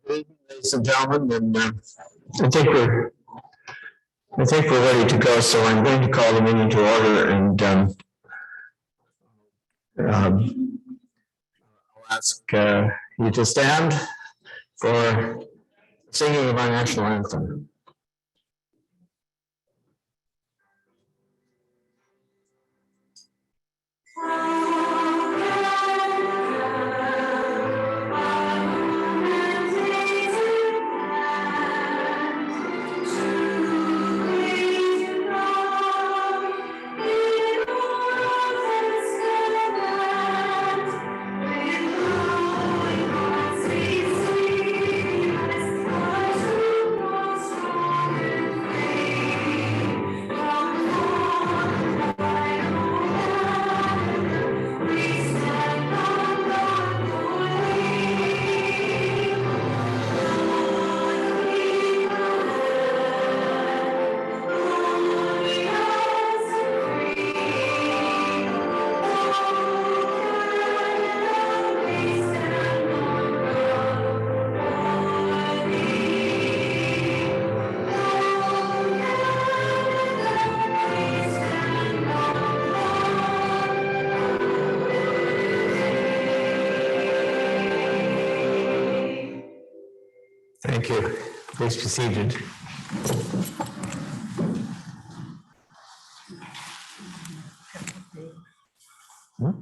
Ladies and gentlemen, and I think we're ready to go. So I'm going to call the meeting to order, and I'll ask you to stand for singing of our national anthem. Thank you. Please be seated. Oh,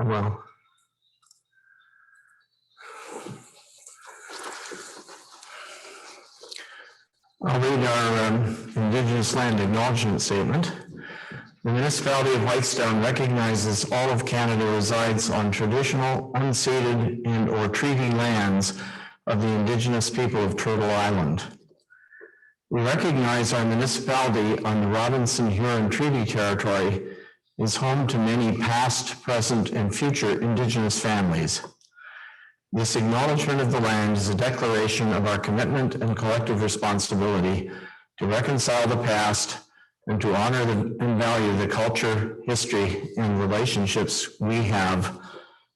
well. I'll read our Indigenous Land Acknowledgement Statement. The municipality of Whitestone recognizes all of Canada resides on traditional, unceded, and/or treaty lands of the Indigenous people of Turtle Island. We recognize our municipality on the Robinson-Huron Treaty Territory is home to many past, present, and future Indigenous families. This acknowledgement of the land is a declaration of our commitment and collective responsibility to reconcile the past and to honor and value the culture, history, and relationships we have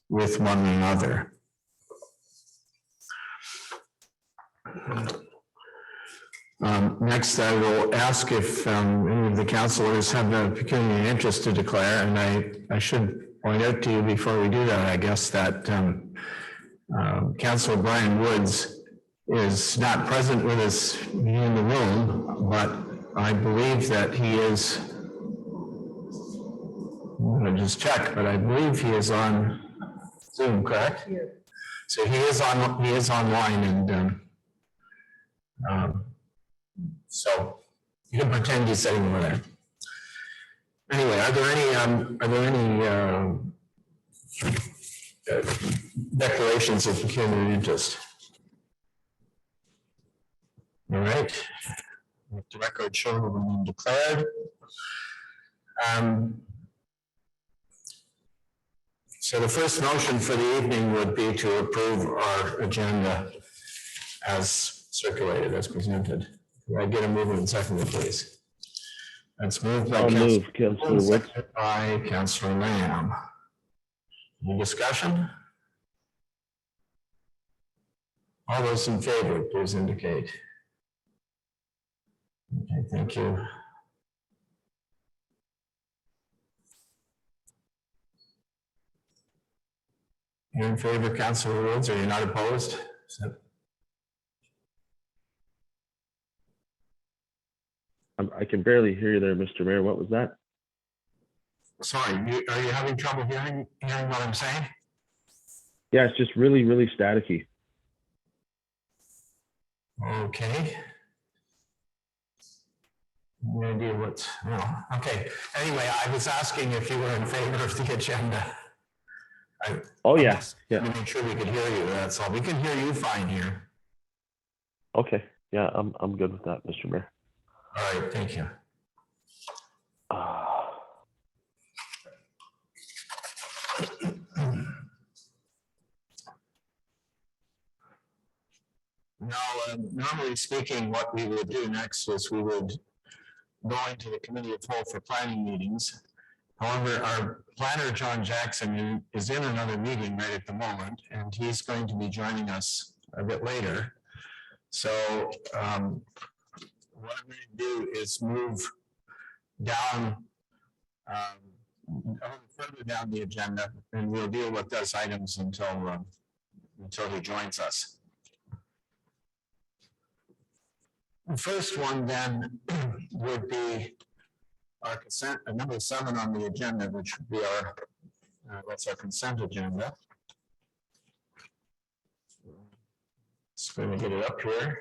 with one another. Next, I will ask if any of the councilors have a pecuniary interest to declare, and I should point out to you before we do that, I guess, that Councillor Brian Woods is not present with us in the room, but I believe that he is, I'm going to just check, but I believe he is on Zoom, correct? Yeah. So he is online, and so you can pretend he's sitting over there. Anyway, are there any declarations of pecuniary interest? All right. Let the record show when declared. So the first motion for the evening would be to approve our agenda as circulated, as presented. Can I get a movement and second, please? That's moved by Councillor Woods, seconded by Councillor Lamb. Any discussion? All those in favor, please indicate. Okay, thank you. You're in favor, Councillor Woods, or you're not opposed? I can barely hear you there, Mr. Mayor. What was that? Sorry, are you having trouble hearing what I'm saying? Yeah, it's just really, really staticky. Okay. No idea what's, no, okay. Anyway, I was asking if you were in favor of the agenda. Oh, yeah. Yeah. To make sure we could hear you, that's all. We can hear you fine here. Okay. Yeah, I'm good with that, Mr. Mayor. All right, thank you. Now, normally speaking, what we would do next is we would go into the committee of whole for planning meetings. However, our planner, John Jackson, is in another meeting right at the moment, and he's going to be joining us a bit later. So what I'm going to do is move down a little further down the agenda, and we'll deal with those items until he joins us. The first one then would be our consent, number 7 on the agenda, which would be our that's our consent agenda. Just going to get it up here.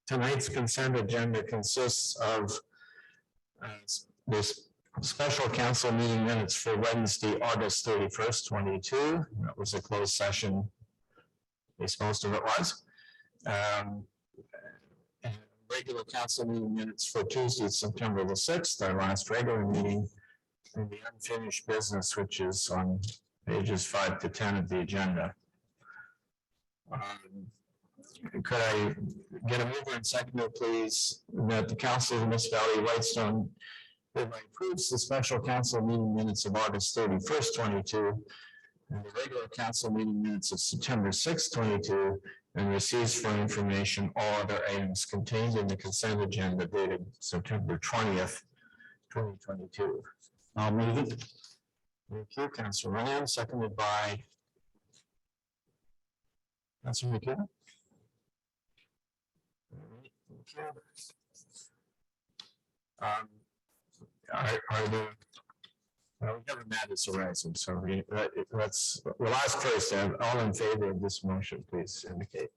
Tonight's consent agenda consists of this special council meeting minutes for Wednesday, August 31st, 22. That was a closed session. At least most of it was. And regular council meeting minutes for Tuesday, September the 6th, our last regular meeting, and the unfinished business, which is on pages 5 to 10 of the agenda. Could I get a mover and seconder, please, that the Council of the Municipality of Whitestone hereby approves the special council meeting minutes of August 31st, 22, and the regular council meeting minutes of September 6th, 22, and receives for information all other items contained in the consent agenda dated September 20th, 2022. I'll move it. Thank you, Councilor Lamb, seconded by Councilor McKenna. Are there? Well, we have a matters arising, so we'll ask first. All in favor of this motion, please indicate.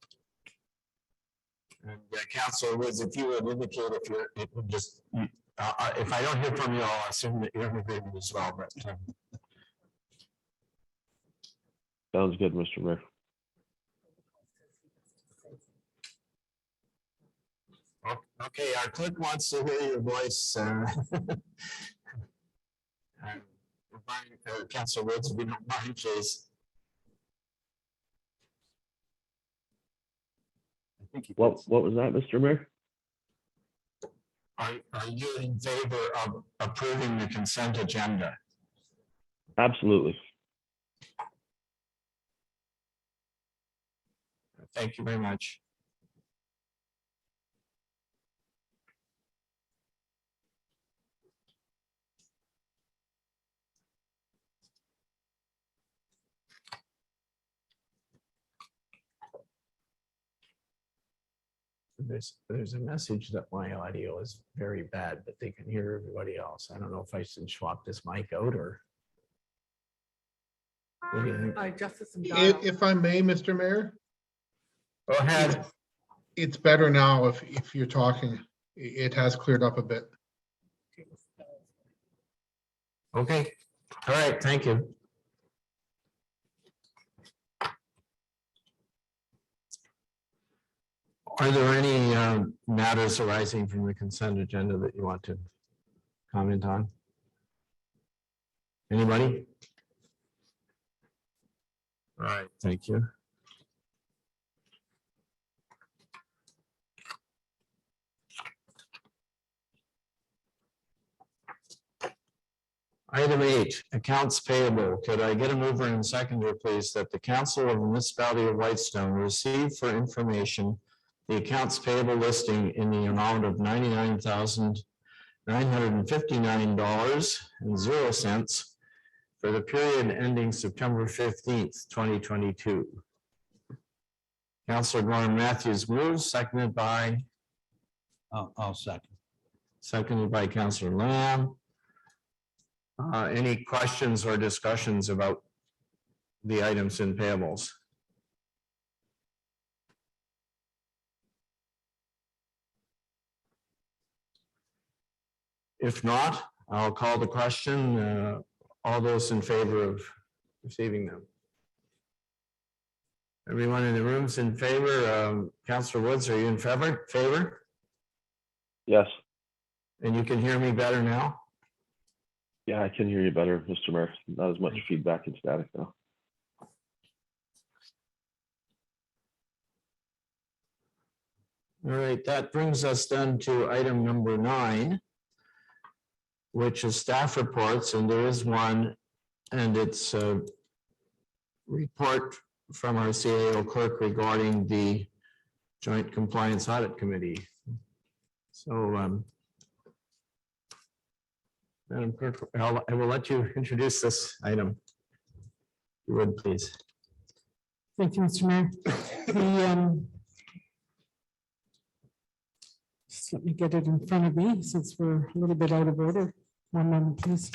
And Councilor Woods, if you would indicate if you just if I don't hear from you, I'll assume that you're in agreement as well. But Sounds good, Mr. Mayor. Okay, our clerk wants to hear your voice. Councilor Woods, if you don't mind, please. What was that, Mr. Mayor? Are you in favor of approving the consent agenda? Absolutely. Thank you very much. There's a message that my audio is very bad, but they can hear everybody else. I don't know if I should swap this mic out or. What do you think? I adjusted some dial. If I may, Mr. Mayor, Go ahead. it's better now if you're talking. It has cleared up a bit. Okay. All right. Thank you. Are there any matters arising from the consent agenda that you want to comment on? Anybody? All right, thank you. Item 8, accounts payable. Could I get a mover and seconder, please, that the Council of the Municipality of Whitestone receive for information the accounts payable listing in the amount of $99,959.00 for the period ending September 15th, 2022. Councilor Gorham Matthews moves, seconded by? I'll second. Seconded by Councilor Lamb. Any questions or discussions about the items in payables? If not, I'll call the question. All those in favor of receiving them? Everyone in the room's in favor. Councilor Woods, are you in favor? Yes. And you can hear me better now? Yeah, I can hear you better, Mr. Mayor. Not as much feedback and static now. All right, that brings us then to item number 9, which is staff reports, and there is one, and it's a report from our CAO clerk regarding the Joint Compliance Audit Committee. So, Madam Clerk, I will let you introduce this item. If you would, please. Thank you, Mr. Mayor. Just let me get it in front of me since we're a little bit out of order. One moment, please.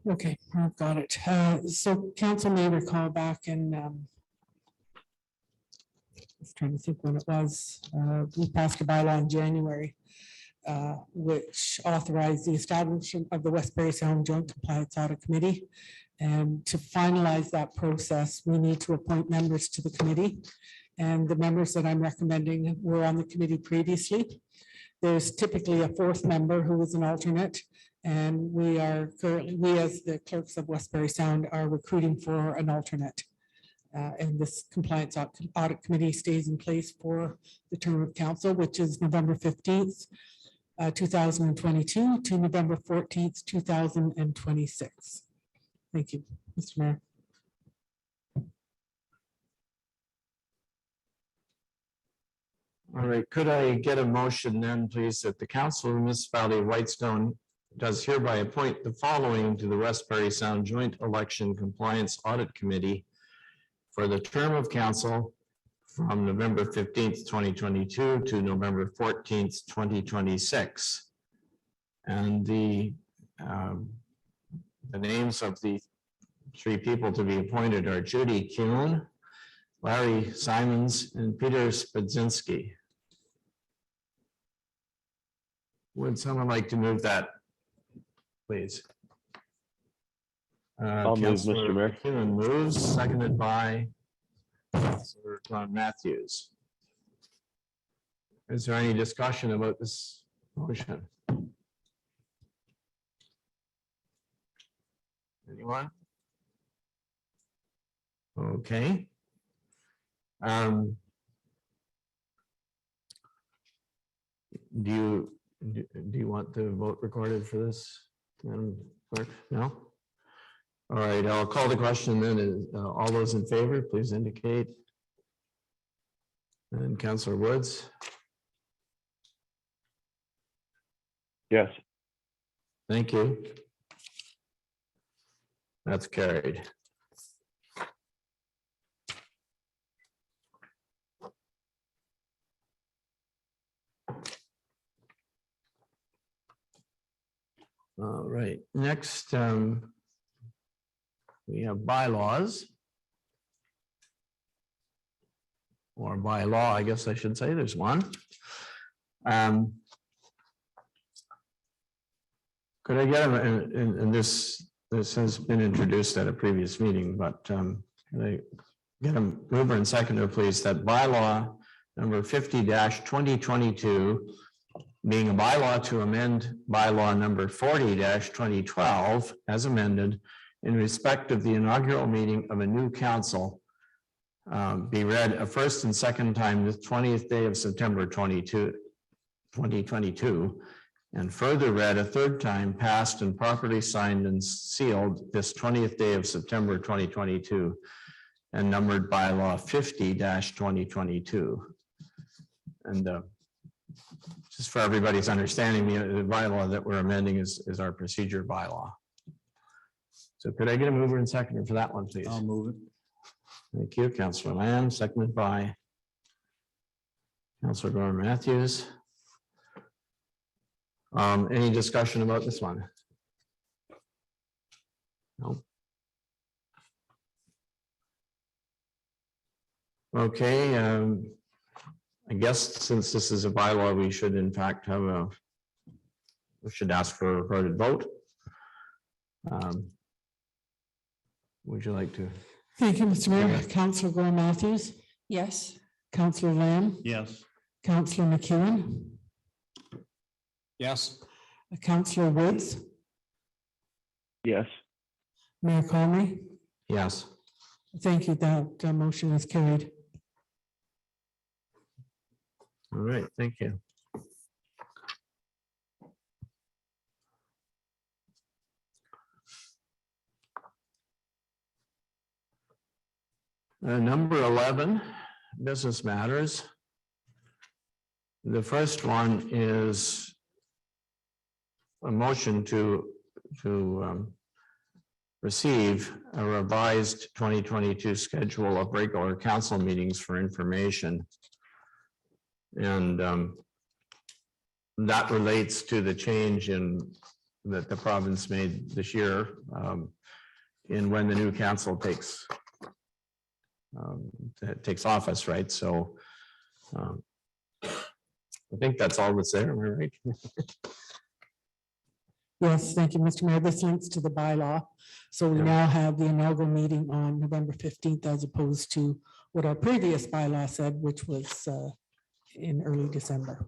Okay, I've got it. So council may recall back in, I was trying to think when it was, we passed a bylaw in January, which authorized the establishment of the Westbury Sound Joint Compliance Audit Committee. And to finalize that process, we need to appoint members to the committee. And the members that I'm recommending were on the committee previously. There's typically a 4th member who is an alternate. And we are currently, we as the clerks of Westbury Sound are recruiting for an alternate. And this compliance audit committee stays in place for the term of council, which is November 15th, 2022 to November 14th, 2026. Thank you, Mr. Mayor. All right, could I get a motion then, please, that the Council of the Municipality of Whitestone does hereby appoint the following to the Westbury Sound Joint Election Compliance Audit Committee for the term of council from November 15th, 2022 to November 14th, 2026. And the names of the 3 people to be appointed are Judy Kuhn, Larry Simons, and Peter Spudzinski. Would someone like to move that, please? I'll move, Mr. Mayor. Kuhn moves, seconded by Councilor John Matthews. Is there any discussion about this motion? Anyone? Okay. Do you want the vote recorded for this, Madam Clerk? No? All right, I'll call the question then. All those in favor, please indicate. And Councilor Woods? Yes. Thank you. That's carried. All right, next, we have bylaws. Or bylaw, I guess I should say, there's one. Could I get and this has been introduced at a previous meeting, but can I get a mover and seconder, please, that bylaw number 50-2022 being a bylaw to amend bylaw number 40-2012 as amended in respect of the inaugural meeting of a new council be read a first and second time the 20th day of September 2022, and further read a third time, passed and properly signed and sealed this 20th day of September 2022, and numbered bylaw 50-2022. And just for everybody's understanding, the bylaw that we're amending is our procedure bylaw. So could I get a mover and seconder for that one, please? I'll move it. Thank you, Councilor Lamb, seconded by Councilor Gordon Matthews. Any discussion about this one? No. Okay, I guess since this is a bylaw, we should in fact have we should ask for a recorded vote. Would you like to? Thank you, Mr. Mayor. Councilor Gordon Matthews, Yes. Counselor Lamb, Yes. Counselor McEwen, Yes. Counselor Woods, Yes. Mayor Conley. Yes. Thank you. That motion is carried. All right, thank you. Number 11, business matters. The first one is a motion to receive a revised 2022 schedule of regular council meetings for information. And that relates to the change that the province made this year in when the new council takes office, right? So I think that's all that's there, am I right? Yes, thank you, Mr. Mayor. This links to the bylaw. So we Yeah. now have the inaugural meeting on November 15th as opposed to what our previous bylaw said, which was in early December.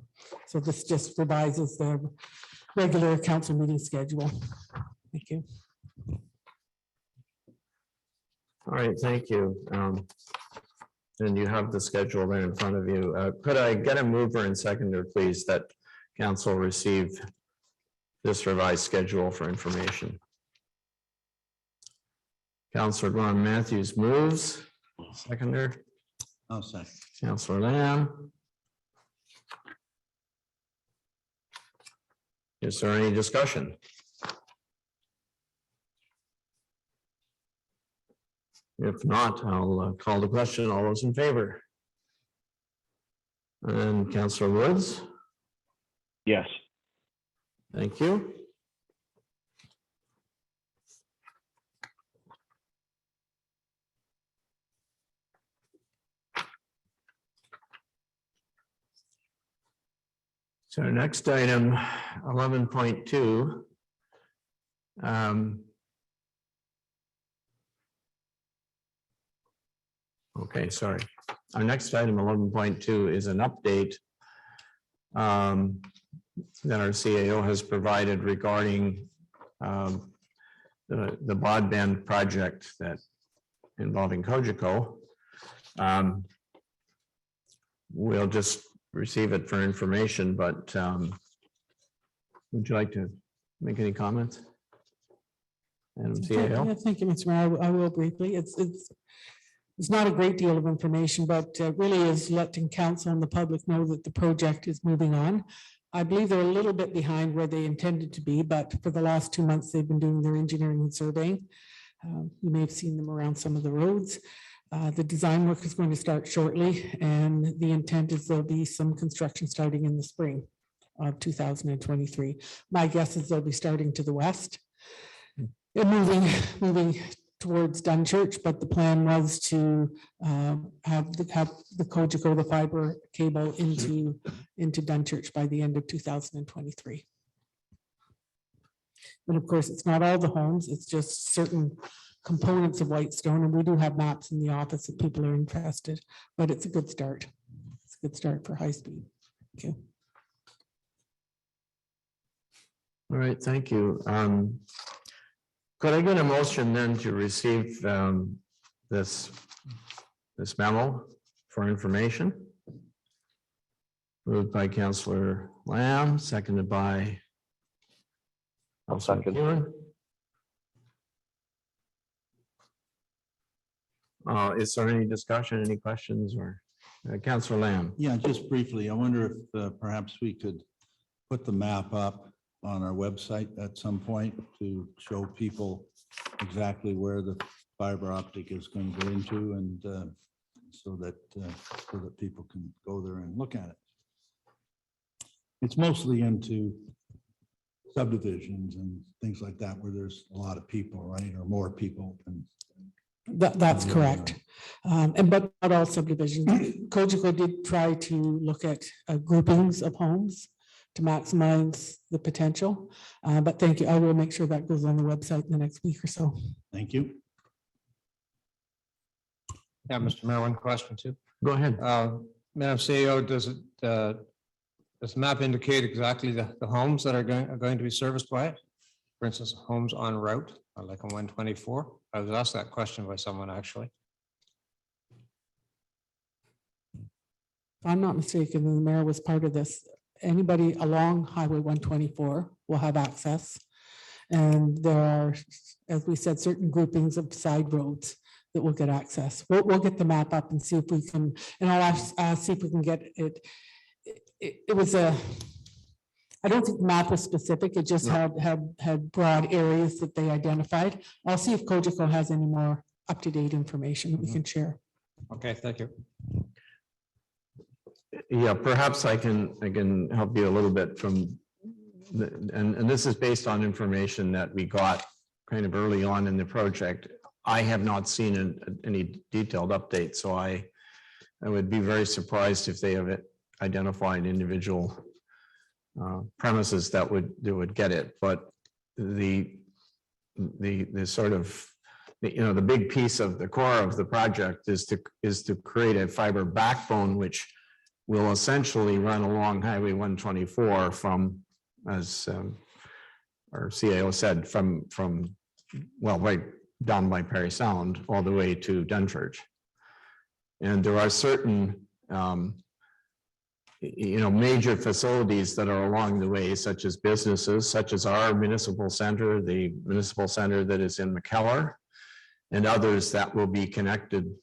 So this just revises the regular council meeting schedule. Thank you. All right, thank you. And you have the schedule there in front of you. Could I get a mover and seconder, please, that council receive this revised schedule for information? Councillor Gordon Matthews moves. Seconder, I'll second. Councillor Lamb. Is there any discussion? If not, I'll call the question. All those in favor? And Councillor Woods, Yes. thank you. So next item, 11.2. Okay, sorry. Our next item, 11.2, is an update that our CAO has provided regarding the broadband project that involving Cogeco. We'll just receive it for information, but would you like to make any comments? And CAO? Yeah, thank you, Mr. Mayor. I will briefly. It's not a great deal of information, but really is letting council and the public know that the project is moving on. I believe they're a little bit behind where they intended to be, but for the last 2 months, they've been doing their engineering and surveying. You may have seen them around some of the roads. The design work is going to start shortly, and the intent is there'll be some construction starting in the spring of 2023. My guess is they'll be starting to the west. They're moving towards Dunchurch, but the plan was to have the Cogeco, the fiber cable into Dunchurch by the end of 2023. And of course, it's not all the homes, it's just certain components of Whitestone, and we do have maps in the office if people are interested, but it's a good start. It's a good start for high speed. Thank you. All right, thank you. Could I get a motion then to receive this memo for information? Moved by Councillor Lamb, seconded by I'll Councillor second. McEwen. Is there any discussion, any questions, or Councillor Lamb? Yeah, just briefly, I wonder if perhaps we could put the map up on our website at some point to show people exactly where the fiber optic is going to go into, and so that people can go there and look at it. It's mostly into subdivisions and things like that where there's a lot of people, right, or more people. And That's correct. But not all subdivisions. Cogeco did try to look at groupings of homes to maximize the potential. But thank you. I will make sure that goes on the website in the next week or so. thank you. Yeah, Mr. Mayor, one question too. Go ahead. Madam CEO, does the map indicate exactly the homes that are going to be serviced by it? For instance, homes en route, like on 124? I was asked that question by someone actually. If I'm not mistaken, and the mayor was part of this, anybody along Highway 124 will have access. And there are, as we said, certain groupings of side roads that will get access. We'll get the map up and see if we can, and I'll see if we can get it. It was I don't think the map was specific. It just had broad areas that they identified. I'll see if Cogeco has any more up-to-date information that we can share. Okay, thank you. Yeah, perhaps I can help you a little bit from, and this is based on information that we got kind of early on in the project. I have not seen any detailed updates, so I would be very surprised if they have identified individual premises that would get it. But the sort of, the big piece of the core of the project is to create a fiber backbone which will essentially run along Highway 124 from, as our CAO said, from right down by Parry Sound all the way to Dunchurch. And there are certain major facilities that are along the way, such as businesses, such as our municipal center, the municipal center that is in McKellar, and others that will be connected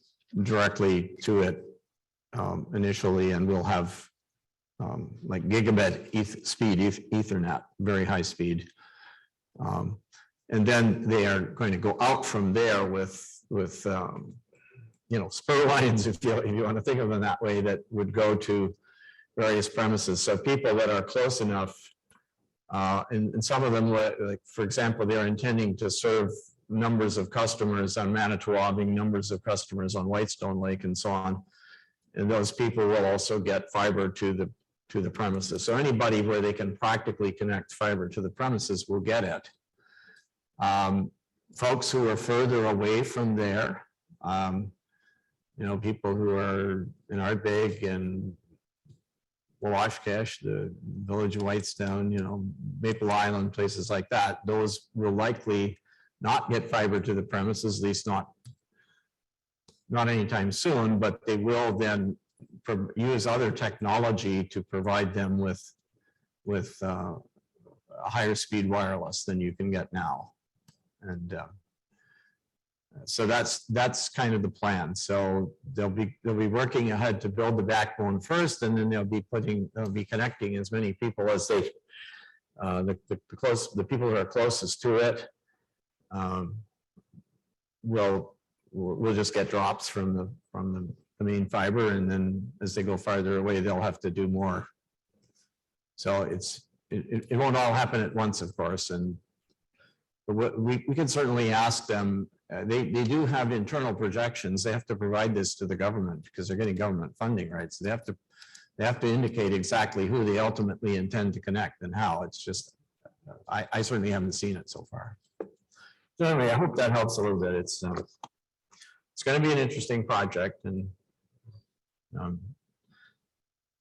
directly to it initially, and we'll have like gigabit speed Ethernet, very high speed. And then they are going to go out from there with spur lines, if you want to think of them that way, that would go to various premises. So people that are close enough, and some of them, like for example, they're intending to serve numbers of customers on Manitowoc, numbers of customers on Whitestone Lake, and so on. And those people will also get fiber to the premises. So anybody where they can practically connect fiber to the premises will get it. Folks who are further away from there, people who are in Ardbeg and Washcash, the village of Whitestone, Maple Island, places like that, those will likely not get fiber to the premises, at least not anytime soon, but they will then use other technology to provide them with a higher speed wireless than you can get now. And so that's kind of the plan. So they'll be working ahead to build the backbone first, and then they'll be connecting as many people as they the people who are closest to it will just get drops from the main fiber, and then as they go farther away, they'll have to do more. So it won't all happen at once, of course, but we can certainly ask them. They do have internal projections. They have to provide this to the government because they're getting government funding, right? So they have to indicate exactly who they ultimately intend to connect and how. It's just, I certainly haven't seen it so far. So anyway, I hope that helps a little bit. It's going to be an interesting project, and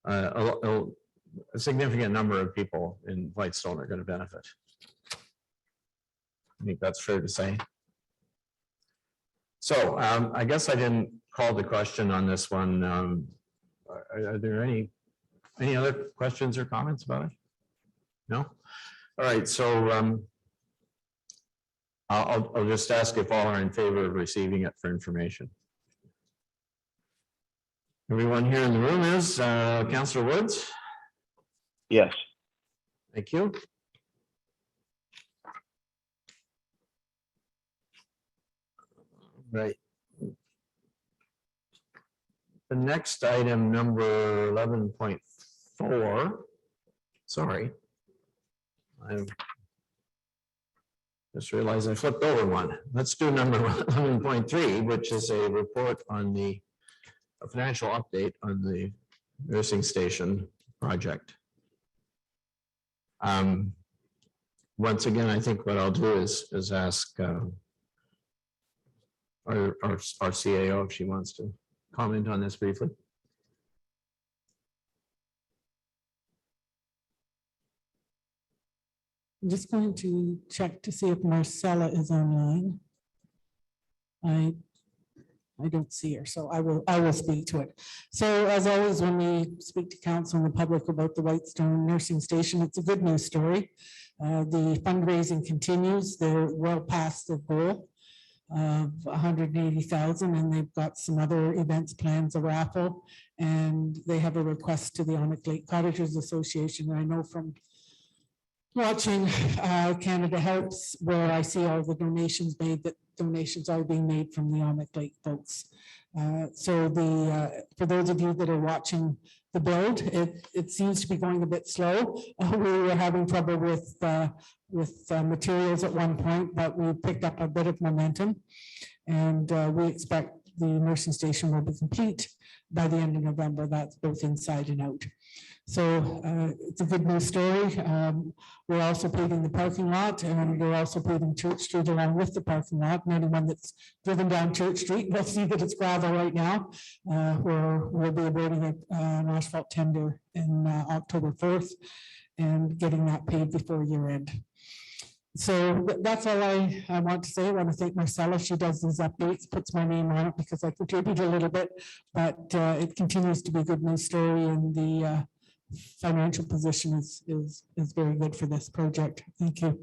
a significant number of people in Whitestone are going to benefit. I think that's fair to say. So I guess I didn't call the question on this one. Are there any other questions or comments about it? No? All right, so I'll just ask if all are in favor of receiving it for information. Everyone here in the room is. Councillor Woods? Yes. Thank you. Right. The next item, number 11.4. Sorry. I just realized I flipped over one. Let's do number 11.3, which is a report on a financial update on the nursing station project. Once again, I think what I'll do is ask our CAO if she wants to comment on this briefly. I'm just going to check to see if Marcella is online. I don't see her, so I will speak to it. So as always, when we speak to council and the public about the Whitestone Nursing Station, it's a good news story. The fundraising continues. They're well past the goal of 180,000, and they've got some other events plans, a raffle, and they have a request to the Onyx Lake Cottagers Association. And I know from watching Canada Helps, where I see all the donations made, that donations are being made from the Onyx Lake folks. So for those of you that are watching the build, it seems to be going a bit slow. We were having trouble with materials at one point, but we picked up a bit of momentum. And we expect the nursing station will be complete by the end of November. That's both inside and out. So it's a good news story. We're also paving the parking lot, and we're also paving Church Street along with the parking lot. And anyone that's driven down Church Street will see that it's gravel right now. We'll be awarding an asphalt tender in October 4th and getting that paved before year end. So that's all I want to say. I want to thank Marcella. She does these updates, puts my name on it because I contribute a little bit, but it continues to be a good news story, and the financial position is very good for this project. Thank you.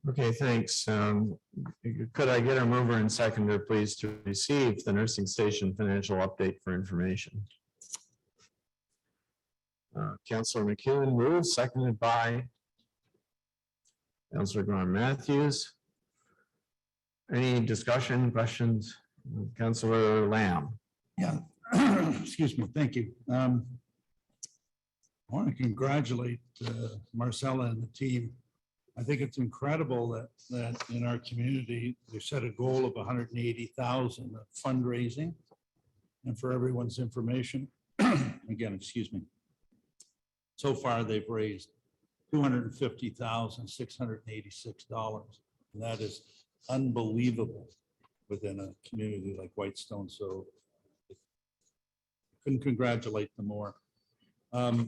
Okay, thanks. Could I get a mover and seconder, please, to receive the nursing station financial update for information? Councillor McEwen moves, seconded by Councillor Graham Matthews. Any discussion, questions? Councillor Lamb. Yeah, excuse me, thank you. I want to congratulate Marcella and the team. I think it's incredible that in our community, they set a goal of 180,000 of fundraising. And for everyone's information, again, excuse me. So far, they've raised $250,686. And that is unbelievable within a community like Whitestone. So I couldn't congratulate them more. I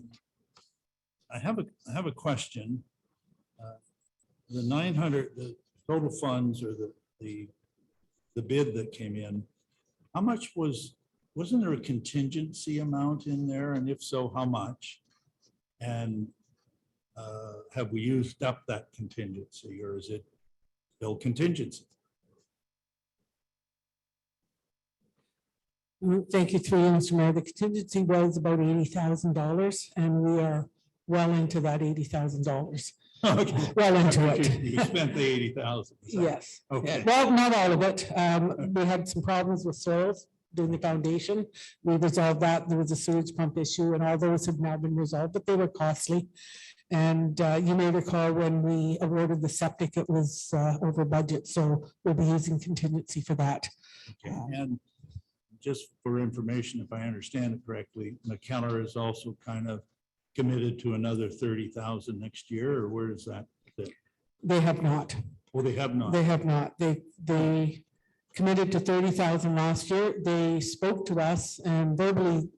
have a question. The 900, the total funds, or the bid that came in, how much wasn't there a contingency amount in there? And if so, how much? And have we used up that contingency, or is it still contingency? Thank you, through you, Mr. Mayor. The contingency was about $80,000, and we are well into that $80,000. Okay. Well into it. You spent the 80,000. Yes. Okay. Well, not all of it. We had some problems with soils doing the foundation. We resolved that. There was a sewage pump issue, and all those have now been resolved, but they were costly. And you may recall when we awarded the septic, it was over budget. So we'll be using contingency for that. Okay. And just for information, if I understand it correctly, McKellar is also kind of committed to another 30,000 next year, or where is that? They have not. Well, they have not. They have not. They committed to 30,000 last year. They spoke to us and verbally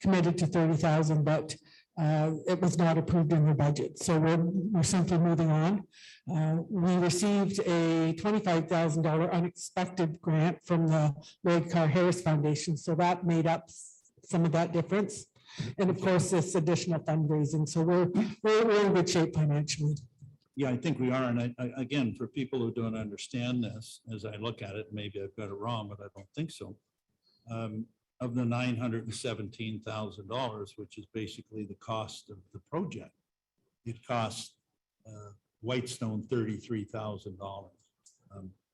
committed to 30,000, but it was not approved in their budget. So we're simply moving on. We received a $25,000 unexpected grant from the Lloyd Carr Harris Foundation. So that made up some of that difference. And of course, this additional fundraising. So we're in good shape financially. Yeah, I think we are. And again, for people who don't understand this, as I look at it, maybe I've got it wrong, but I don't think so. Of the $917,000, which is basically the cost of the project, it costs Whitestone $33,000.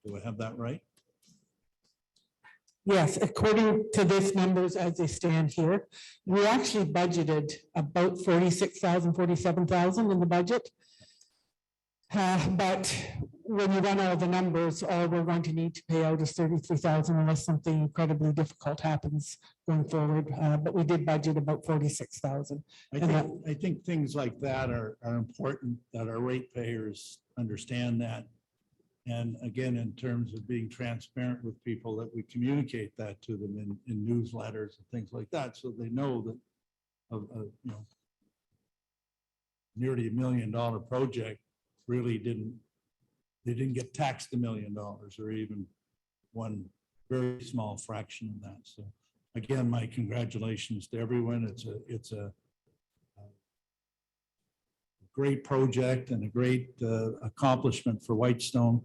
Do I have that right? Yes, according to this numbers as they stand here, we actually budgeted about 46,000, 47,000 in the budget. But when you run all the numbers, all we're going to need to pay out is 33,000 unless something incredibly difficult happens going forward. But we did budget about 46,000. I think things like that are important, that our ratepayers understand that. And again, in terms of being transparent with people, that we communicate that to them in newsletters and things like that, so they know that, nearly $1 million project really they didn't get taxed $1 million or even one very small fraction of that. So again, my congratulations to everyone. It's a great project and a great accomplishment for Whitestone.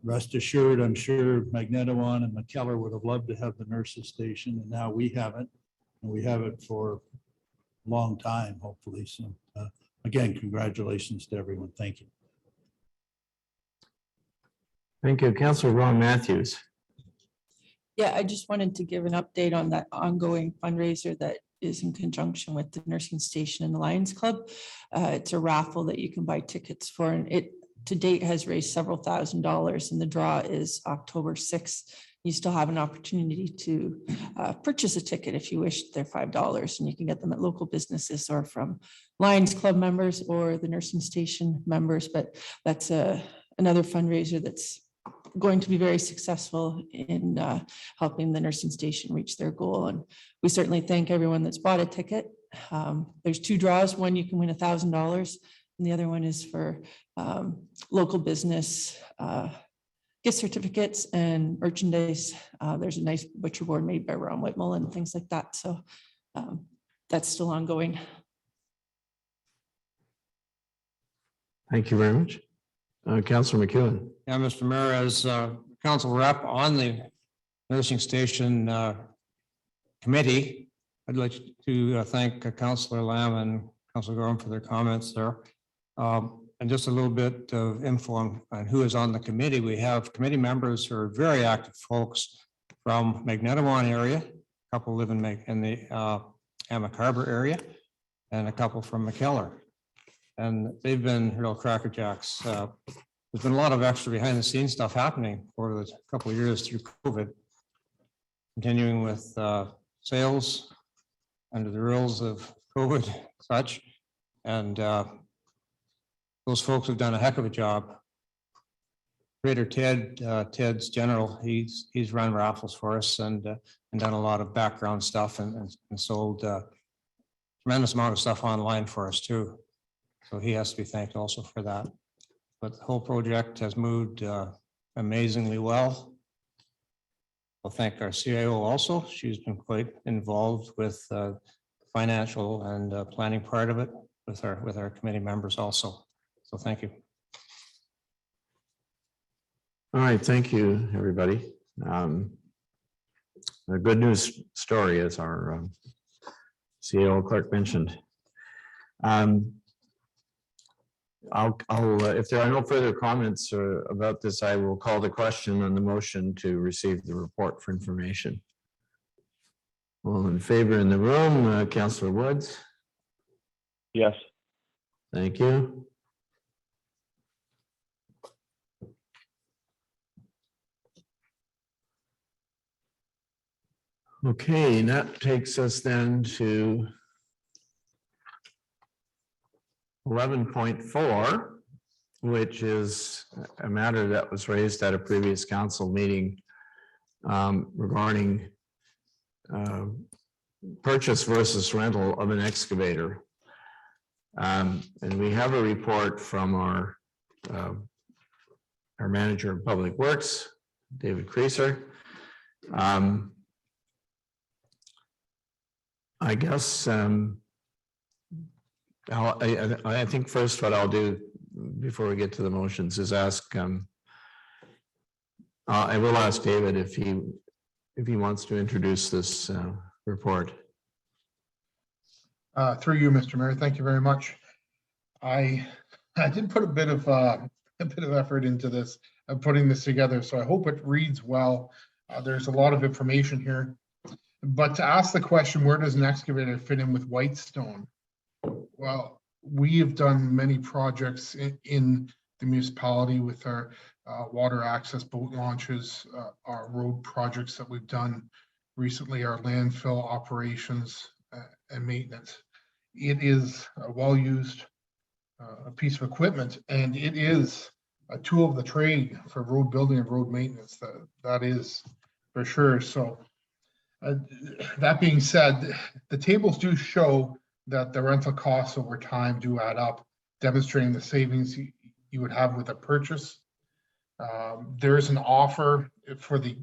Rest assured, I'm sure Magnetawan and McKellar would have loved to have the nurses station, and now we have it. And we have it for a long time, hopefully. So again, congratulations to everyone. Thank you. Thank you. Councillor Ron Matthews. Yeah, I just wanted to give an update on that ongoing fundraiser that is in conjunction with the nursing station and the Lions Club. It's a raffle that you can buy tickets for, and it to date has raised several $1,000s, and the draw is October 6th. You still have an opportunity to purchase a ticket if you wish. They're $5, and you can get them at local businesses or from Lions Club members or the nursing station members. But that's another fundraiser that's going to be very successful in helping the nursing station reach their goal. And we certainly thank everyone that's bought a ticket. There's 2 draws. One, you can win $1,000, and the other one is for local business gift certificates and merchandise. There's a nice butcher board made by Ron Whitmore and things like that. So that's still ongoing. Thank you very much. Councillor McEwen. Yeah, Mr. Mayor, as council rep on the nursing station committee, I'd like to thank Councillor Lamb and Councillor Gorham for their comments there. And just a little bit of info on who is on the committee. We have committee members who are very active folks from Magnetawan area, a couple live in the Amherst Harbor area, and a couple from McKellar. And they've been real crackerjacks. There's been a lot of extra behind the scenes stuff happening over the couple of years through COVID, continuing with sales under the rules of COVID such. And those folks have done a heck of a job. Creator Ted, Ted's general, he's run raffles for us and done a lot of background stuff and sold tremendous amount of stuff online for us too. So he has to be thanked also for that. But the whole project has moved amazingly well. I'll thank our CIO also. She's been quite involved with financial and planning part of it with our committee members also. So thank you. All right, thank you, everybody. A good news story, as our CEO clerk mentioned. If there are no further comments about this, I will call the question on the motion to receive the report for information. All in favor in the room, Councillor Woods. Yes. Thank you. Okay, and that takes us then to 11.4, which is a matter that was raised at a previous council meeting regarding purchase versus rental of an excavator. And we have a report from our manager of public works, David Creaser. I guess I think first what I'll do before we get to the motions is ask. I will ask David if he wants to introduce this report. Through you, Mr. Mayor, thank you very much. I did put a bit of effort into this, putting this together, so I hope it reads well. There's a lot of information here, but to ask the question, where does an excavator fit in with Whitestone? Well, we have done many projects in the municipality with our water access boat launches, our road projects that we've done recently, our landfill operations and maintenance. It is a well-used piece of equipment, and it is a tool of the trade for road building and road maintenance. That is for sure. So that being said, the tables do show that the rental costs over time do add up, demonstrating the savings you would have with a purchase. There is an offer for the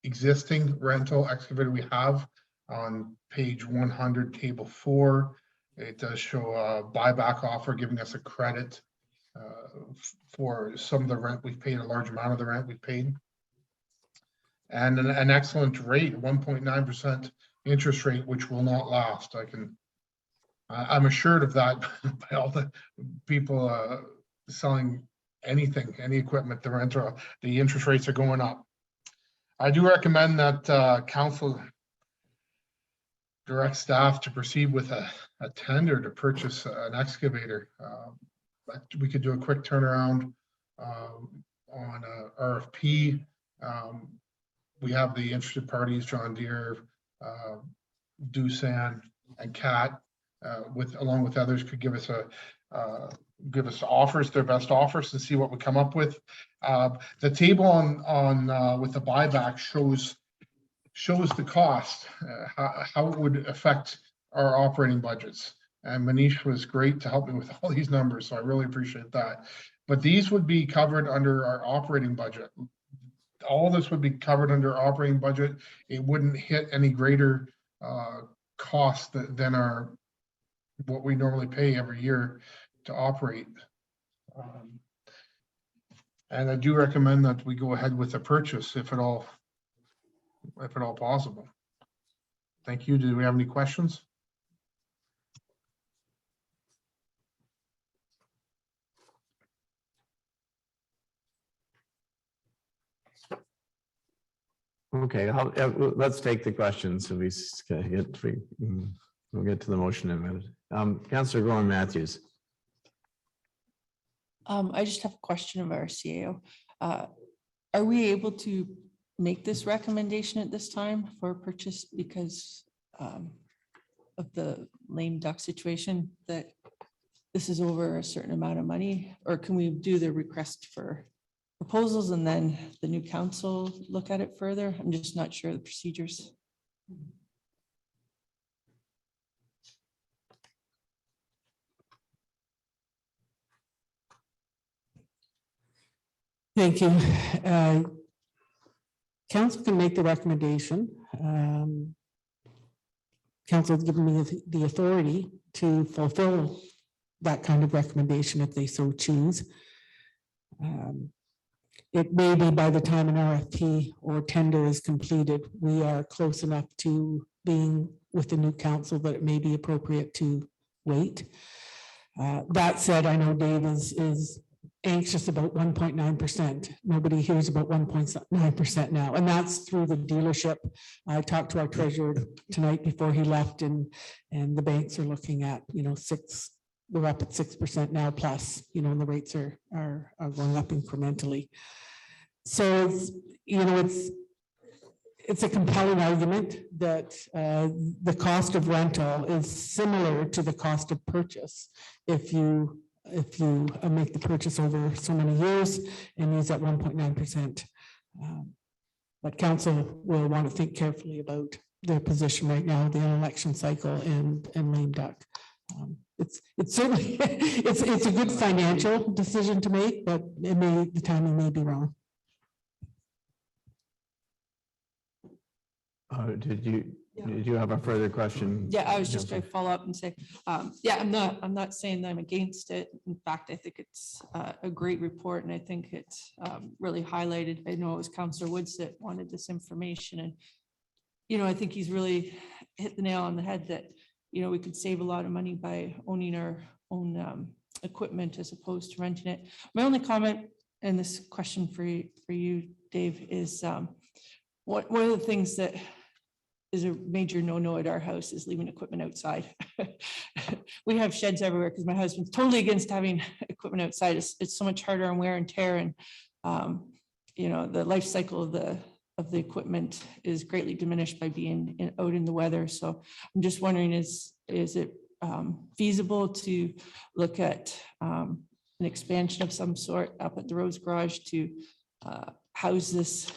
existing rental excavator we have on page 100, table 4. It does show a buyback offer, giving us a credit for some of the rent we've paid, a large amount of the rent we've paid. And an excellent rate, 1.9% interest rate, which will not last. I'm assured of that by all the people selling anything, any equipment, the interest rates are going up. I do recommend that council direct staff to proceed with a tender to purchase an excavator. We could do a quick turnaround on a RFP. We have the interested parties, John Deere, Doosan, and CAT, along with others, could give us offers, their best offers, to see what we come up with. The table on with the buyback shows the cost, how it would affect our operating budgets. And Manish was great to help me with all these numbers, so I really appreciate that. But these would be covered under our operating budget. All this would be covered under operating budget. It wouldn't hit any greater cost than what we normally pay every year to operate. And I do recommend that we go ahead with the purchase if at all possible. Thank you. Do we have any questions? Okay, let's take the questions. So we'll get to the motion in a minute. Councillor Gorman Matthews. I just have a question of our CAO. Are we able to make this recommendation at this time for purchase because of the lame duck situation, that this is over a certain amount of money? Or can we do the request for proposals and then the new council look at it further? I'm just not sure of the procedures. Thank you. Council can make the recommendation. Council has given me the authority to fulfill that kind of recommendation if they so choose. It may be by the time an RFP or tender is completed, we are close enough to being with the new council that it may be appropriate to wait. That said, I know Dave is anxious about 1.9%. Nobody hears about 1.9% now, and that's through the dealership. I talked to our treasurer tonight before he left, and the banks are looking at, we're up at 6% now plus, and the rates are going up incrementally. So it's a compelling argument that the cost of rental is similar to the cost of purchase if you make the purchase over so many years and use that 1.9%. But council will want to think carefully about their position right now, the election cycle and lame duck. It's certainly it's a good financial decision to make, but the timing may be wrong. Did you have a further question? Yeah, I was just going to follow up and say, yeah, I'm not saying that I'm against it. In fact, I think it's a great report, and I think it's really highlighted. I know it was Councillor Woods that wanted this information, and I think he's really hit the nail on the head that we could save a lot of money by owning our own equipment as opposed to renting it. My only comment, and this question for you, Dave, is one of the things that is a major no-no at our house is leaving equipment outside. We have sheds everywhere because my husband's totally against having equipment outside. It's so much harder on wear and tear, and the life cycle of the equipment is greatly diminished by being out in the weather. So I'm just wondering, is it feasible to look at an expansion of some sort up at the Rose Garage to house this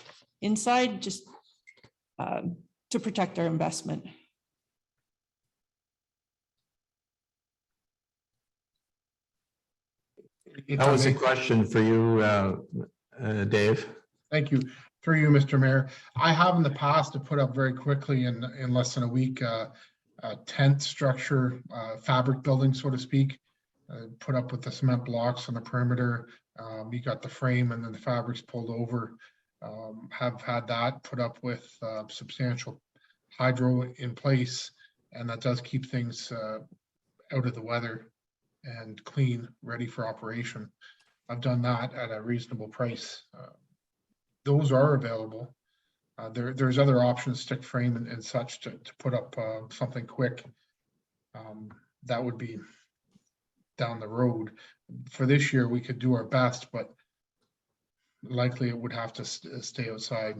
inside, just to protect our investment? if That I was a may. question for you, Dave. Thank you. Through you, Mr. Mayor. I have in the past to put up very quickly in less than a week, a tent structure, fabric building, so to speak. Put up with the cement blocks on the perimeter. You got the frame and then the fabric's pulled over. Have had that put up with substantial hydro in place, and that does keep things out of the weather and clean, ready for operation. I've done that at a reasonable price. Those are available. There's other options, stick frame and such to put up something quick. That would be down the road. For this year, we could do our best, but likely it would have to stay outside.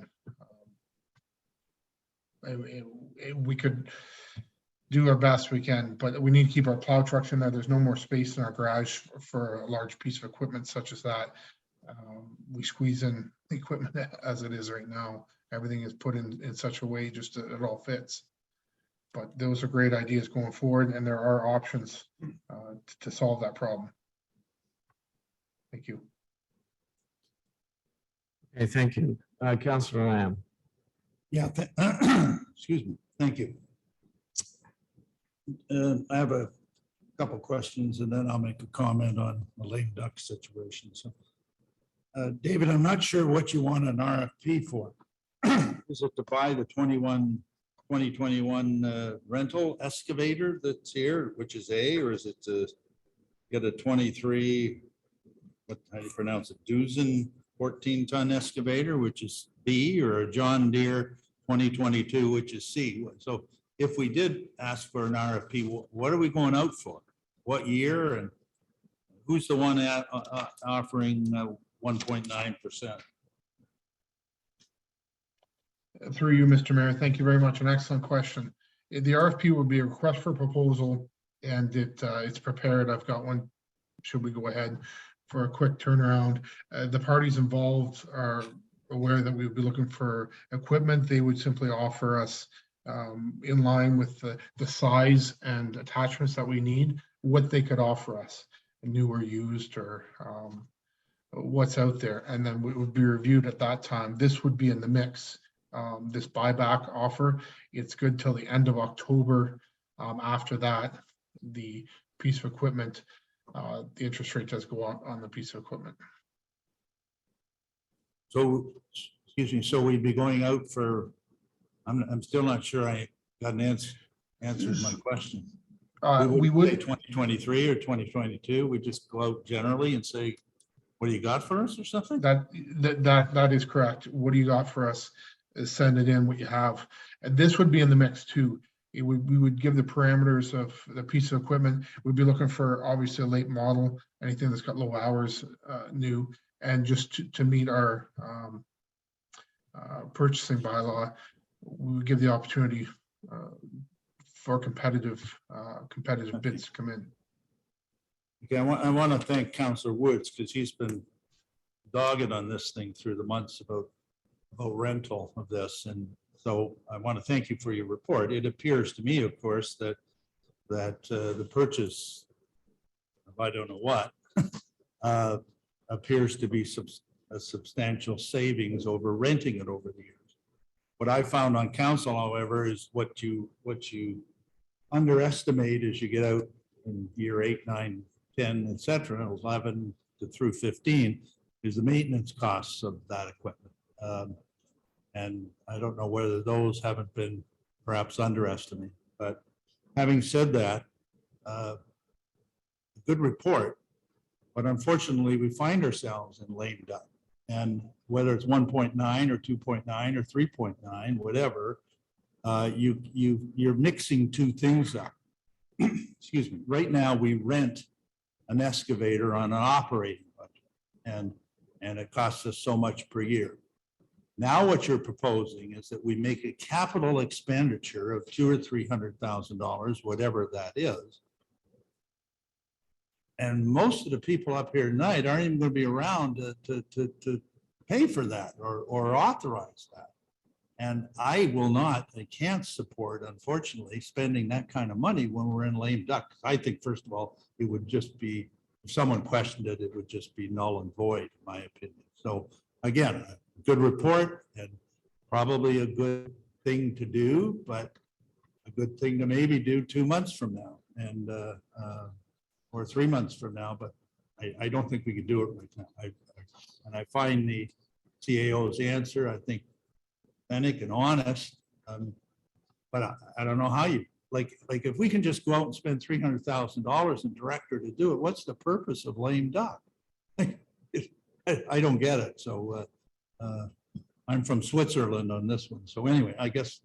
We could do our best we can, but we need to keep our plow trucks in there. There's no more space in our garage for a large piece of equipment such as that. We squeeze in equipment as it is right now. Everything is put in such a way just that it all fits. But those are great ideas going forward, and there are options to solve that problem. Thank you. Okay, thank you. Councillor Lamb. Yeah, excuse me. Thank you. I have a couple questions and then I'll make a comment on the lame duck situation. So, David, I'm not sure what you want an RFP for. Is it to buy the 2021 rental excavator that's here, which is A, or is it to get a 23, how do you pronounce it, Dusen 14-ton excavator, which is B, or a John Deere 2022, which is C? So if we did ask for an RFP, what are we going out for? What year, and who's the one offering 1.9%? Through you, Mr. Mayor. Thank you very much. An excellent question. The RFP would be a request for proposal, and it's prepared. I've got one. Should we go ahead for a quick turnaround? The parties involved are aware that we would be looking for equipment. They would simply offer us in line with the size and attachments that we need, what they could offer us, new or used, or what's out there. And then it would be reviewed at that time. This would be in the mix. This buyback offer, it's good till the end of October. After that, the piece of equipment, the interest rate does go on the piece of equipment. So, excuse me, so we'd be going out for, I'm still not sure I got an answered my question. We would 2023 or 2022, we just go out generally and say, what do you got for us or something? That is correct. What do you got for us? Send it in what you have. And this would be in the mix too. We would give the parameters of the piece of equipment. We'd be looking for obviously a late model, anything that's got low hours, new, and just to meet our purchasing bylaw, we would give the opportunity for competitive bids to come in. Okay, I want to thank Councillor Woods because he's been dogged on this thing through the months about rental of this, and so I want to thank you for your report. It appears to me, of course, that the purchase of I don't know what appears to be a substantial savings over renting it over the years. What I found on council, however, is what you underestimate as you get out in year 8, 9, 10, etc., 11 to through 15, is the maintenance costs of that equipment. And I don't know whether those haven't been perhaps underestimated. But having said that, good report. But unfortunately, we find ourselves in lame duck. And whether it's 1.9 or 2.9 or 3.9, whatever, you're mixing two things up. Excuse me. Right now, we rent an excavator on an operating budget, and it costs us so much per year. Now, what you're proposing is that we make a capital expenditure of $200,000 or $300,000, whatever that is. And most of the people up here tonight aren't even going to be around to pay for that or authorize that. And I can't support, unfortunately, spending that kind of money when we're in lame duck. I think, first of all, it would just be if someone questioned it, it would just be null and void, in my opinion. So again, a good report and probably a good thing to do, but a good thing to maybe do 2 months from now and, or 3 months from now, but I don't think we could do it right now. And I find the CAO's answer, I think, authentic and honest. But I don't know how you, like if we can just go out and spend $300,000 and direct her to do it, what's the purpose of lame duck? I don't get it. So I'm from Switzerland on this one. So anyway, I guess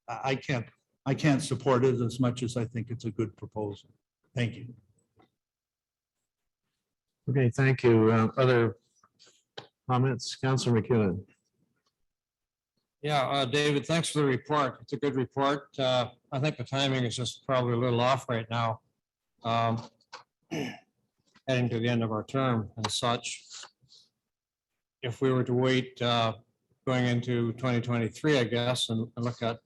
I can't support it as much as I think it's a good proposal. Thank you. Okay, thank you. Other comments? Councillor McEwen. Yeah, David, thanks for the report. It's a good report. I think the timing is just probably a little off right now. Heading to the end of our term and such. If we were to wait going into 2023, I guess, and look at,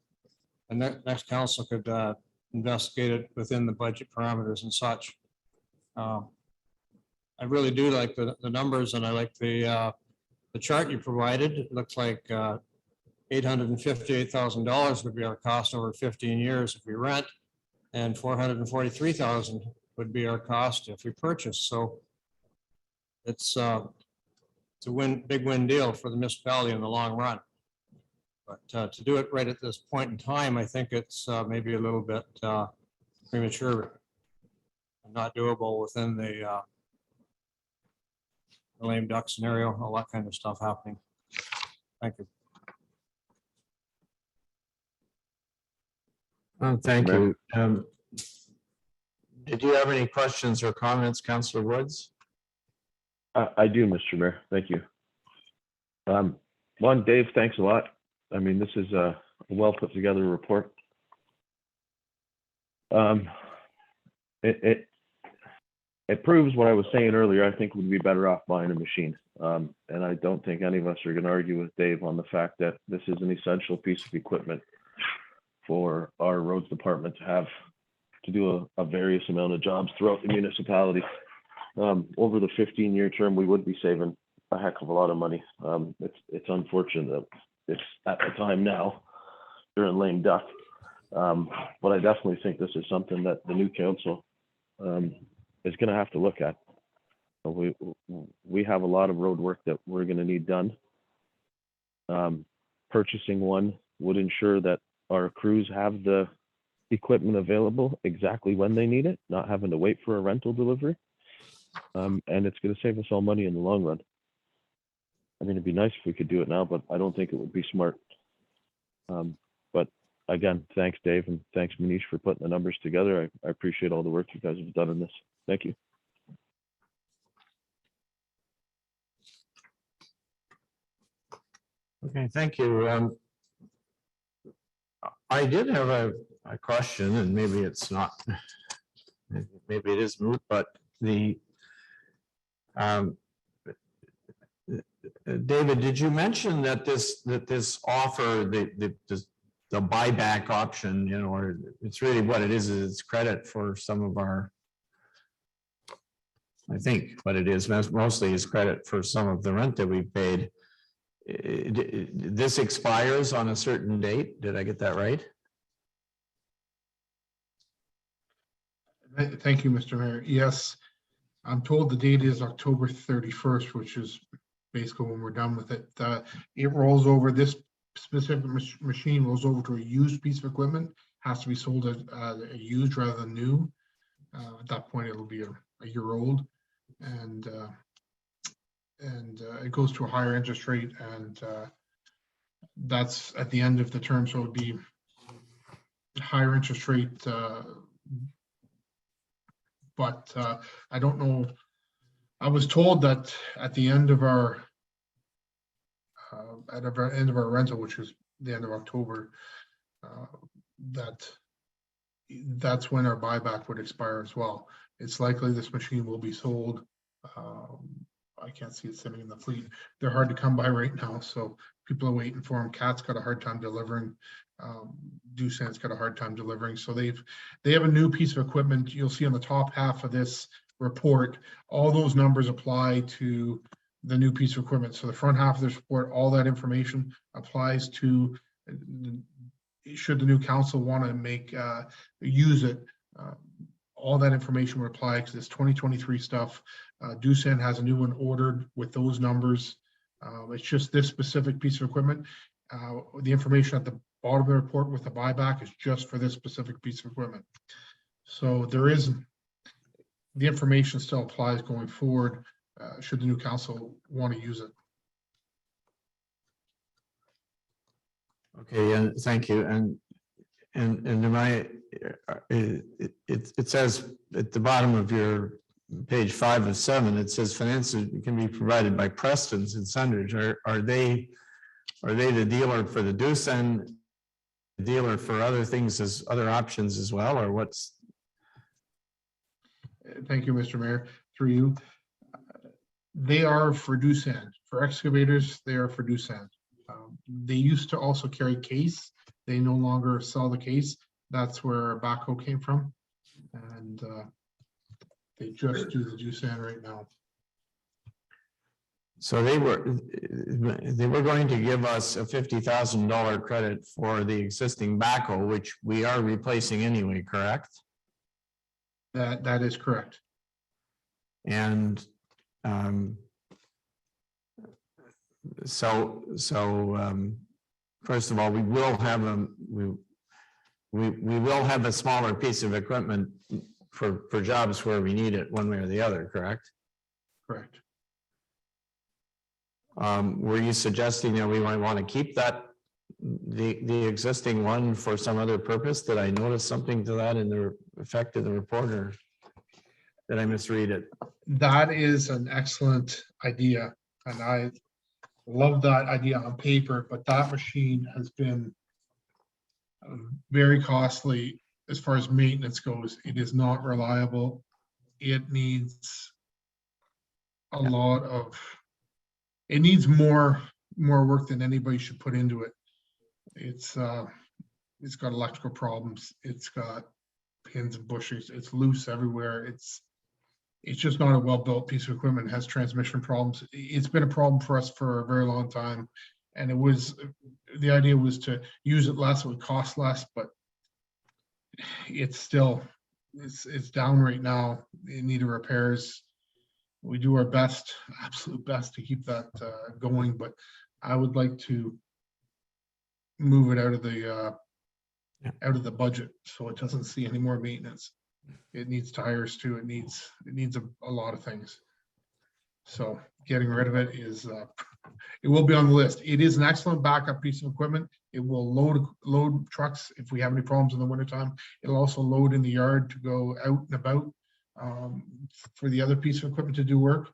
and next council could investigate it within the budget parameters and such. I really do like the numbers, and I like the chart you provided. It looks like $858,000 would be our cost over 15 years if we rent, and $443,000 would be our cost if we purchase. So it's a big win deal for the municipality in the long run. But to do it right at this point in time, I think it's maybe a little bit premature and not doable within the lame duck scenario, all that kind of stuff happening. Thank you. Thank you. Did you have any questions or comments, Councillor Woods? I do, Mr. Mayor. Thank you. One, Dave, thanks a lot. I mean, this is a well put together report. It proves what I was saying earlier. I think we'd be better off buying a machine. And I don't think any of us are going to argue with Dave on the fact that this is an essential piece of equipment for our roads department to have to do a various amount of jobs throughout the municipality. Over the 15-year term, we would be saving a heck of a lot of money. It's unfortunate that it's at the time now during lame duck. But I definitely think this is something that the new council is going to have to look at. We have a lot of road work that we're going to need done. Purchasing one would ensure that our crews have the equipment available exactly when they need it, not having to wait for a rental delivery. And it's going to save us all money in the long run. I mean, it'd be nice if we could do it now, but I don't think it would be smart. But again, thanks, Dave, and thanks, Manish, for putting the numbers together. I appreciate all the work you guys have done in this. Thank you. Okay, thank you. I did have a question, and maybe it's not, maybe it is moot, but the David, did you mention that this offer, the buyback option, you know, or it's really what it is it's credit for some of our, I think what it is mostly is credit for some of the rent that we paid. This expires on a certain date. Did I get that right? Thank you, Mr. Mayor. Yes, I'm told the date is October 31st, which is basically when we're done with it. It rolls over, this specific machine rolls over to a used piece of equipment, has to be sold as used rather than new. At that point, it'll be a year old. And it goes to a higher interest rate, and that's at the end of the term, so it would be higher interest rate. But I don't know. I was told that at the end of our rental, which was the end of October, that's when our buyback would expire as well. It's likely this machine will be sold. I can't see it sitting in the fleet. They're hard to come by right now, so people are waiting for them. Cat's got a hard time delivering. Doosan's got a hard time delivering. So they have a new piece of equipment. You'll see on the top half of this report, all those numbers apply to the new piece of equipment. So the front half of this report, all that information applies to, should the new council want to use it, all that information would apply to this 2023 stuff. Doosan has a new one ordered with those numbers. It's just this specific piece of equipment. The information at the bottom of the report with the buyback is just for this specific piece of equipment. So there is, the information still applies going forward, should the new council want to use it. Okay, and thank you. And am I, it says at the bottom of your page 5 of 7, it says finances can be provided by Preston's and Sundridge. Are they the dealer for the Doosan, dealer for other things as other options as well, or what's? Thank you, Mr. Mayor, through you. They are for Doosan. For excavators, they are for Doosan. They used to also carry case. They no longer sell the case. That's where backhoe came from. And they just do the Doosan right now. So they were going to give us a $50,000 credit for the existing backhoe, which we are replacing anyway, correct? That is correct. And first of all, we will have a smaller piece of equipment for jobs where we need it one way or the other, correct? Correct. Were you suggesting that we might want to keep that, the existing one for some other purpose? Did I notice something to that in the effect of the report, or did I misread it? That is an excellent idea, and I love that idea on paper, but that machine has been very costly as far as maintenance goes. It is not reliable. It needs a lot of, it needs more work than anybody should put into it. It's got electrical problems. It's got pins and bushings. It's loose everywhere. It's just not a well-built piece of equipment. It has transmission problems. It's been a problem for us for a very long time. And the idea was to use it less, it would cost less, but it's still, it's down right now in need of repairs. We do our best, absolute best to keep that going, but I would like to move it out of the budget so it doesn't see any more maintenance. It needs tires too. It needs a lot of things. So getting rid of it is, it will be on the list. It is an excellent backup piece of equipment. It will load trucks if we have any problems in the wintertime. It'll also load in the yard to go out and about for the other piece of equipment to do work.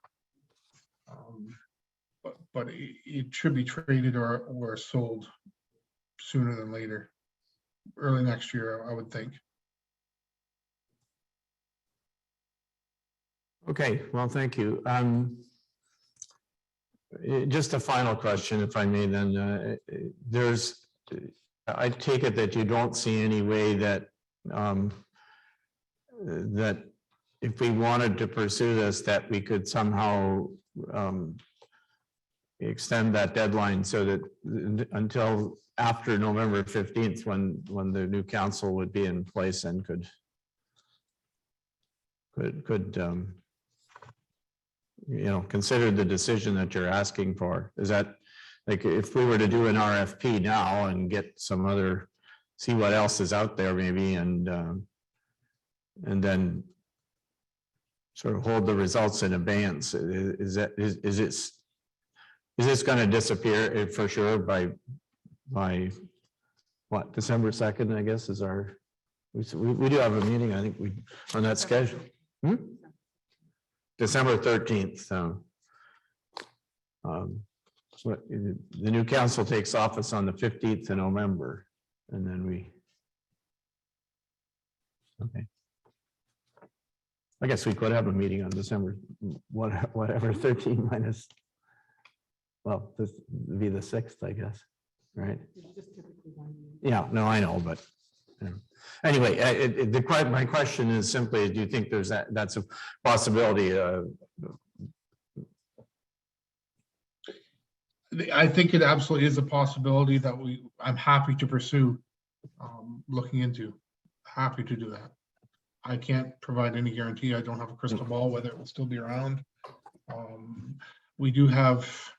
But it should be traded or sold sooner than later. Early next year, I would think. Okay, well, thank you. Just a final question, if I may, then. I take it that you don't see any way that that if we wanted to pursue this, that we could somehow extend that deadline so that until after November 15th, when the new council would be in place and could consider the decision that you're asking for. Is that, like, if we were to do an RFP now and get some other, see what else is out there maybe, and then sort of hold the results in abeyance, is this going to disappear for sure by what, December 2nd, I guess, is our, we do have a meeting, I think we, on that schedule. December 13th. So the new council takes office on the 15th of November, and then okay. I guess we could have a meeting on December, whatever, 13 minus, well, this would be the 6th, I guess, right? Yeah, no, I know, but Anyway, my question is simply, do you think that's a possibility? I think it absolutely is a possibility that I'm happy to pursue, looking into, happy to do that. I can't provide any guarantee. I don't have a crystal ball whether it will still be around. We do have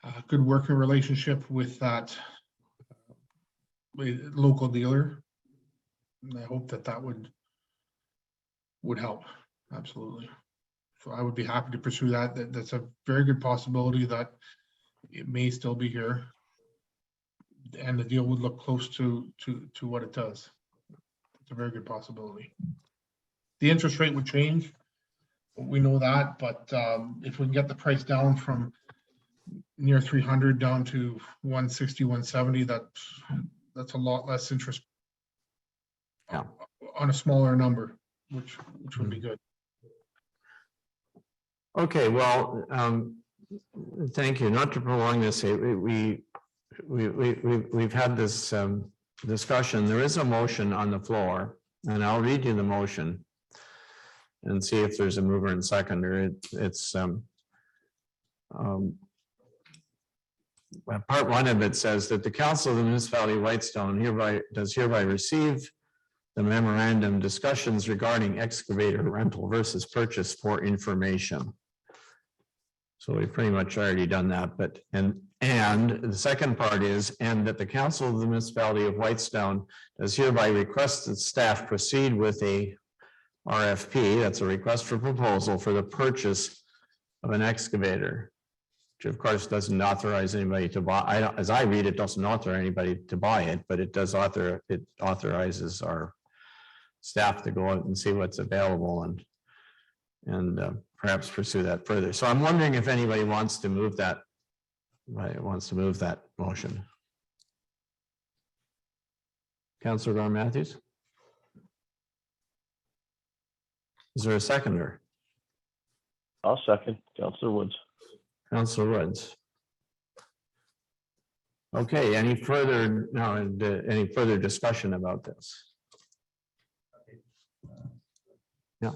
a good working relationship with that local dealer. And I hope that would help, absolutely. So I would be happy to pursue that. That's a very good possibility that it may still be here. And the deal would look close to what it does. It's a very good possibility. The interest rate would change. We know that, but if we can get the price down from near 300 down to 160, 170, that's a lot less interest. Yeah. On a smaller number, which would be good. Okay, well, thank you. Not to prolong this, we've had this discussion. There is a motion on the floor, and I'll read you the motion and see if there's a mover and seconder. It's part one of it says that the Council of the Municipality of Whitestone hereby receive the memorandum discussions regarding excavator rental versus purchase for information. So we've pretty much already done that, but, and the second part is, and that the Council of the Municipality of Whitestone does hereby request that staff proceed with a RFP, that's a request for proposal for the purchase of an excavator, which of course doesn't authorize anybody to buy. As I read it, doesn't authorize anybody to buy it, but it authorizes our staff to go out and see what's available and perhaps pursue that further. So I'm wondering if anybody wants to move that, motion. Councilor Don Matthews? Is there a seconder? I'll second. Councillor Woods. Councilor Woods. Okay, any further discussion about this? Yeah,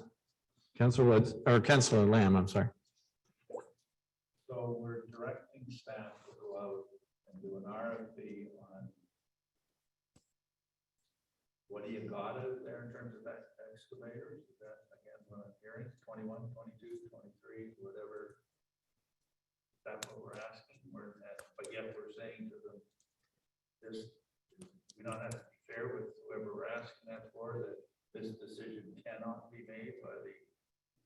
Councilor Woods, or Councilor Lamb, I'm sorry. So we're directing staff to go out and do an RFP on what do you got out there in terms of excavators? Is that again what I'm hearing, 21, 22, 23, whatever? That's what we're asking. But yet we're saying to them, we don't have to be fair with whoever we're asking that for, that this decision cannot be made by the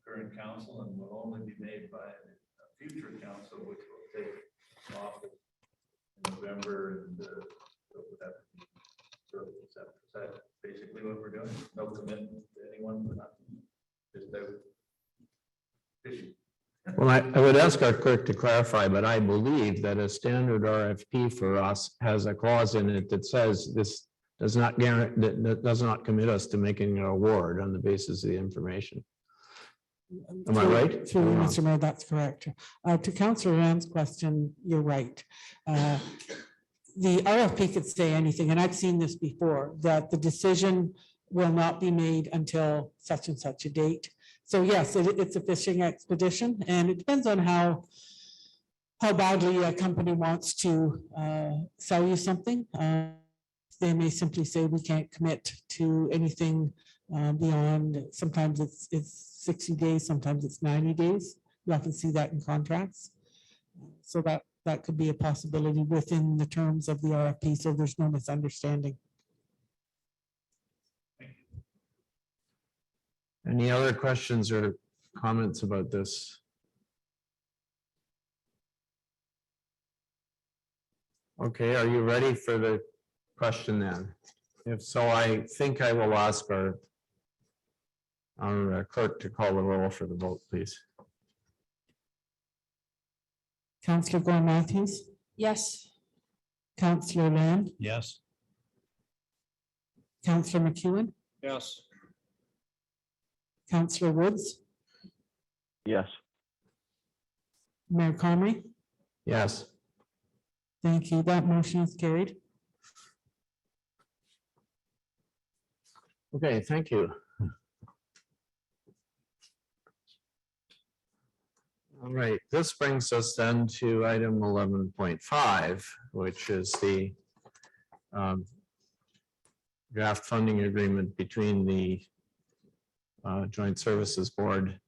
current council and will only be made by a future council, which will take office in November, and so is that basically what we're doing? No commitment to anyone, we're not just out fishing. Well, I would ask our clerk to clarify, but I believe that a standard RFP for us has a clause in it that says this does not guarantee, that does not commit us to making an award on the basis of the information. Am I right? Through you, Mr. Mayor, that's correct. To Councillor Lamb's question, you're right. The RFP could say anything, and I've seen this before, that the decision will not be made until such and such a date. So yes, it's a fishing expedition, and it depends on how badly a company wants to sell you something. They may simply say we can't commit to anything beyond. Sometimes it's 60 days, sometimes it's 90 days. You often see that in contracts. So that could be a possibility within the terms of the RFP, so there's no misunderstanding. Any other questions or comments about this? Okay, are you ready for the question then? If so, I think I will ask our clerk to call the roll for the vote, please. Councillor Gore Matthews, Yes. Councillor Lamb, Yes. Councillor McEwen, Yes. Councillor Woods, Yes. Mayor Conley. Yes. Thank you. That motion is carried. Okay, thank you. All right, this brings us then to item 11.5, which is the draft funding agreement between the Joint Services Board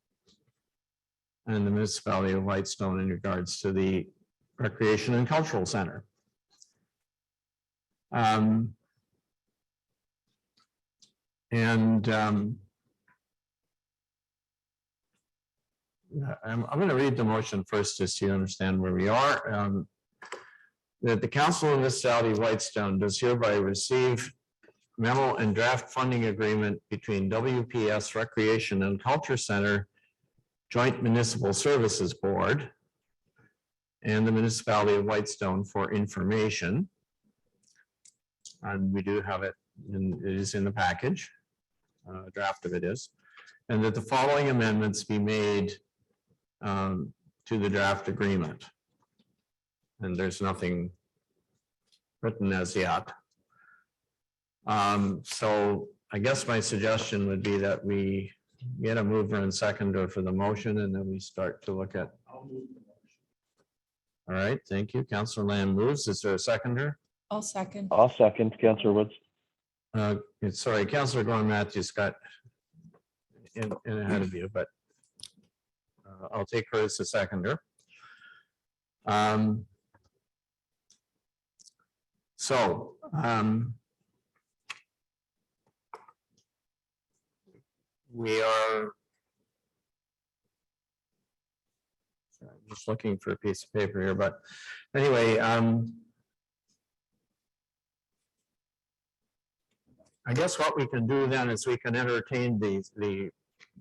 and the municipality of Whitestone in regards to the Recreation and Cultural Center. I'm going to read the motion first, just so you understand where we are. That the Council of Municipality of Whitestone does hereby receive memo and draft funding agreement between WPS Recreation and Culture Center Joint Municipal Services Board and the municipality of Whitestone for information. And we do have it, it is in the package, a draft of it is, and that the following amendments be made to the draft agreement. And there's nothing written as yet. So I guess my suggestion would be that we get a mover and seconder for the motion, and then we start to look at. All right, thank you. Councillor Lamb moves. Is there a seconder? I'll second. I'll second, Councillor Woods. Sorry, Councillor Gordon Matthews got in ahead of you, but I'll take her as a seconder. We are just looking for a piece of paper here, but anyway, I guess what we can do then is we can entertain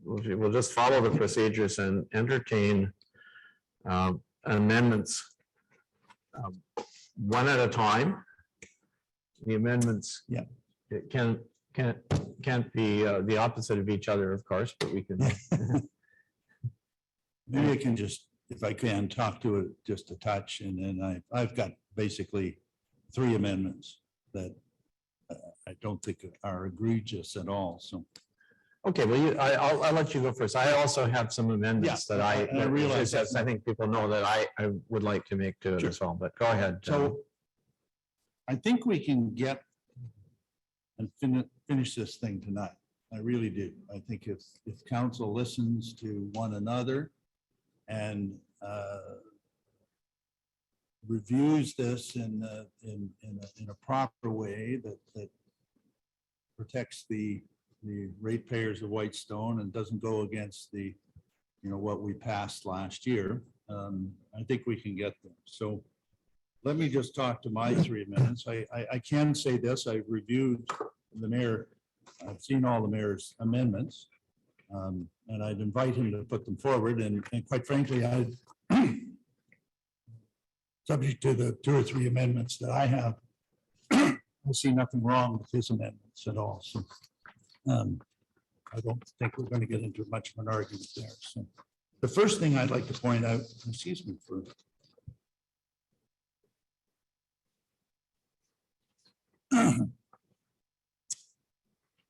we'll just follow the procedures and entertain amendments one at a time. The amendments, Yeah. it can't be the opposite of each other, of course, but we can. Maybe I can just, if I can, talk to it just a touch, and then I've got basically 3 amendments that I don't think are egregious at all, so. Okay, well, I'll let you go first. I also have some amendments that I realize that. I think people know that I would like to make to it Sure. as well, but go ahead. So I think we can get and finish this thing tonight. I really do. I think if council listens to one another and reviews this in a proper way that protects the ratepayers of Whitestone and doesn't go against what we passed last year, I think we can get there. So let me just talk to my 3 amendments. I can say this, I've reviewed the mayor, I've seen all the mayor's amendments, and I'd invite him to put them forward, and quite frankly, subject to the 2 or 3 amendments that I have, I see nothing wrong with his amendments at all, so I don't think we're going to get into much of an argument there. So the first thing I'd like to point out, excuse me for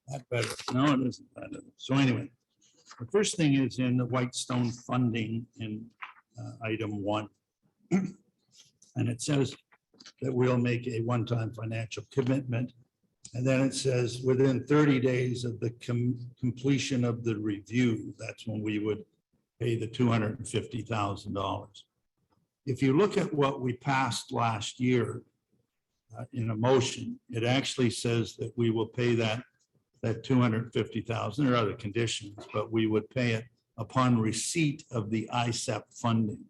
that better. No, it isn't. So anyway, the first thing is in the Whitestone funding in item 1. And it says that we'll make a one-time financial commitment. And then it says within 30 days of the completion of the review, that's when we would pay the $250,000. If you look at what we passed last year in a motion, it actually says that we will pay that $250,000. There are other conditions, but we would pay it upon receipt of the ISEP funding,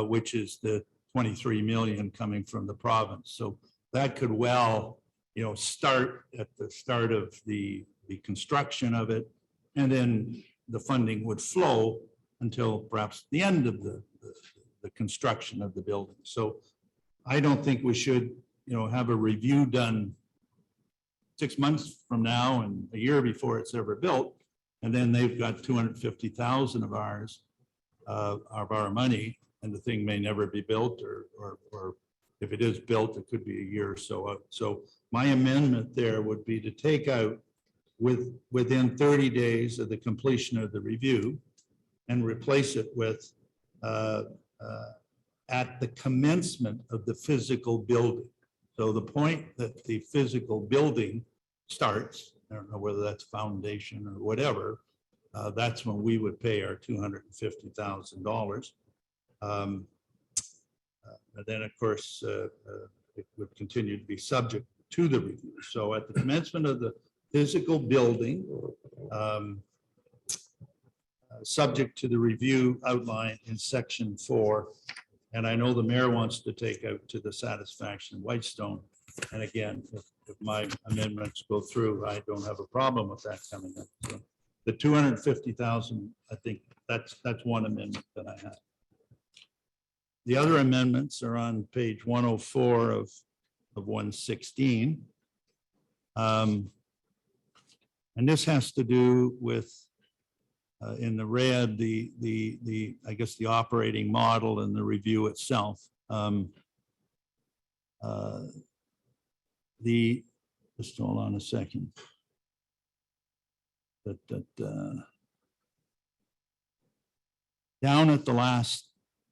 which is the 23 million coming from the province. So that could well, start at the start of the construction of it, and then the funding would flow until perhaps the end of the construction of the building. So I don't think we should, have a review done 6 months from now and a year before it's ever built, and then they've got 250,000 of our money, and the thing may never be built, or if it is built, it could be a year or so out. So my amendment there would be to take out within 30 days of the completion of the review, and replace it with at the commencement of the physical building. So the point that the physical building starts, I don't know whether that's foundation or whatever, that's when we would pay our $250,000. And then, of course, it would continue to be subject to the review. So at the commencement of the physical building, subject to the review outlined in section 4. And I know the mayor wants to take out to the satisfaction of Whitestone. And again, if my amendments go through, I don't have a problem with that coming up. So the 250,000, I think that's one amendment that I have. The other amendments are on page 104 of 116. And this has to do with in the red, I guess the operating model and the review itself. Just hold on a second. Down at the last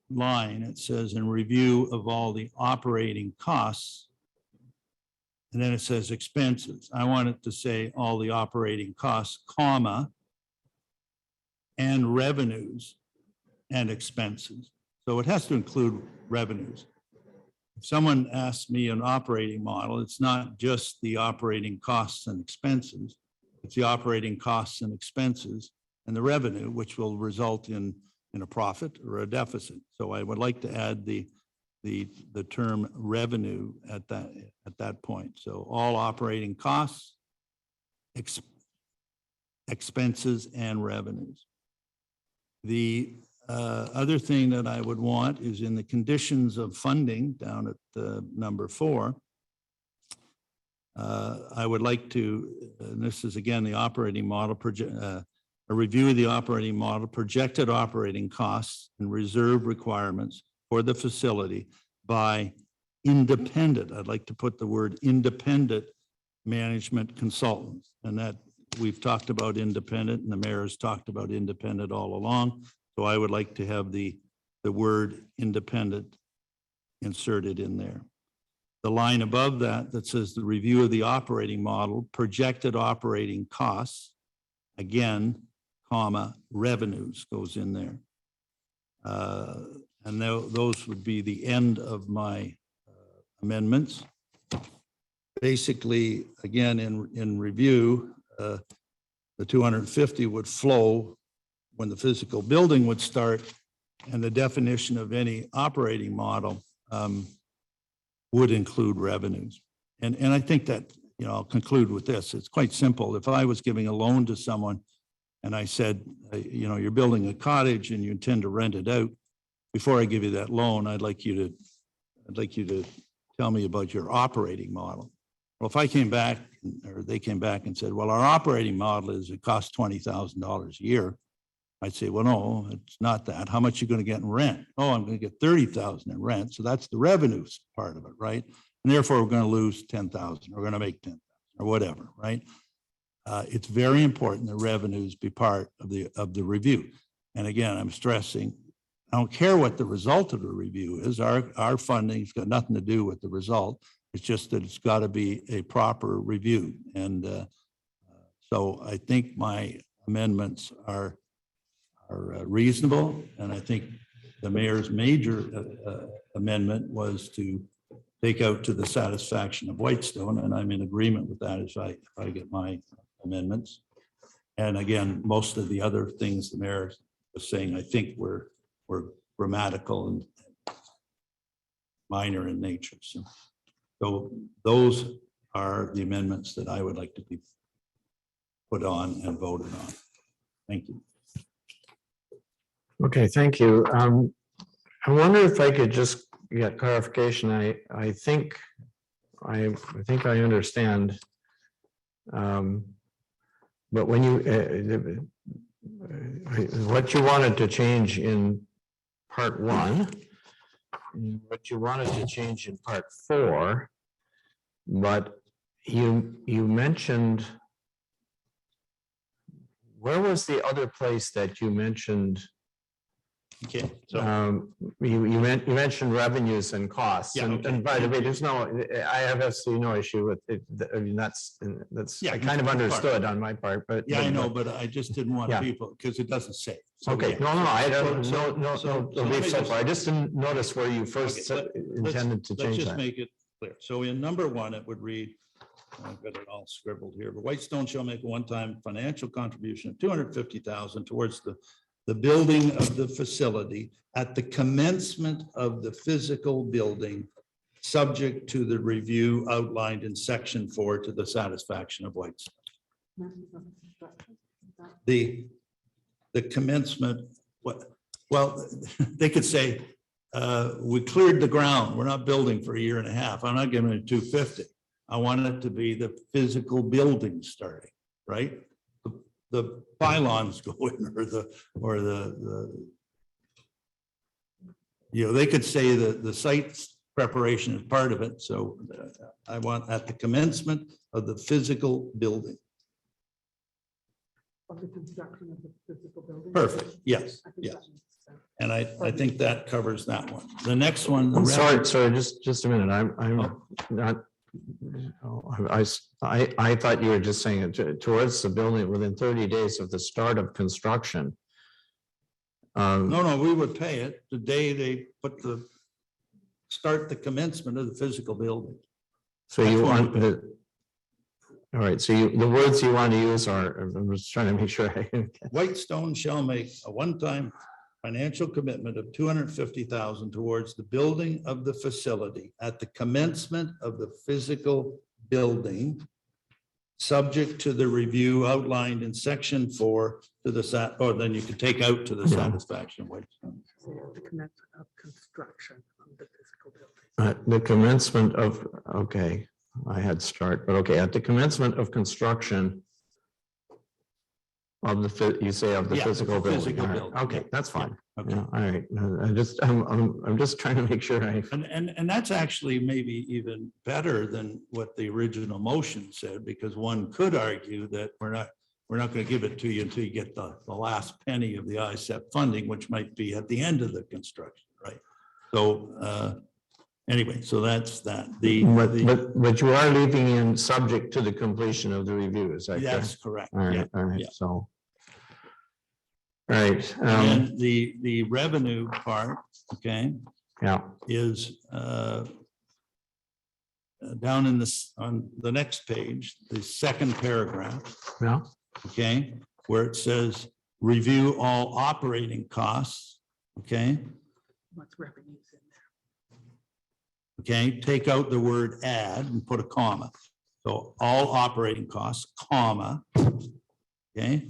line, it says in review of all the operating costs. And then it says expenses. I want it to say all the operating costs, comma, and revenues and expenses. So it has to include revenues. If someone asks me an operating model, it's not just the operating costs and expenses. It's the operating costs and expenses and the revenue, which will result in a profit or a deficit. So I would like to add the term revenue at that point. So all operating costs, expenses, and revenues. The other thing that I would want is in the conditions of funding down at number 4. I would like to, and this is again the operating model, a review of the operating model, projected operating costs and reserve requirements for the facility by independent, I'd like to put the word independent management consultants. And that we've talked about independent and the mayor has talked about independent all along. So I would like to have the word independent inserted in there. The line above that says the review of the operating model, projected operating costs, again, comma, revenues goes in there. And those would be the end of my amendments. Basically, again, in review, the 250 would flow when the physical building would start, and the definition of any operating model would include revenues. And I think that, I'll conclude with this. It's quite simple. If I was giving a loan to someone and I said, you're building a cottage and you intend to rent it out, before I give you that loan, I'd like you to tell me about your operating model. Well, if I came back or they came back and said, well, our operating model is it costs $20,000 a year. I'd say, well, no, it's not that. How much are you going to get in rent? Oh, I'm going to get 30,000 in rent. So that's the revenues part of it, right? And therefore we're going to lose 10,000. We're going to make 10,000 or whatever, right? It's very important that revenues be part of the review. And again, I'm stressing, I don't care what the result of the review is. Our funding's got nothing to do with the result. It's just that it's got to be a proper review. And so I think my amendments are reasonable. And I think the mayor's major amendment was to take out to the satisfaction of Whitestone. And I'm in agreement with that if I get my amendments. And again, most of the other things the mayor was saying, I think were grammatical and minor in nature. So those are the amendments that I would like to be put on and voted on. Thank you. Okay, thank you. I wonder if I could just get clarification. I think I understand. But when you what you wanted to change in part 1, what you wanted to change in part 4, but you mentioned where was the other place that you mentioned? Okay, so You mentioned revenues and costs. Yeah, And okay. by the way, I have absolutely no issue with it. I mean, that's, Yeah, I kind of part. understood on my part, but. yeah, I know, but I just didn't want Yeah. people, because it doesn't say. So, Okay, yeah. no, I don't, So- no so let belief me so just- far. I just didn't notice where you first Okay, intended to Let's change just that. make it clear. So in number one, it would read, I've got it all scribbled here, but Whitestone shall make a one-time financial contribution of 250,000 towards the building of the facility at the commencement of the physical building, subject to the review outlined in section 4 to the satisfaction of Whitestone. The commencement, well, they could say, we cleared the ground, we're not building for a year and a half, I'm not giving it 250. I want it to be the physical building starting, right? The pylons go in, or the, you know, they could say that the site preparation is part of it, so I want at the commencement of the physical building. Of the construction of the physical building. Perfect, yes, I think yes. that makes sense. And I think that covers that one. The next one. the I'm revenue- sorry, just a minute. I'm Oh. not. I thought you were just saying it towards the building within 30 days of the start of construction. No, we would pay it the day they start the commencement of the physical building. So you That's want one. the. All right, so the words you want to use are, I'm just trying to make sure. Whitestone shall make a one-time financial commitment of 250,000 towards the building of the facility at the commencement of the physical building, subject to the review outlined in section 4 to the or then you can take out to the Yeah. satisfaction of Whitestone. The commencement of construction of the physical building. The commencement of, okay, I had start, but okay, at the commencement of construction of you say of the Yeah, physical building. physical All right, building, okay, yeah, that's fine. Okay. Yeah, all right. I'm just trying to make sure I. And that's actually maybe even better than what the original motion said, because one could argue that we're not going to give it to you until you get the last penny of the ISEP funding, which might be at the end of the construction, right? So anyway, so that's that. But you are leaving in subject to the completion of the review, is that correct? That's correct. All Yeah. right, all right, yeah. so. All right, And the revenue part, okay, yeah, is down in this, on the next page, the second paragraph. yeah, Okay, where it says, review all operating costs, okay? What's revenues in there? Okay, take out the word add and put a comma. So all operating costs, comma, okay?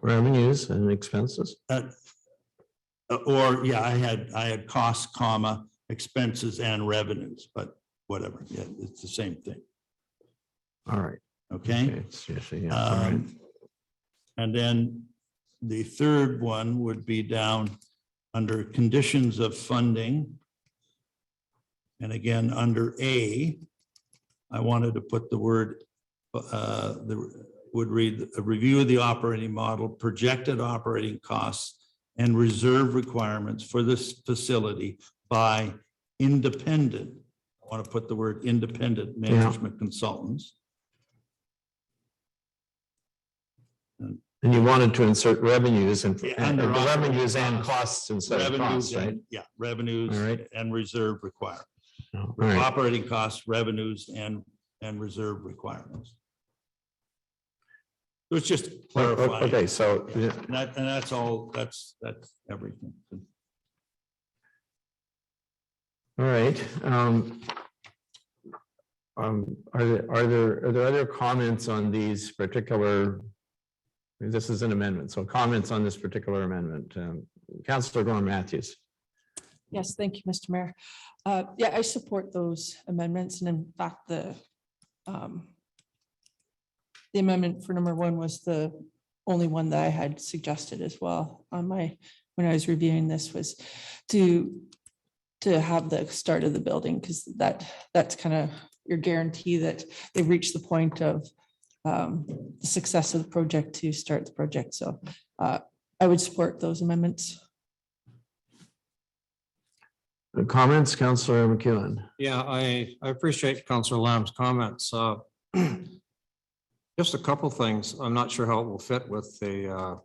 revenues and expenses. Or, yeah, I had costs, comma, expenses and revenues, but whatever, yeah, it's the same thing, All right. okay? It's just, yeah, all right. And then the third one would be down under conditions of funding. And again, under A, I wanted to put the word, would read, a review of the operating model, projected operating costs and reserve requirements for this facility by independent. I want to put the word independent management consultants. And you wanted to insert revenues and Yeah, and the under revenues and operating costs instead of Revenues, costs, right? and- yeah, revenues All right. and reserve requirements. All right. Operating costs, revenues and reserve requirements. So it's just clarifying. Okay, so, And that's all, that's everything. all right. Are there other comments on these particular? This is an amendment, so comments on this particular amendment. Councillor Gordon Matthews. Yes, thank you, Mr. Mayor. Yeah, I support those amendments, and in fact, the amendment for number 1 was the only one that I had suggested as well on my, when I was reviewing this, was to have the start of the building, because that's kind of your guarantee that they've reached the point of the success of the project to start the project. So I would support those amendments. Comments, Councillor McEwen? Yeah, I appreciate Councillor Lamb's comments. Just a couple things. I'm not sure how it will fit with the,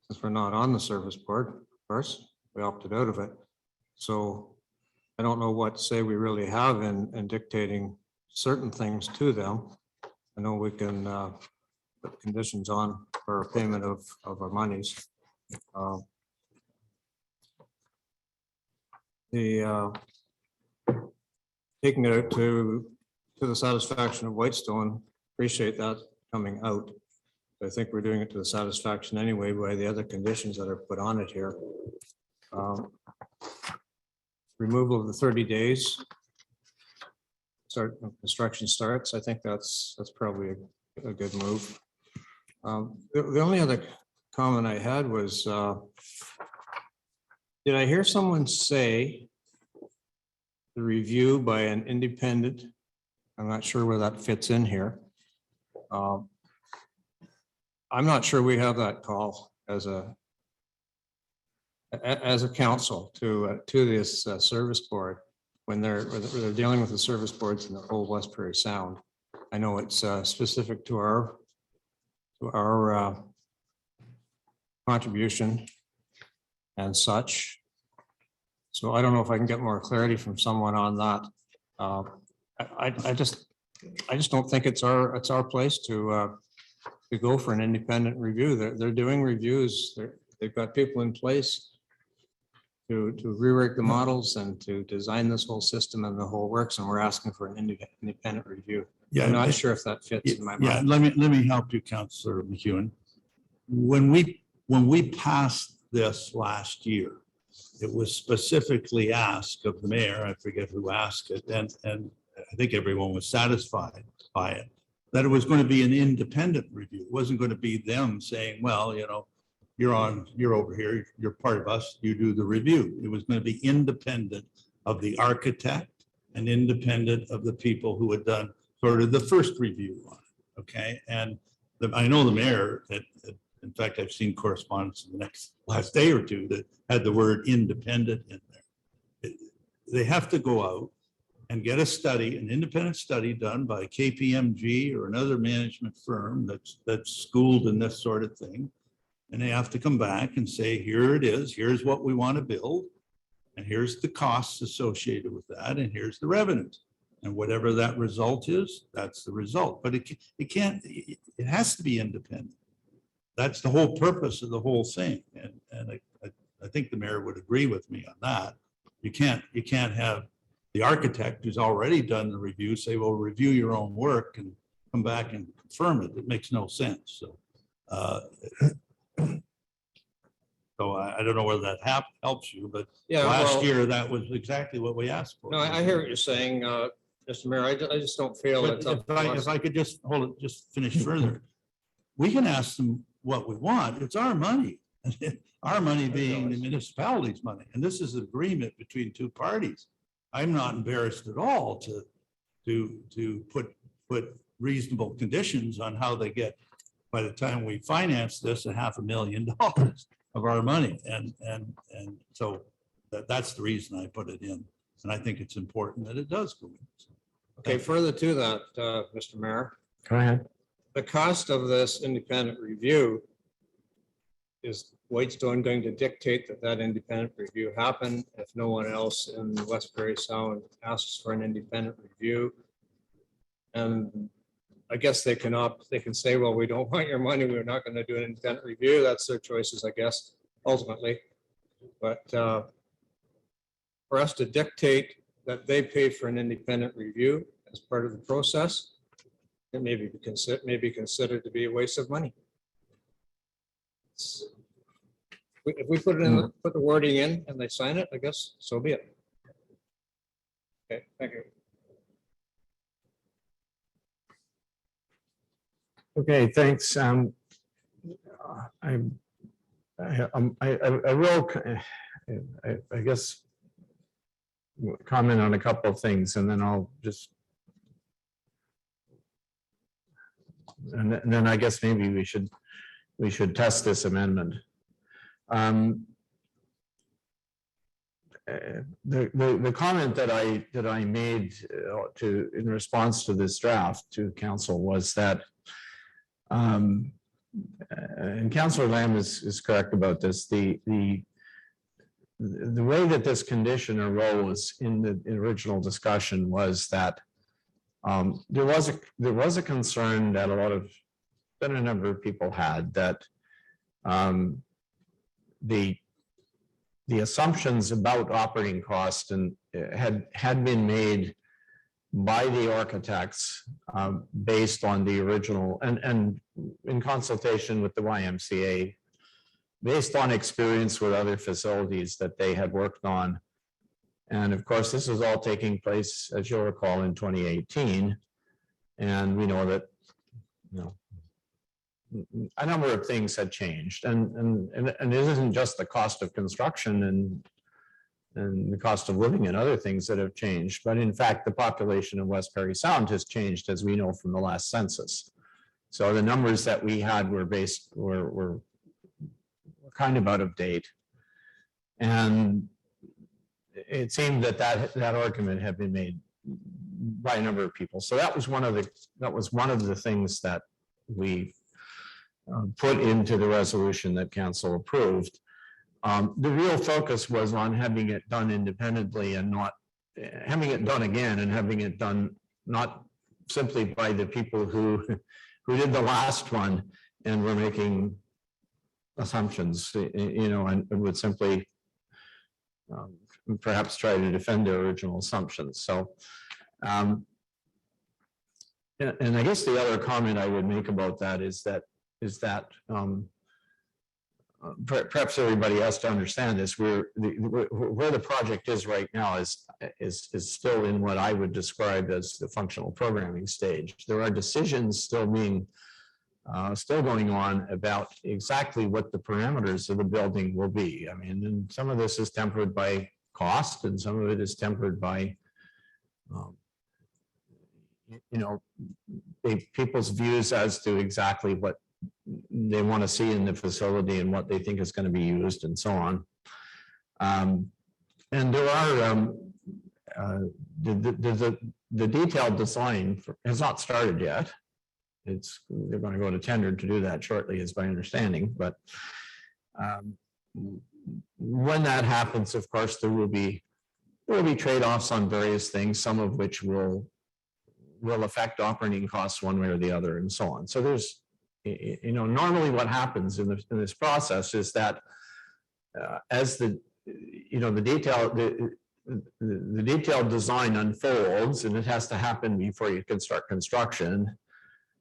since we're not on the service board, of course, we opted out of it. So I don't know what say we really have in dictating certain things to them. I know we can put conditions on for payment of our monies. Taking it out to the satisfaction of Whitestone, appreciate that coming out. I think we're doing it to the satisfaction anyway by the other conditions that are put on it here. Removal of the 30 days. Construction starts. I think that's probably a good move. The only other comment I had was, did I hear someone say the review by an independent? I'm not sure where that fits in here. I'm not sure we have that call as a council to this service board when they're dealing with the service boards in the whole West Prairie Sound. I know it's specific to our contribution and such. So I don't know if I can get more clarity from someone on that. I just don't think it's our place to go for an independent review. They're doing reviews. They've got people in place to rework the models and to design this whole system and the whole works. And we're asking for an independent review. Yeah, I'm not sure if that fits in my yeah, mind. let me help you, Councillor McEwen. When we passed this last year, it was specifically asked of the mayor, I forget who asked it, and I think everyone was satisfied by it, that it was going to be an independent review. It wasn't going to be them saying, well, you know, you're over here, you're part of us, you do the review. It was going to be independent of the architect and independent of the people who had done sort of the first review on it, okay? And I know the mayor, that in fact, I've seen correspondence in the last day or two that had the word independent in there. They have to go out and get a study, an independent study done by KPMG or another management firm that's schooled in this sort of thing. And they have to come back and say, here it is, here's what we want to build, and here's the costs associated with that, and here's the revenues. And whatever that result is, that's the result. But it has to be independent. That's the whole purpose of the whole thing. And I think the mayor would agree with me on that. You can't have the architect who's already done the review say, well, review your own work and come back and confirm it. It makes no sense. So I don't know whether that helps you, but Yeah, last well, year, that was exactly what we asked for. no, I hear what you're saying, Mr. Mayor. I just don't feel But it's up to us. if I could just hold it, just finish further. We can ask them what we want. It's our money. Our money being the municipality's money. And this is an agreement between two parties. I'm not embarrassed at all to put reasonable conditions on how they get, by the time we finance this, $500,000 of our money. And so that's the reason I put it in. And I think it's important that it does go in. Okay, further to that, Mr. Mayor, Go ahead. the cost of this independent review, is Whitestone going to dictate that independent review happen if no one else in West Prairie Sound asks for an independent review? And I guess they can say, well, we don't want your money, we're not going to do an independent review. That's their choices, I guess, ultimately. But for us to dictate that they pay for an independent review as part of the process, it may be considered to be a waste of money. If we put it in, put the wording in and they sign it, I guess, so be it. Okay, thank you. Okay, thanks. I will, I guess, comment on a couple of things, and then I'll just and then I guess maybe we should test this amendment. The comment that I made in response to this draft to council was that, and Councillor Lamb is correct about this, the way that this condition arose in the original discussion was that there was a concern that a number of people had that the assumptions about operating cost and had been made by the architects based on the original and in consultation with the YMCA, based on experience with other facilities that they had worked on. And of course, this was all taking place, as you'll recall, in 2018. And we know that, a number of things had changed, and it isn't just the cost of construction and the cost of living and other things that have changed, but in fact, the population of West Parry Sound has changed, as we know from the last census. So the numbers that we had were kind of out of date, and it seemed that argument had been made by a number of people. So that was one of the things that we put into the resolution that council approved. The real focus was on having it done independently and not having it done again, and having it done not simply by the people who did the last one and were making assumptions, and would simply perhaps try to defend their original assumptions. So, and I guess the other comment I would make about that is that perhaps everybody has to understand this. Where the project is right now is still in what I would describe as the functional programming stage. There are decisions still going on about exactly what the parameters of the building will be. I mean, and some of this is tempered by cost, and some of it is tempered by people's views as to exactly what they want to see in the facility and what they think is going to be used and so on. And there are the detailed design has not started yet. They're going to go to tender to do that shortly, is my understanding. But when that happens, of course, there will be trade-offs on various things, some of which will affect operating costs one way or the other, and so on. So there's, normally what happens in this process is that as the detailed design unfolds, and it has to happen before you can start construction.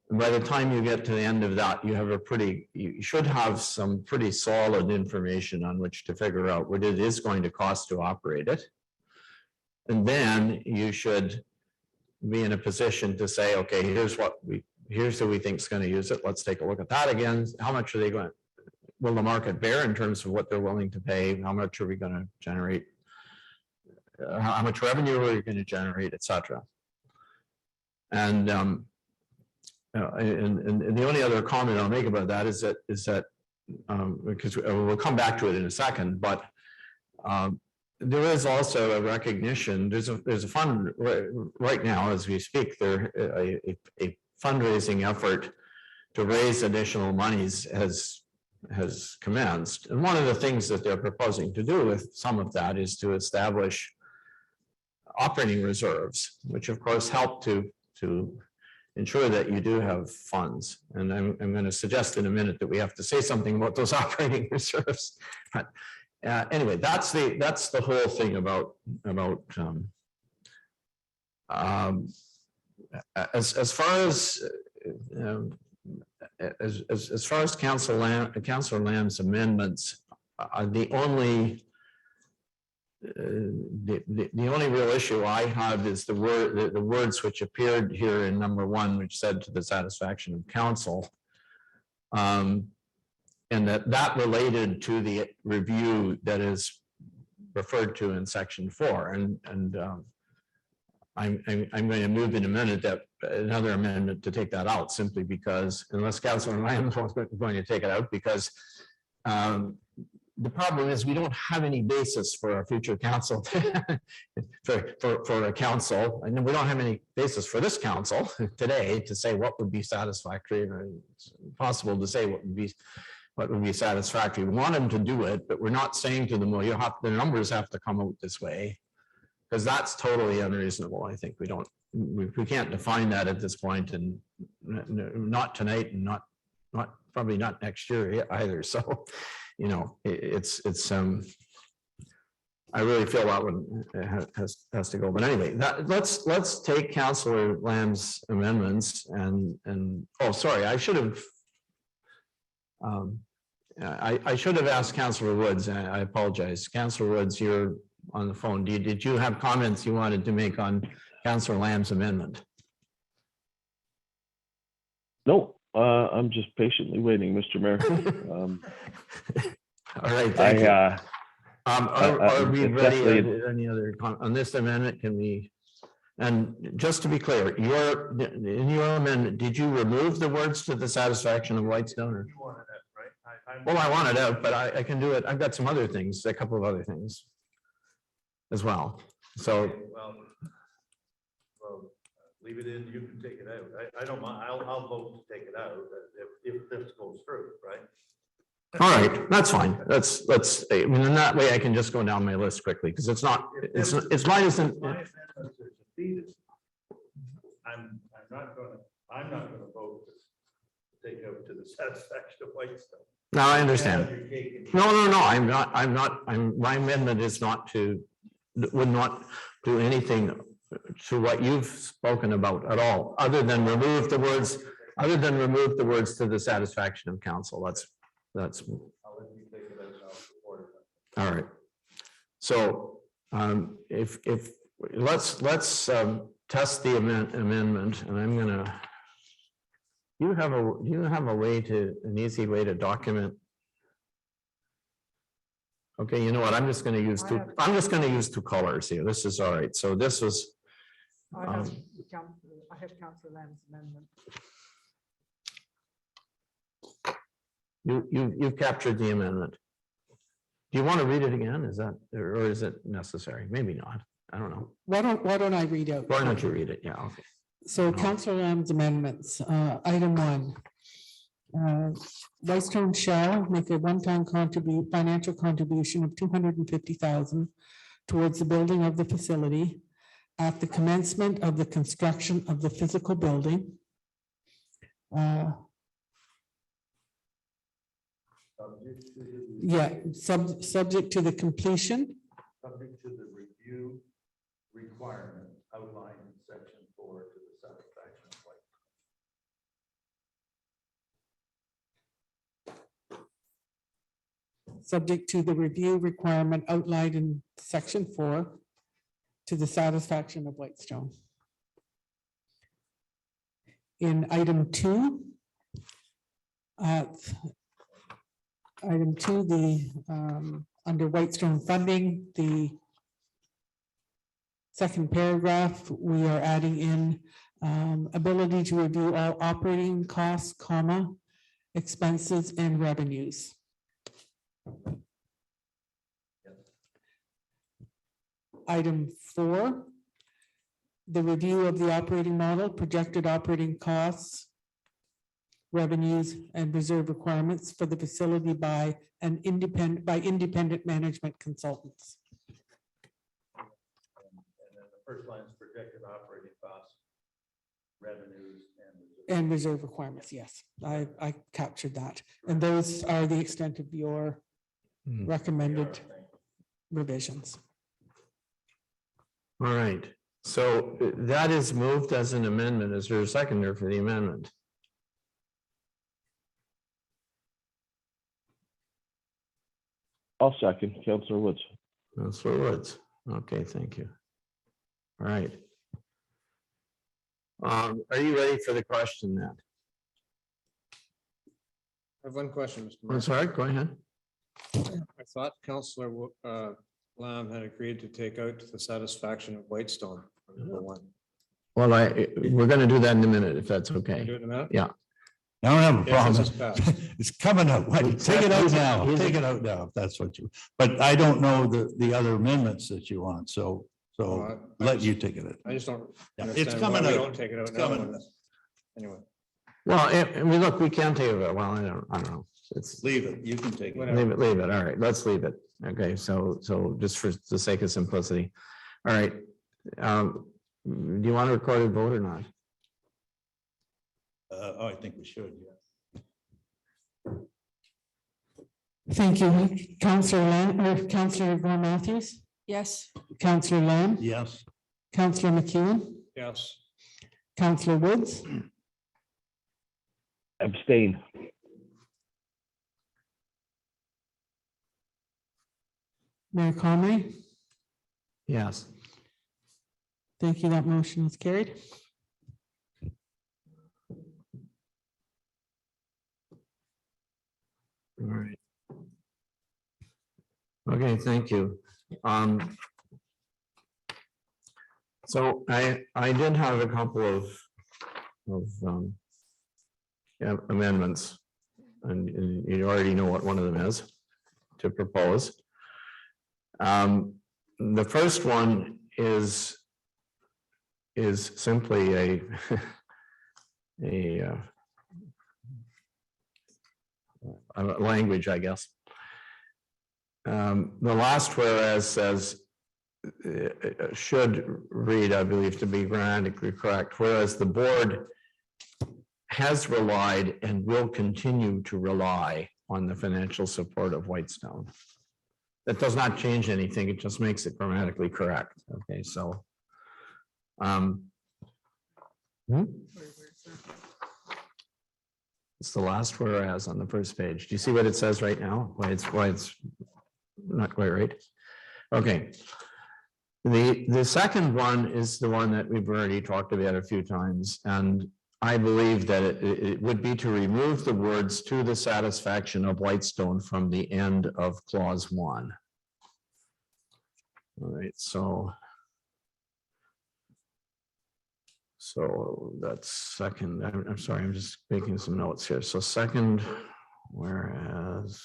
And by the time you get to the end of that, you should have some pretty solid information on which to figure out what it is going to cost to operate it. And then you should be in a position to say, okay, here's who we think is going to use it. Let's take a look at that again. How much are they going? Will the market bear in terms of what they're willing to pay? How much are we going to generate? How much revenue are we going to generate, etc. And the only other comment I'll make about that is that because we'll come back to it in a second, but there is also a recognition. There's a fund right now as we speak. There a fundraising effort to raise additional monies has commenced, and one of the things that they're proposing to do with some of that is to establish operating reserves, which of course help to ensure that you do have funds. And I'm going to suggest in a minute that we have to say something about those operating reserves. But anyway, that's the whole thing about as far as Councillor Lamb's amendments, the only real issue I have is the words which appeared here in number 1, which said to the satisfaction of council, and that related to the review that is referred to in section 4, and I'm going to move in a minute that another amendment to take that out simply because unless Councilor Lamb's going to take it out because the problem is we don't have any basis for a future council for a council, and we don't have any basis for this council today to say what would be satisfactory, and it's impossible to say what would be satisfactory. We want them to do it, but we're not saying to them, well, the numbers have to come out this way, because that's totally unreasonable. I think we can't define that at this point, and not tonight, and not probably not next year either. So, you know, I really feel that one has to go. But anyway, let's take Councillor Lamb's amendments and oh, sorry, I should have. I should have asked Councillor Woods. I apologize. Councillor Woods, you're on the phone. Did you have comments you wanted to make on Councillor Lamb's amendment? No, I'm just patiently waiting, Mr. Mayor. All right, thank you. Are we it's ready? definitely- Any other on this amendment? Can we? And just to be clear, in your amendment, did you remove the words to the satisfaction of Whitestone? Or? Well, I want it out, but I can do it. I've got some other things, a couple of other things as well. So. Well, leave it in, you can take it out. I don't mind, I'll vote to take it out if this goes through, right? All right, that's fine. Let's, I mean, in that way I can just go down my list quickly because it's not, it's mine isn't. My amendments are defeated. I'm not gonna vote to take out to the satisfaction of Whitestone. No, I understand. Have your cake and eat it. No, my amendment is not would not do anything to what you've spoken about at all, other than remove the words to the satisfaction of council. That's, I'll let you take it as I'll support it. all right. So if let's test the amendment, and I'm gonna, do you have an easy way to document? Okay, you know what? I'm just going to use two colors here. This is all right. So this was. I have Councillor Lamb's amendment. You've captured the amendment. Do you want to read it again? Is that, or is it necessary? Maybe not. I don't know. Why don't I read out? Why don't you read it? Yeah, okay. So Councillor Lamb's amendments, item 1. Whitestone shall make a one-time financial contribution of 250,000 towards the building of the facility at the commencement of the construction of the physical building. Subject to the completion. Subject to the review requirement outlined in section 4 to the satisfaction of Whitestone. Subject to the review requirement outlined in section 4 to the satisfaction of Whitestone. In item 2, under Whitestone funding, the second paragraph, we are adding in ability to review all operating costs, expenses and revenues. Item 4, the review of the operating model, projected operating costs, revenues and reserve requirements for the facility by independent management consultants. And then the first line is projected operating costs, revenues, And reserve requirements, yes, I captured that. And those are the extent of your recommended revisions. All right. So that is moved as an amendment. Is there a seconder for the amendment? I'll second, Councillor Woods. Councillor Woods. Okay, thank you. All right. Are you ready for the question, Matt? I have one question, Mr. Mayor. I'm sorry, go ahead. I thought Councillor Lamb had agreed to take out to the satisfaction of Whitestone. Well, we're gonna do that in a minute, if that's okay. Do it in a minute? Yeah. I don't have a Yes, this problem. is passed. It's coming out. Wait, Take it out now. He's- Take it out now, if that's what you, but I don't know the other amendments that you want, so I let just- you take it. I just don't. Yeah, it's understand why coming we out. Don't take it out It's now. coming. when it's- Anyway, Well, I mean, look, we can take it, well, I don't know. It's, Leave it. You can take it. Whatever. leave it, all right, let's leave it. Okay, so just for the sake of simplicity. All right. Do you want a recorded vote or not? Oh, I think we should, yeah. Thank you. Counselor Lamb, or Counselor Gore Matthews, Yes, Counselor Lamb, Yes, Counselor McEwen, yes, Counselor Woods, Abstain. Mayor Conley. Yes. Thank you. That motion is carried. All right. Okay, thank you. So I did have a couple of yeah, amendments, and you already know what one of them is to propose. The first one is simply a language, I guess. The last whereas says should read, I believe, to be grammatically correct, whereas the board has relied and will continue to rely on the financial support of Whitestone. That does not change anything, it just makes it grammatically correct. Okay, so it's the last whereas on the first page. Do you see what it says right now? Why it's not quite right? Okay. The second one is the one that we've already talked about a few times, and I believe that it would be to remove the words "to the satisfaction of Whitestone" from the end of clause 1. All right, so that's second. I'm sorry, I'm just making some notes here. So second, whereas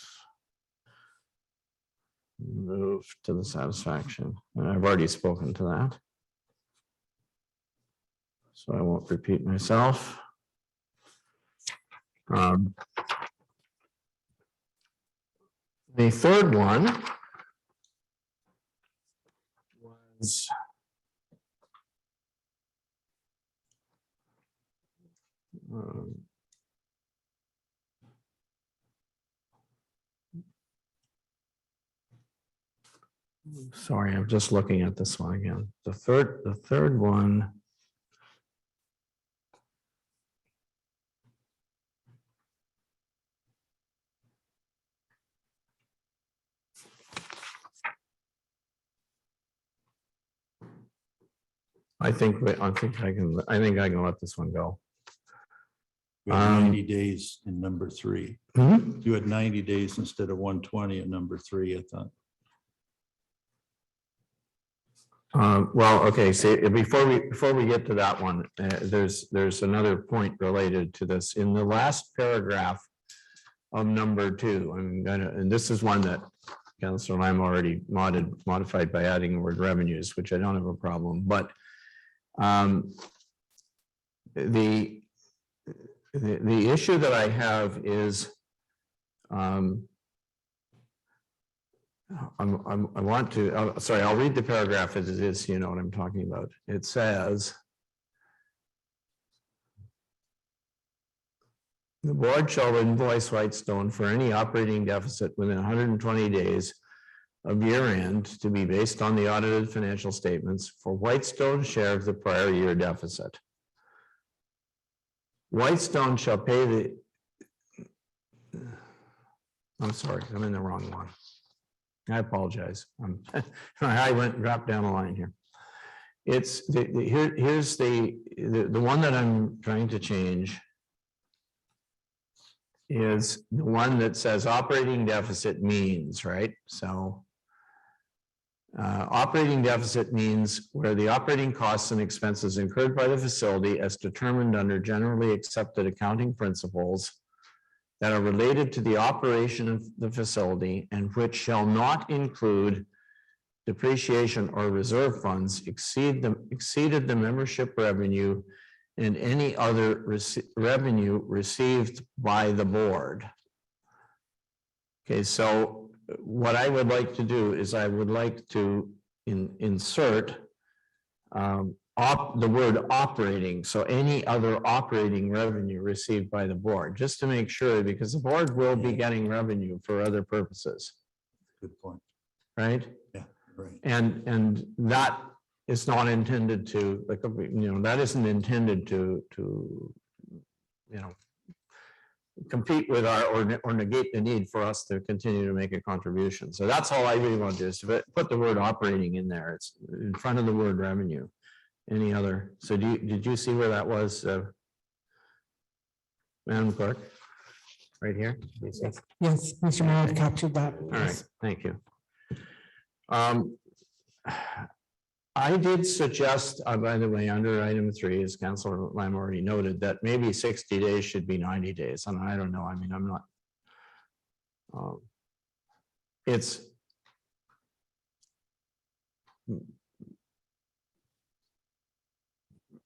move to the satisfaction. And I've already spoken to that, so I won't repeat myself. The third one was sorry, I'm just looking at this one again. The third one. I think I can let this one go. we had 90 days in number 3. Mhm. You had 90 days instead of 120 at number 3, I thought. Well, okay, see, before we get to that one, there's another point related to this. In the last paragraph of number 2, and this is one that Councilor Lamb already modified by adding the word revenues, which I don't have a problem, but the issue that I have is I want to, sorry, I'll read the paragraph as it is, you know what I'm talking about. It says, the board shall invoice Whitestone for any operating deficit within 120 days of year end to be based on the audited financial statements for Whitestone's share of the prior year deficit. Whitestone shall pay the, I'm sorry, I'm in the wrong one. I apologize. I dropped down the line here. It's here's the one that I'm trying to change is the one that says operating deficit means, right? So Operating deficit means where the operating costs and expenses incurred by the facility as determined under generally accepted accounting principles that are related to the operation of the facility and which shall not include depreciation or reserve funds exceeded the membership revenue and any other revenue received by the board. Okay, so what I would like to do is I would like to insert the word operating, so any other operating revenue received by the board, just to make sure, because the board will be getting revenue for other purposes, Good point. right? Yeah, right. And that is not intended to, like, that isn't intended to, compete with our, or negate the need for us to continue to make a contribution. So that's all I really want to do, is to put the word operating in there. It's in front of the word revenue. Any other? So did you see where that was? Madam Clerk? Right here? You see? Yes, Mr. Mayor, I've captured that. All right, thank you. I did suggest, by the way, under item 3, as Councilor Lamb already noted, that maybe 60 days should be 90 days. And I don't know. I mean, I'm not. It's.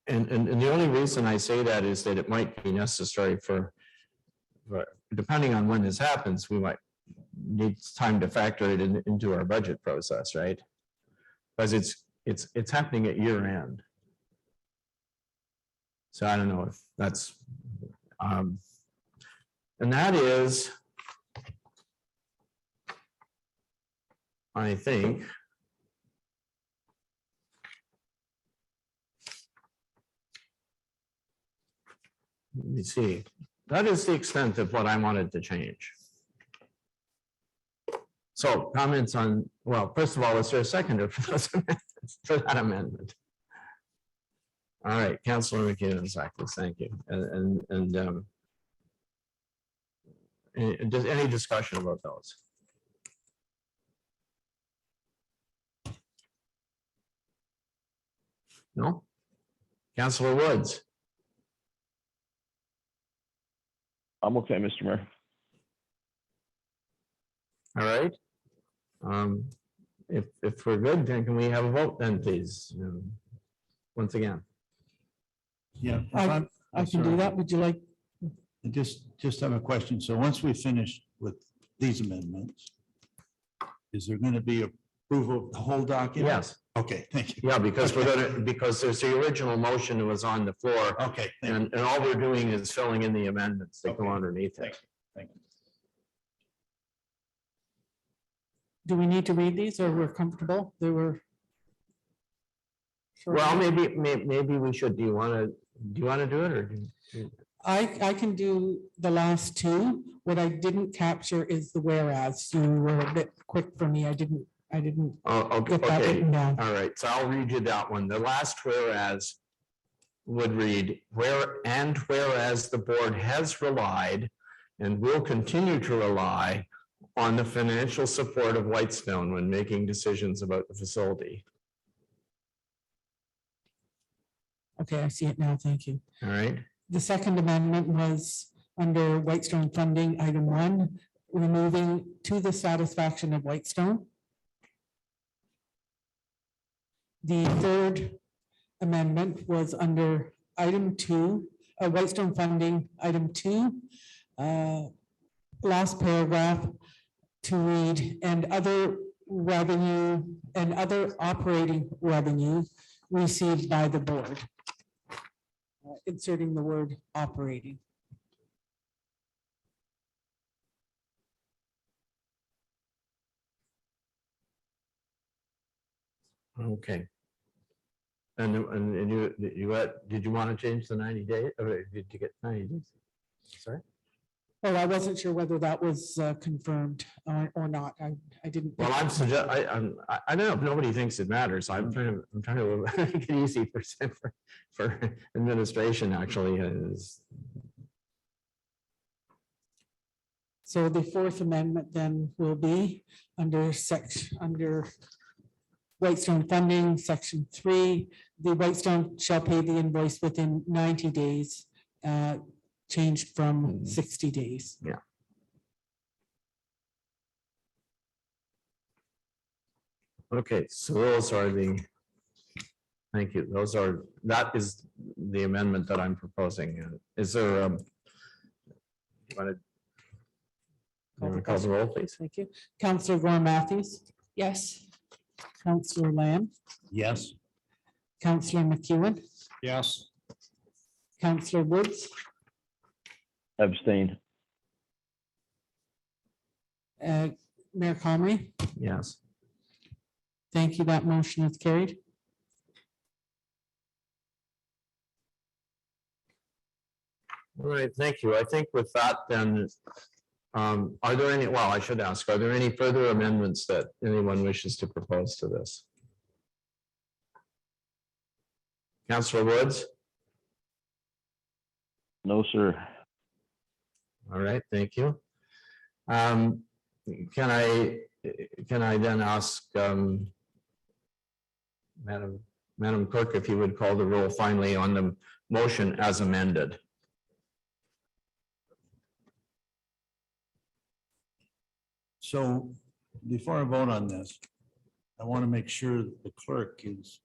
And the only reason I say that is that it might be necessary for depending on when this happens, we might need time to factor it into our budget process, right? Because it's happening at year end. So I don't know if that's, and that is, I think, let me see, that is the extent of what I wanted to change. So comments on, well, first of all, is there a seconder for those amendments, for that amendment? All right, Councilor McKeon, exactly, thank you. And does any discussion about those? No? Councilor Woods? I'm okay, Mr. Mayor. All right. If we're good, then can we have a vote then, please? Once again. Yeah. if I I'm- I can do sorry. that. Would you like, I just have a question. So once we finish with these amendments, is there going to be approval of the whole document? Yes, Okay, thank you. yeah, because we're gonna, because there's the original motion that was on the floor, Okay, thank you. and all we're doing is filling in the amendments that go Okay, underneath thank it. Thank you. do we need to read these or we're comfortable? They were. short. Well, maybe we should, do you want to do it, or? I can do the last two. What I didn't capture is the whereas. You were a bit quick for me. I didn't Oh, okay, get that okay, written down. all right, so I'll read you that one. The last whereas would read, whereas the board has relied and will continue to rely on the financial support of Whitestone when making decisions about the facility. Okay, I see it now. Thank you. All right, The second amendment was under Whitestone funding, item 1, removing to the satisfaction of Whitestone. The third amendment was under item 2, Whitestone funding, item 2, last paragraph to read, and other revenue and other operating revenue received by the board. Inserting the word operating. okay. And did you want to change the 90 days, or did you get 90 days? Sorry? Well, I wasn't sure whether that was confirmed or not. I didn't. Well, I don't know if nobody thinks it matters. I'm trying to make it easy for administration, actually. So the fourth amendment then will be under Whitestone funding, section 3, the Whitestone shall pay the invoice within 90 days, changed from 60 days. Okay, so those are the, thank you, that is the amendment that I'm proposing. Is there, want to call the roll, please? Thank you. Counselor Gore Matthews, Yes. Counselor Lamb, Yes. Counselor McEwen, Yes. Counselor Woods, Abstain. Mayor Comrie. Yes. Thank you. That motion is carried. All right, thank you. I think with that, then, are there any, well, I should ask, are there any further amendments that anyone wishes to propose to this? Councillor Woods? No, sir. All right, thank you. Can I then ask Madam Clerk, if you would call the roll finally on the motion as amended? So before I vote on this, I want to make sure that the clerk is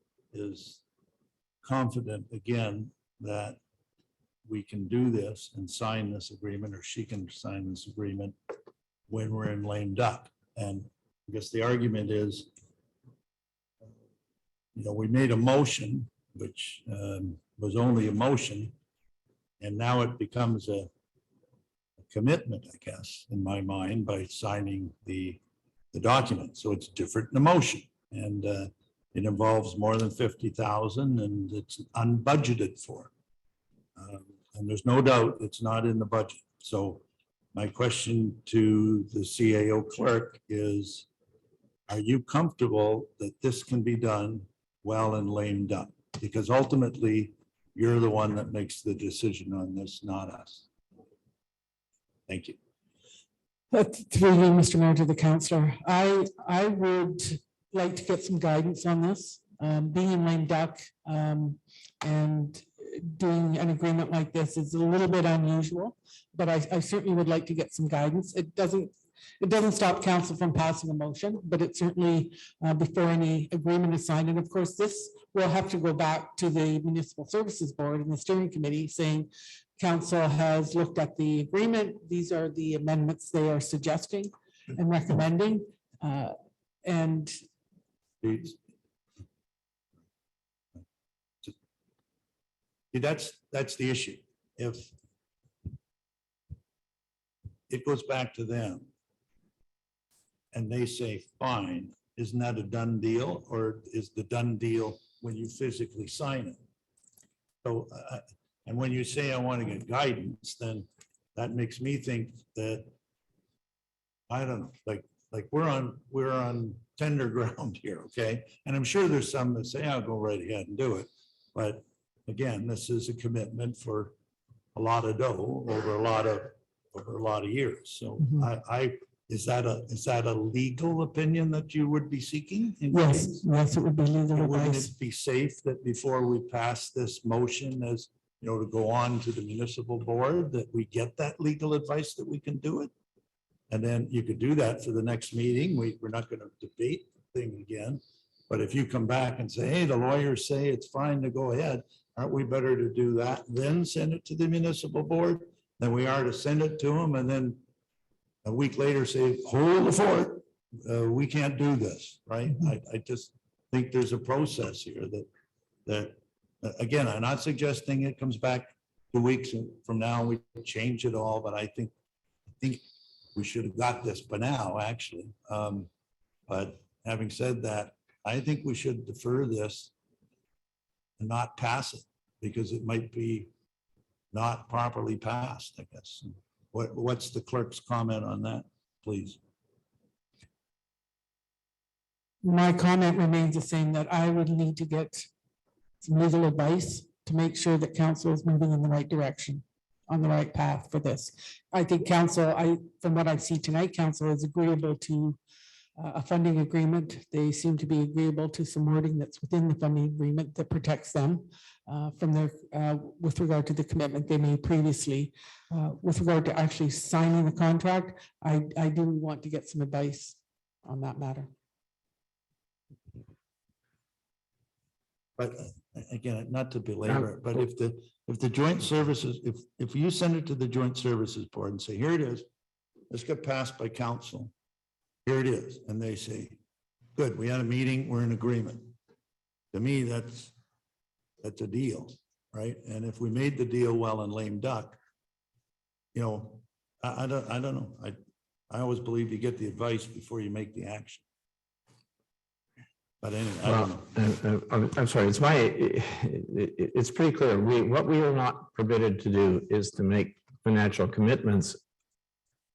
confident again that we can do this and sign this agreement, or she can sign this agreement when we're in lame duck. And I guess the argument is, we made a motion, which was only a motion, and now it becomes a commitment, I guess, in my mind, by signing the document. So it's different in a motion, and it involves more than 50,000, and it's unbudgeted for. And there's no doubt it's not in the budget. So my question to the CAO clerk is, are you comfortable that this can be done well and lame duck? Because ultimately, you're the one that makes the decision on this, not us. Thank you. Through you, Mr. Mayor, to the councillor. I would like to get some guidance on this. Being in lame duck and doing an agreement like this is a little bit unusual, but I certainly would like to get some guidance. It doesn't stop council from passing a motion, but it certainly, before any agreement is signed, and of course, this will have to go back to the Municipal Services Board and the steering committee saying, council has looked at the agreement. These are the amendments they are suggesting and recommending. And That's the issue. If it goes back to them and they say, fine, isn't that a done deal? Or is the done deal when you physically sign it? So, and when you say I want to get guidance, then that makes me think that, I don't know, like we're on tender ground here, okay? And I'm sure there's some that say, I'll go right ahead and do it. But again, this is a commitment for a lot of dough over a lot of years. So is that a legal opinion that you would be seeking? yes, it would be legal Wouldn't advice. it be safe that before we pass this motion, as to go on to the municipal board, that we get that legal advice that we can do it? And then you could do that for the next meeting. We're not going to debate the thing again. But if you come back and say, hey, the lawyers say it's fine to go ahead, aren't we better to do that, then send it to the municipal board than we are to send it to them and then a week later say, hold the fort, we can't do this, right? I just think there's a process here that again, I'm not suggesting it comes back 2 weeks from now, we change it all, but I think we should have got this by now, actually. But having said that, I think we should defer this and not pass it because it might be not properly passed, I guess. What's the clerk's comment on that, please? My comment remains the same, that I would need to get some legal advice to make sure that council is moving in the right direction, on the right path for this. I think council, from what I see tonight, council is agreeable to a funding agreement. They seem to be agreeable to some wording that's within the funding agreement that protects them from their, with regard to the commitment they made previously. With regard to actually signing the contract, I do want to get some advice on that matter. But again, not to belabor it, but if the joint services, if you send it to the joint services board and say, here it is, this got passed by council, here it is, and they say, good, we had a meeting, we're in agreement. To me, that's a deal, right? And if we made the deal well in lame duck, you know, I don't know. I always believe you get the advice before you make the action. But anyway, I don't know. I'm sorry, it's pretty clear. What we are not permitted to do is to make financial commitments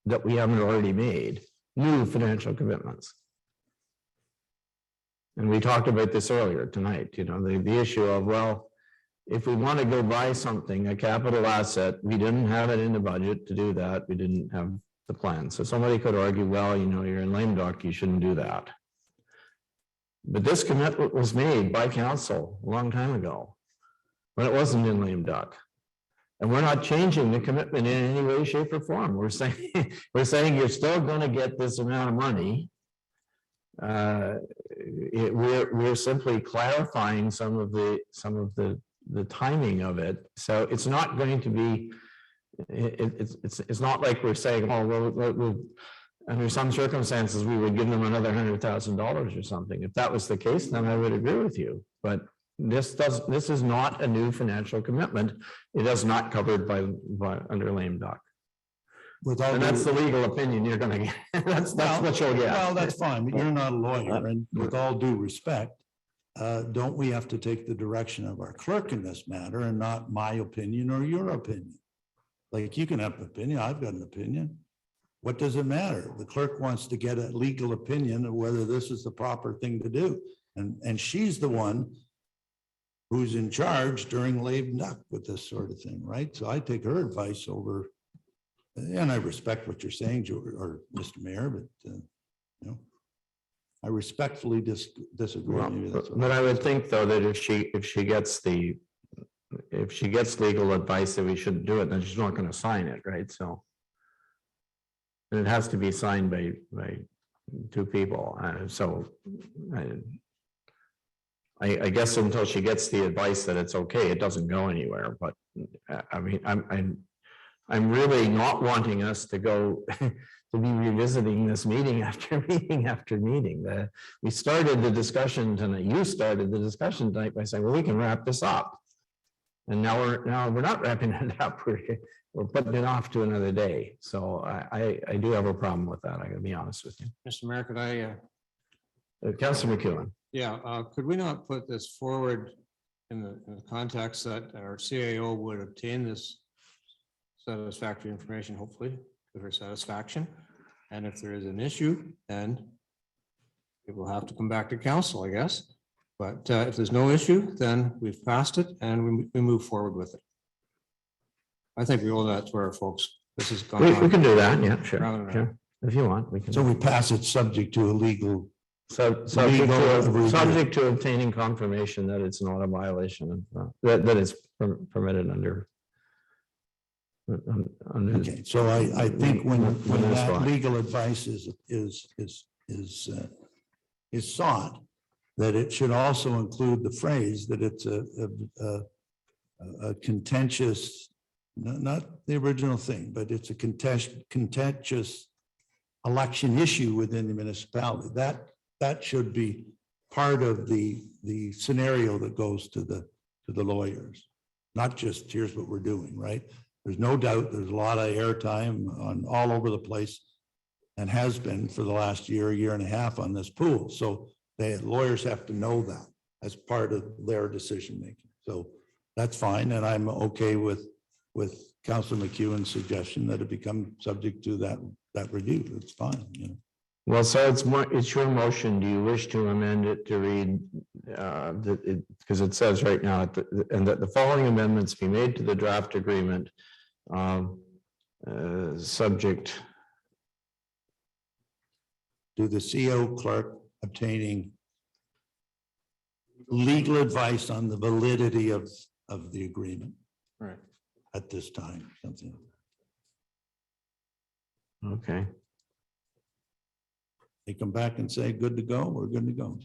that we haven't already made, new financial commitments. And we talked about this earlier tonight, you know, the issue of, well, if we want to go buy something, a capital asset, we didn't have it in the budget to do that. We didn't have the plan. So somebody could argue, well, you know, you're in lame duck, you shouldn't do that. But this commitment was made by council a long time ago, when it wasn't in lame duck. And we're not changing the commitment in any way, shape, or form. We're saying you're still going to get this amount of money. We're simply clarifying some of the timing of it. So it's not going to be. It's not like we're saying, oh, well, under some circumstances, we would give them another $100,000 or something. If that was the case, then I would agree with you. But this is not a new financial commitment. It is not covered by under lame duck. And that's the legal opinion you're going to get. That's what you'll get. Well, that's fine, but you're not a lawyer, and with all due respect, don't we have to take the direction of our clerk in this matter and not my opinion or your opinion? Like, you can have an opinion, I've got an opinion. What does it matter? The clerk wants to get a legal opinion of whether this is the proper thing to do. And she's the one who's in charge during lame duck with this sort of thing, right? So I take her advice over, and I respect what you're saying, George, or Mr. Mayor, but you know, I respectfully disagree. Well, Maybe that's but I would think, though, that if she gets legal advice that we shouldn't do it, then she's not going to sign it, right? So. And it has to be signed by two people. So I guess until she gets the advice that it's okay, it doesn't go anywhere. But I mean, I'm really not wanting us to go to be revisiting this meeting after meeting after meeting. We started the discussion tonight. You started the discussion tonight by saying, well, we can wrap this up. And now we're not wrapping it up. We're putting it off to another day. So I do have a problem with that. I gotta be honest with you. Mr. Mayor, could I, Councilor McEwen. could we not put this forward in the context that our CAO would obtain this satisfactory information, hopefully, to her satisfaction? And if there is an issue, then it will have to come back to council, I guess. But if there's no issue, then we've passed it and we move forward with it. I think we owe that to our folks. This is gone We on. can do that. Yeah, sure. Round and round. Sure. If you want, we can. So we pass it subject to a legal. Subject to obtaining confirmation that it's not a violation of, that it's permitted under. Okay, so I think when that's that fine. legal advice is sought, that it should also include the phrase that it's a contentious, not the original thing, but it's a contentious election issue within the municipality. That should be part of the scenario that goes to the lawyers, not just here's what we're doing, right? There's no doubt there's a lot of airtime on all over the place and has been for the last year and a half on this pool. So lawyers have to know that as part of their decision making. So that's fine. And I'm okay with Councilor McEwen's suggestion that it become subject to that review. It's fine, you know. Well, so it's your motion. Do you wish to amend it to read, because it says right now, and that the following amendments be made to the draft agreement, subject to the CO clerk obtaining legal advice on the validity of the agreement. Right. At this time, something. Okay, They come back and say, good to go, we're good to go.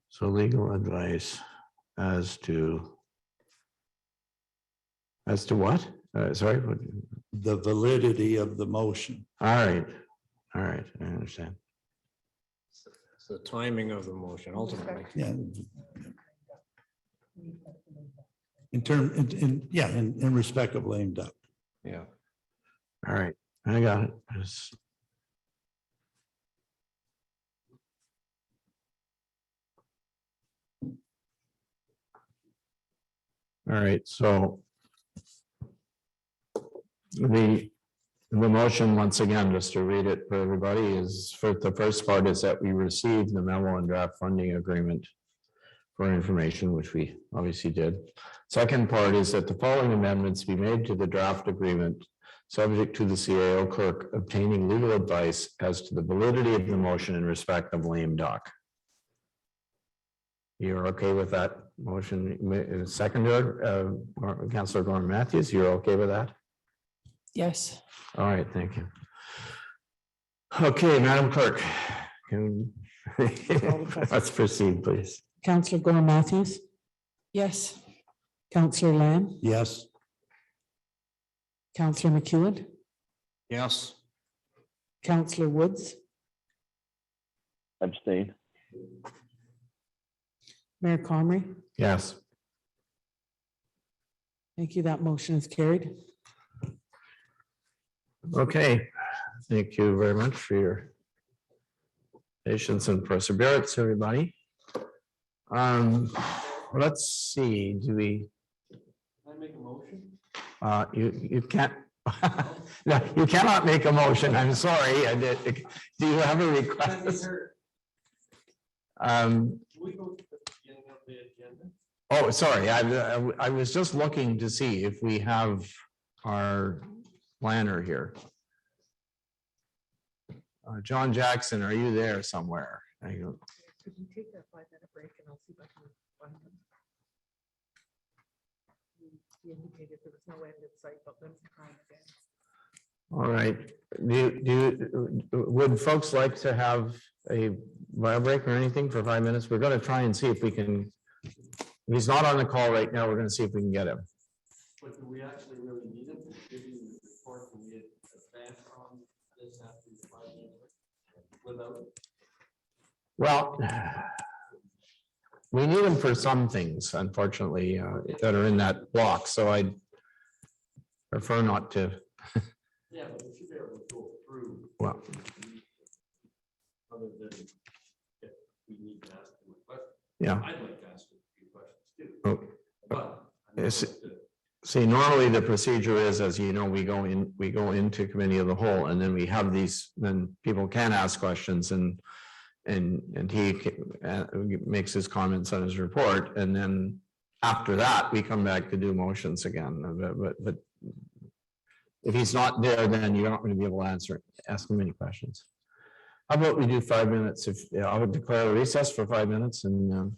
so legal advice as to what? Sorry, what? The validity of the motion. All right, I understand. It's the timing of the motion ultimately. Yeah. In respect of lame duck. Yeah. All right, I got it. It's- All right, so the motion, once again, just to read it for everybody, is for the first part is that we received the memo and draft funding agreement for information, which we obviously did. Second part is that the following amendments be made to the draft agreement, subject to the CAO clerk obtaining legal advice as to the validity of the motion in respect of lame duck. You're okay with that motion? Seconder, Councillor Gordon Matthews, you're okay with that? Yes. All right, thank you. Okay, Madam Clerk, can let's proceed, please. Councillor Gore Matthews, Yes. Councillor Lamb, Yes, Councillor McEwen, Yes. Councillor Woods, Abstain. Mayor Comrie. Yes, Thank you. That motion is carried. okay. Thank you very much for your patience and perseverance, everybody. Let's see, do we? Can I make a motion? You can't. No, you cannot make a motion. I'm sorry. Do you have a request? Oh, sorry. I was just looking to see if we have our planner here. John Jackson, are you there somewhere? There you go. Could you take that 5-minute break and I'll see if I can find them? He indicated there was no end in sight, but then trying again. All right. Would folks like to have a bio break or anything for 5 minutes? We're going to try and see if we can. If he's not on the call right now, we're going to see if we can get him. But do we actually really need it? Giving the report, can we advance on this after the 5 minutes without? Well, we need him for some things, unfortunately, that are in that block. So I'd prefer not to. Yeah, but we should be able to go through. Well, Other than if we need to ask them a question. yeah. I'd like to ask a few questions too. Oh, But. Yes. See, normally the procedure is, as you know, we go into committee of the whole, and then we have these, then people can ask questions and he makes his comments on his report, and then after that, we come back to do motions again. But if he's not there, then you're not going to be able to ask him any questions. How about we do 5 minutes? I would declare a recess for 5 minutes, and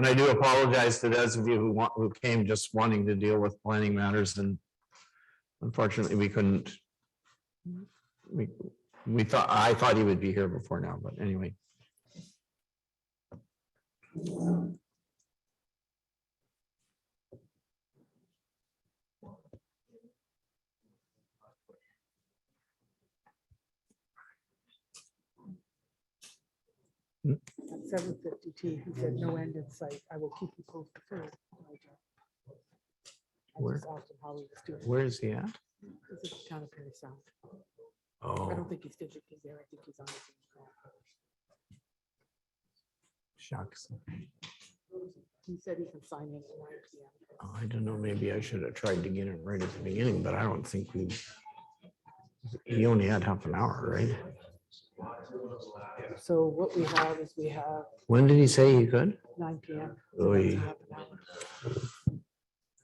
I do apologize to those of you who came just wanting to deal with planning matters, and unfortunately we couldn't. I thought he would be here before now, but anyway. At 7:52, he said no end in sight. I will keep you posted. I Where? just asked him how he was doing. Where is he at? This is kind of Perry Sound. I Oh, don't think he's physically there. I think he's on his own. shucks. He said he can sign in at 9 PM. Oh, I don't know, maybe I should have tried to get him right at the beginning, but I don't think he only had half an hour, right? So what we have is we have When did he say he could? 9 PM. Oy. Half an hour.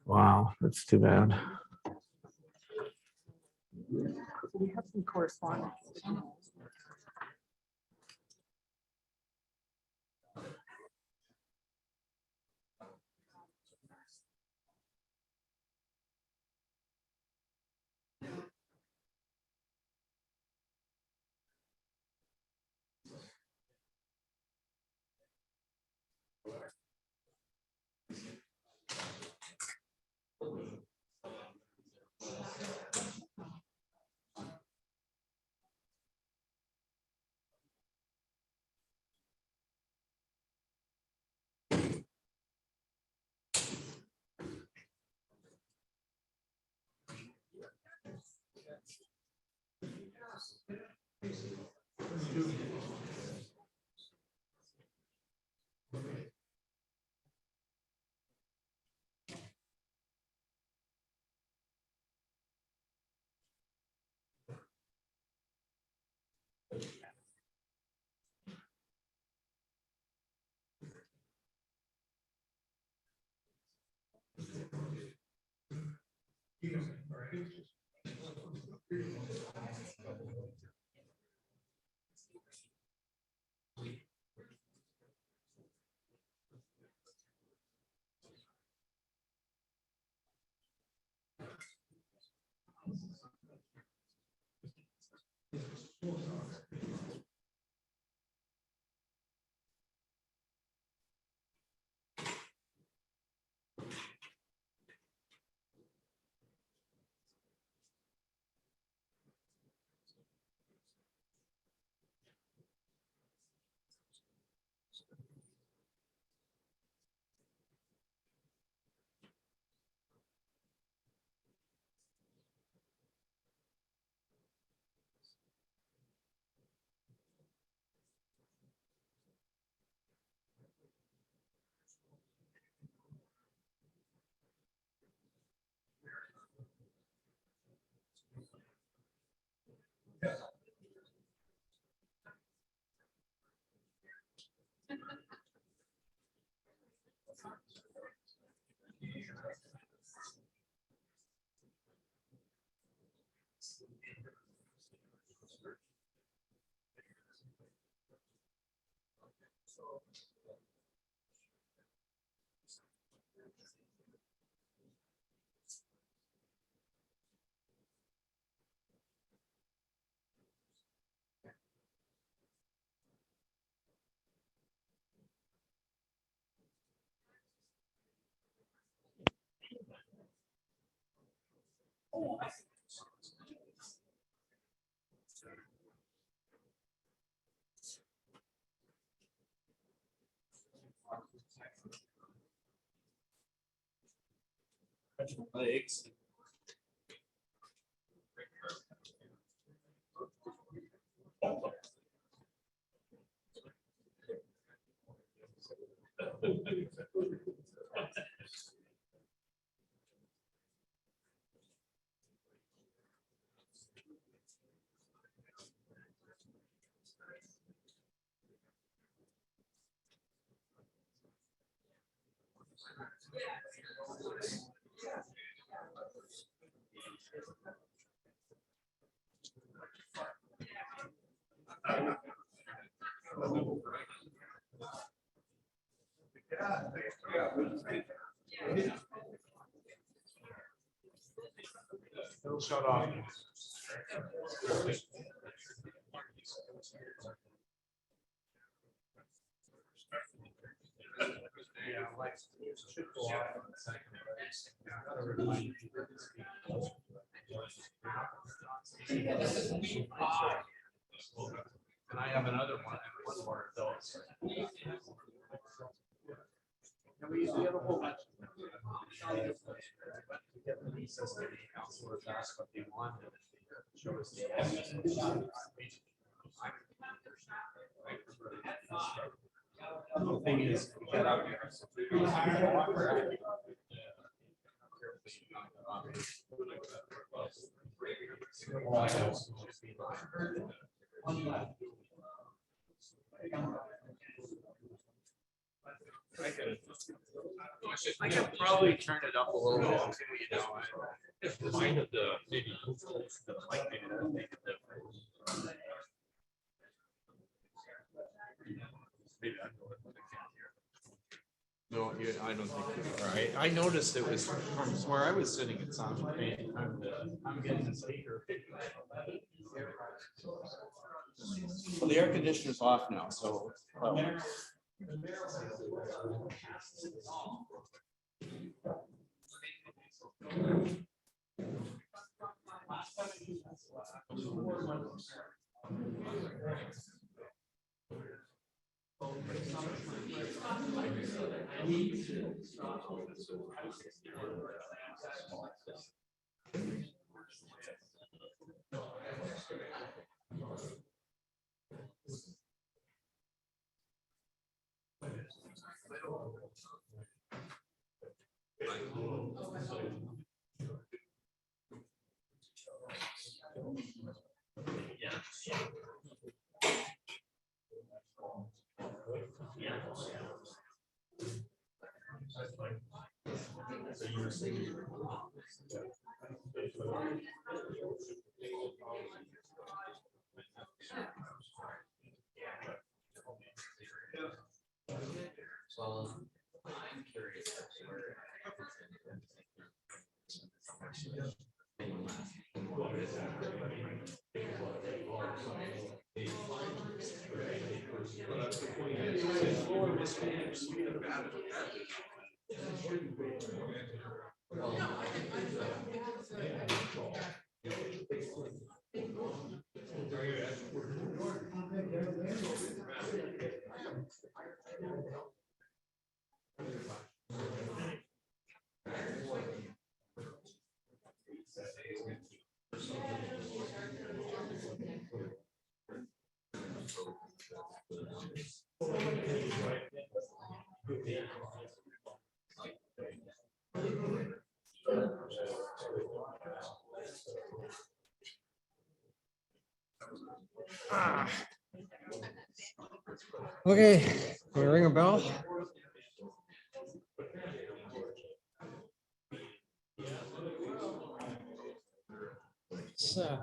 Wow, that's too bad. We have some correspondence. Legs. It'll shut off. Yeah, like, it should go off in a second. Gotta remind people to speak. And I have another one, one more of those. And we usually have a whole bunch. We get the recess to the counselors ask what they want. And they show us the thing is, we get out here. I could probably turn it up a little bit too, you know. If the mind of the maybe. The mic maybe that'll make a difference. Maybe I know it, but I can't hear. No, I don't think you're right. I noticed it was from where I was sitting, it sounded faint. I'm getting the speaker. Well, the air conditioner's off now, so. Well, I'm curious as to where. Okay, can we ring a bell? So.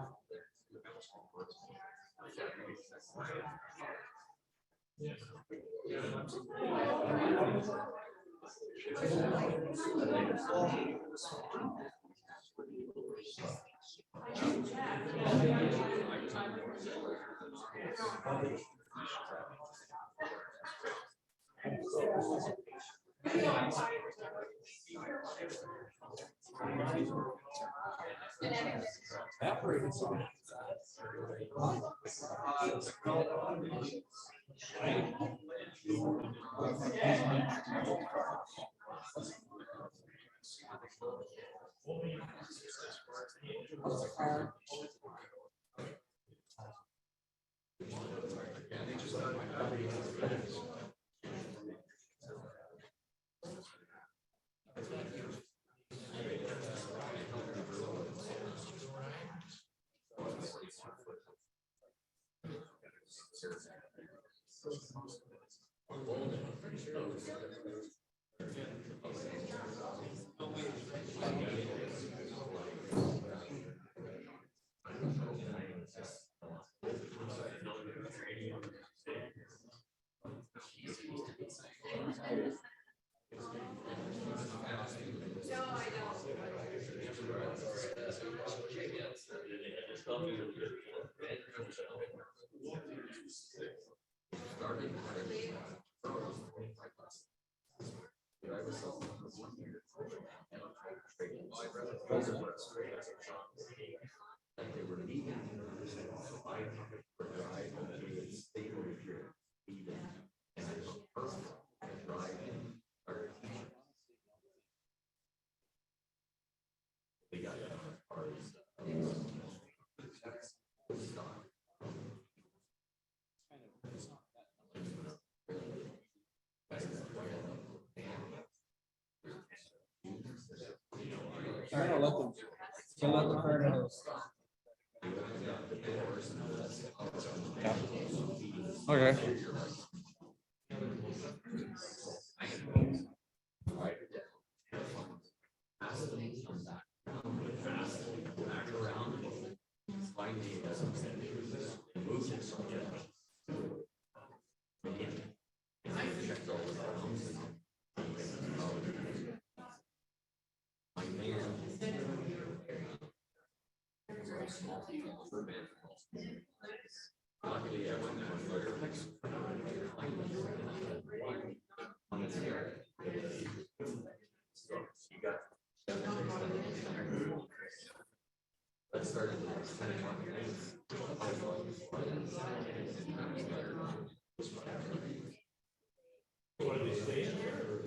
Okay.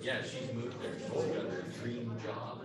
Yeah, she's moved there. She's got her dream job.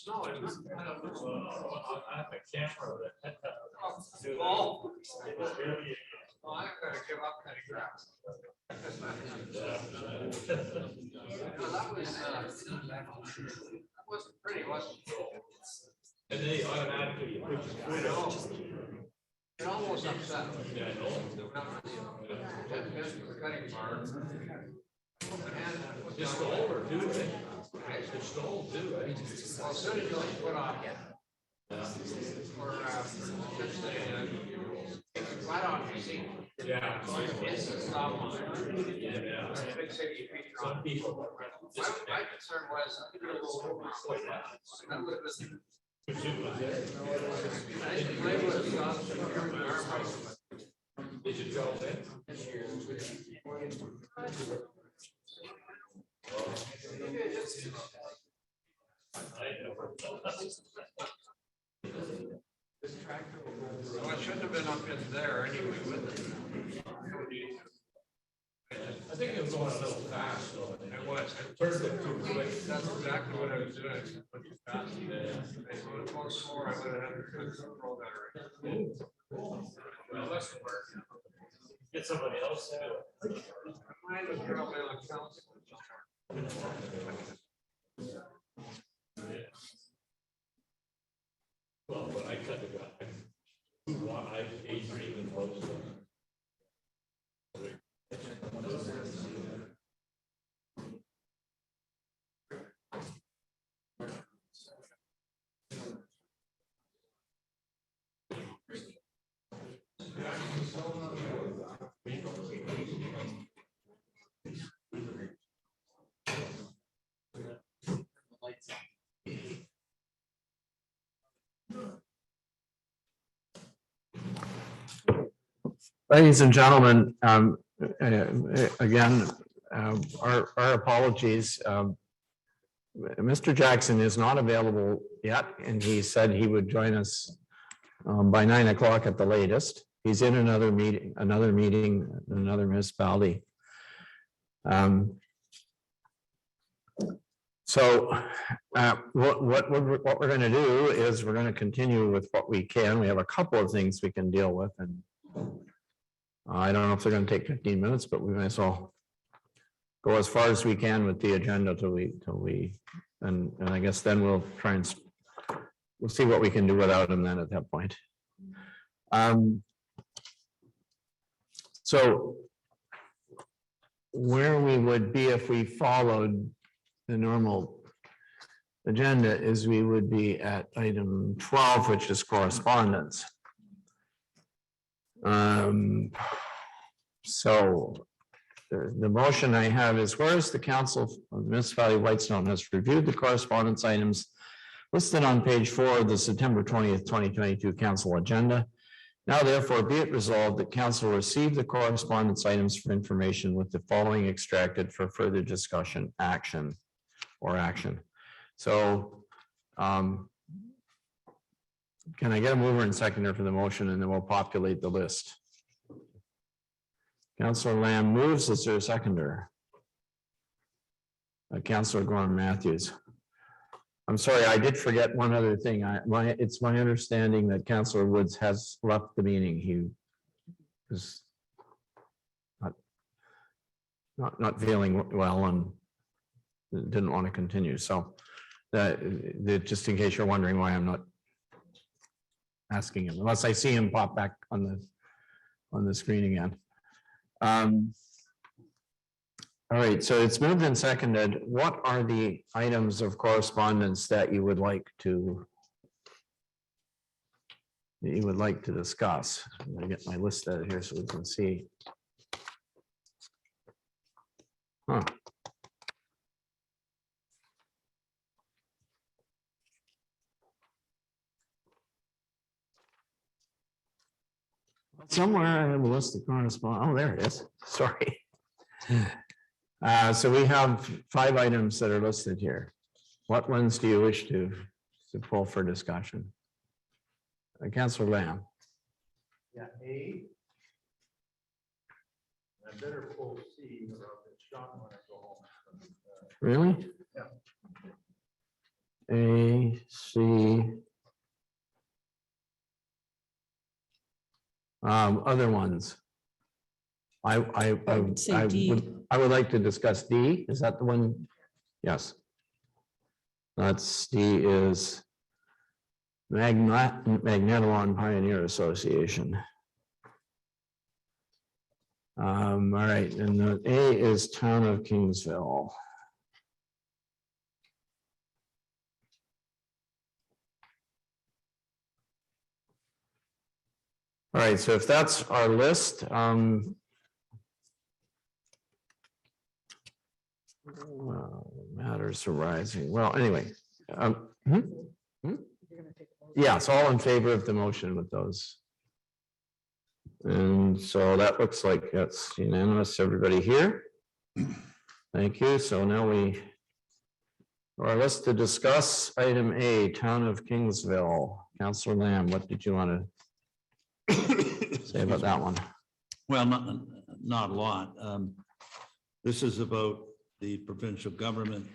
No, it was kind of on the camera. Oh, I'm gonna give up that grass. That wasn't pretty, was it? And then he automatically puts his foot out. It almost upset me. Yeah, I know. Just cutting bar. Just stole or do it. Just stole, do it. Well, as soon as you put on. Or, just flat on your seat. Yeah. It's a stop line. Yeah. Big 60 feet Some drop. people. My concern was. That was the. I didn't play with the officer carrying the arm right. Did you go in? Well, I shouldn't have been up in there anyway with it. I think it was going a little fast though. It was. Turned it too quick. That's exactly what I was doing. I said, "Look, it's fast." If I would have gone slower, I would have had a good control better. Well, lesson learned. Get somebody else to do it. Mine was probably on council. Well, when I cut the guy, I ate even close to him. Ladies and gentlemen, again, our apologies. Mr. Jackson is not available yet, and he said he would join us by 9 o'clock at the latest. He's in another meeting, another municipality. So what we're going to do is we're going to continue with what we can. We have a couple of things we can deal with, and I don't know if they're going to take 15 minutes, but we might as well go as far as we can with the agenda till we, and I guess then we'll try and we'll see what we can do without him then at that point. So where we would be if we followed the normal agenda is we would be at item 12, which is correspondence. So the motion I have is, whereas the Council of the Municipality of Whitestone has reviewed the correspondence items listed on page 4 of the September 20th, 2022 council agenda. Now therefore be it resolved that council receive the correspondence items for information with the following extracted for further discussion, action. So can I get a mover and seconder for the motion, and then we'll populate the list? Councillor Lamb moves. Is there a seconder? Councillor Gorham Matthews. I'm sorry, I did forget one other thing. It's my understanding that Councillor Woods has left the meeting. He was not feeling well and didn't want to continue. So that just in case you're wondering why I'm not asking him, unless I see him pop back on the screen again. All right, so it's moved and seconded. What are the items of correspondence that you would like to discuss? I'm going to get my list out here so we can see. Huh. Somewhere I have a list of correspondence. Oh, there it is. Sorry. So we have 5 items that are listed here. What ones do you wish to pull for discussion? Councillor Lamb. Yeah, A. I better pull C or I'll get shot when I go home. Really? Yeah. A, C. Other ones. I would say D. would like to discuss D. Is that the one? Yes. That's D is Magnetalon Pioneer Association. All right, and the A is Town of Kingsville. All right, so if that's our list, matters arising. Well, anyway, yes, all in favor of the motion with those. And so that looks like that's unanimous. Everybody here? Thank you. So now our list to discuss item A, Town of Kingsville. Councillor Lamb, what did you want to say about that one? Well, not a lot. This is about the provincial government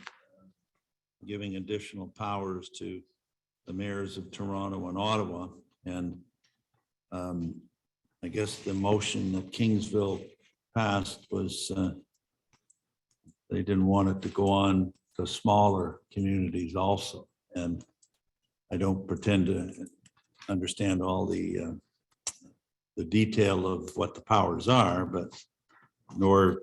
giving additional powers to the mayors of Toronto and Ottawa. And I guess the motion that Kingsville passed was they didn't want it to go on to smaller communities also. And I don't pretend to understand all the detail of what the powers are, but nor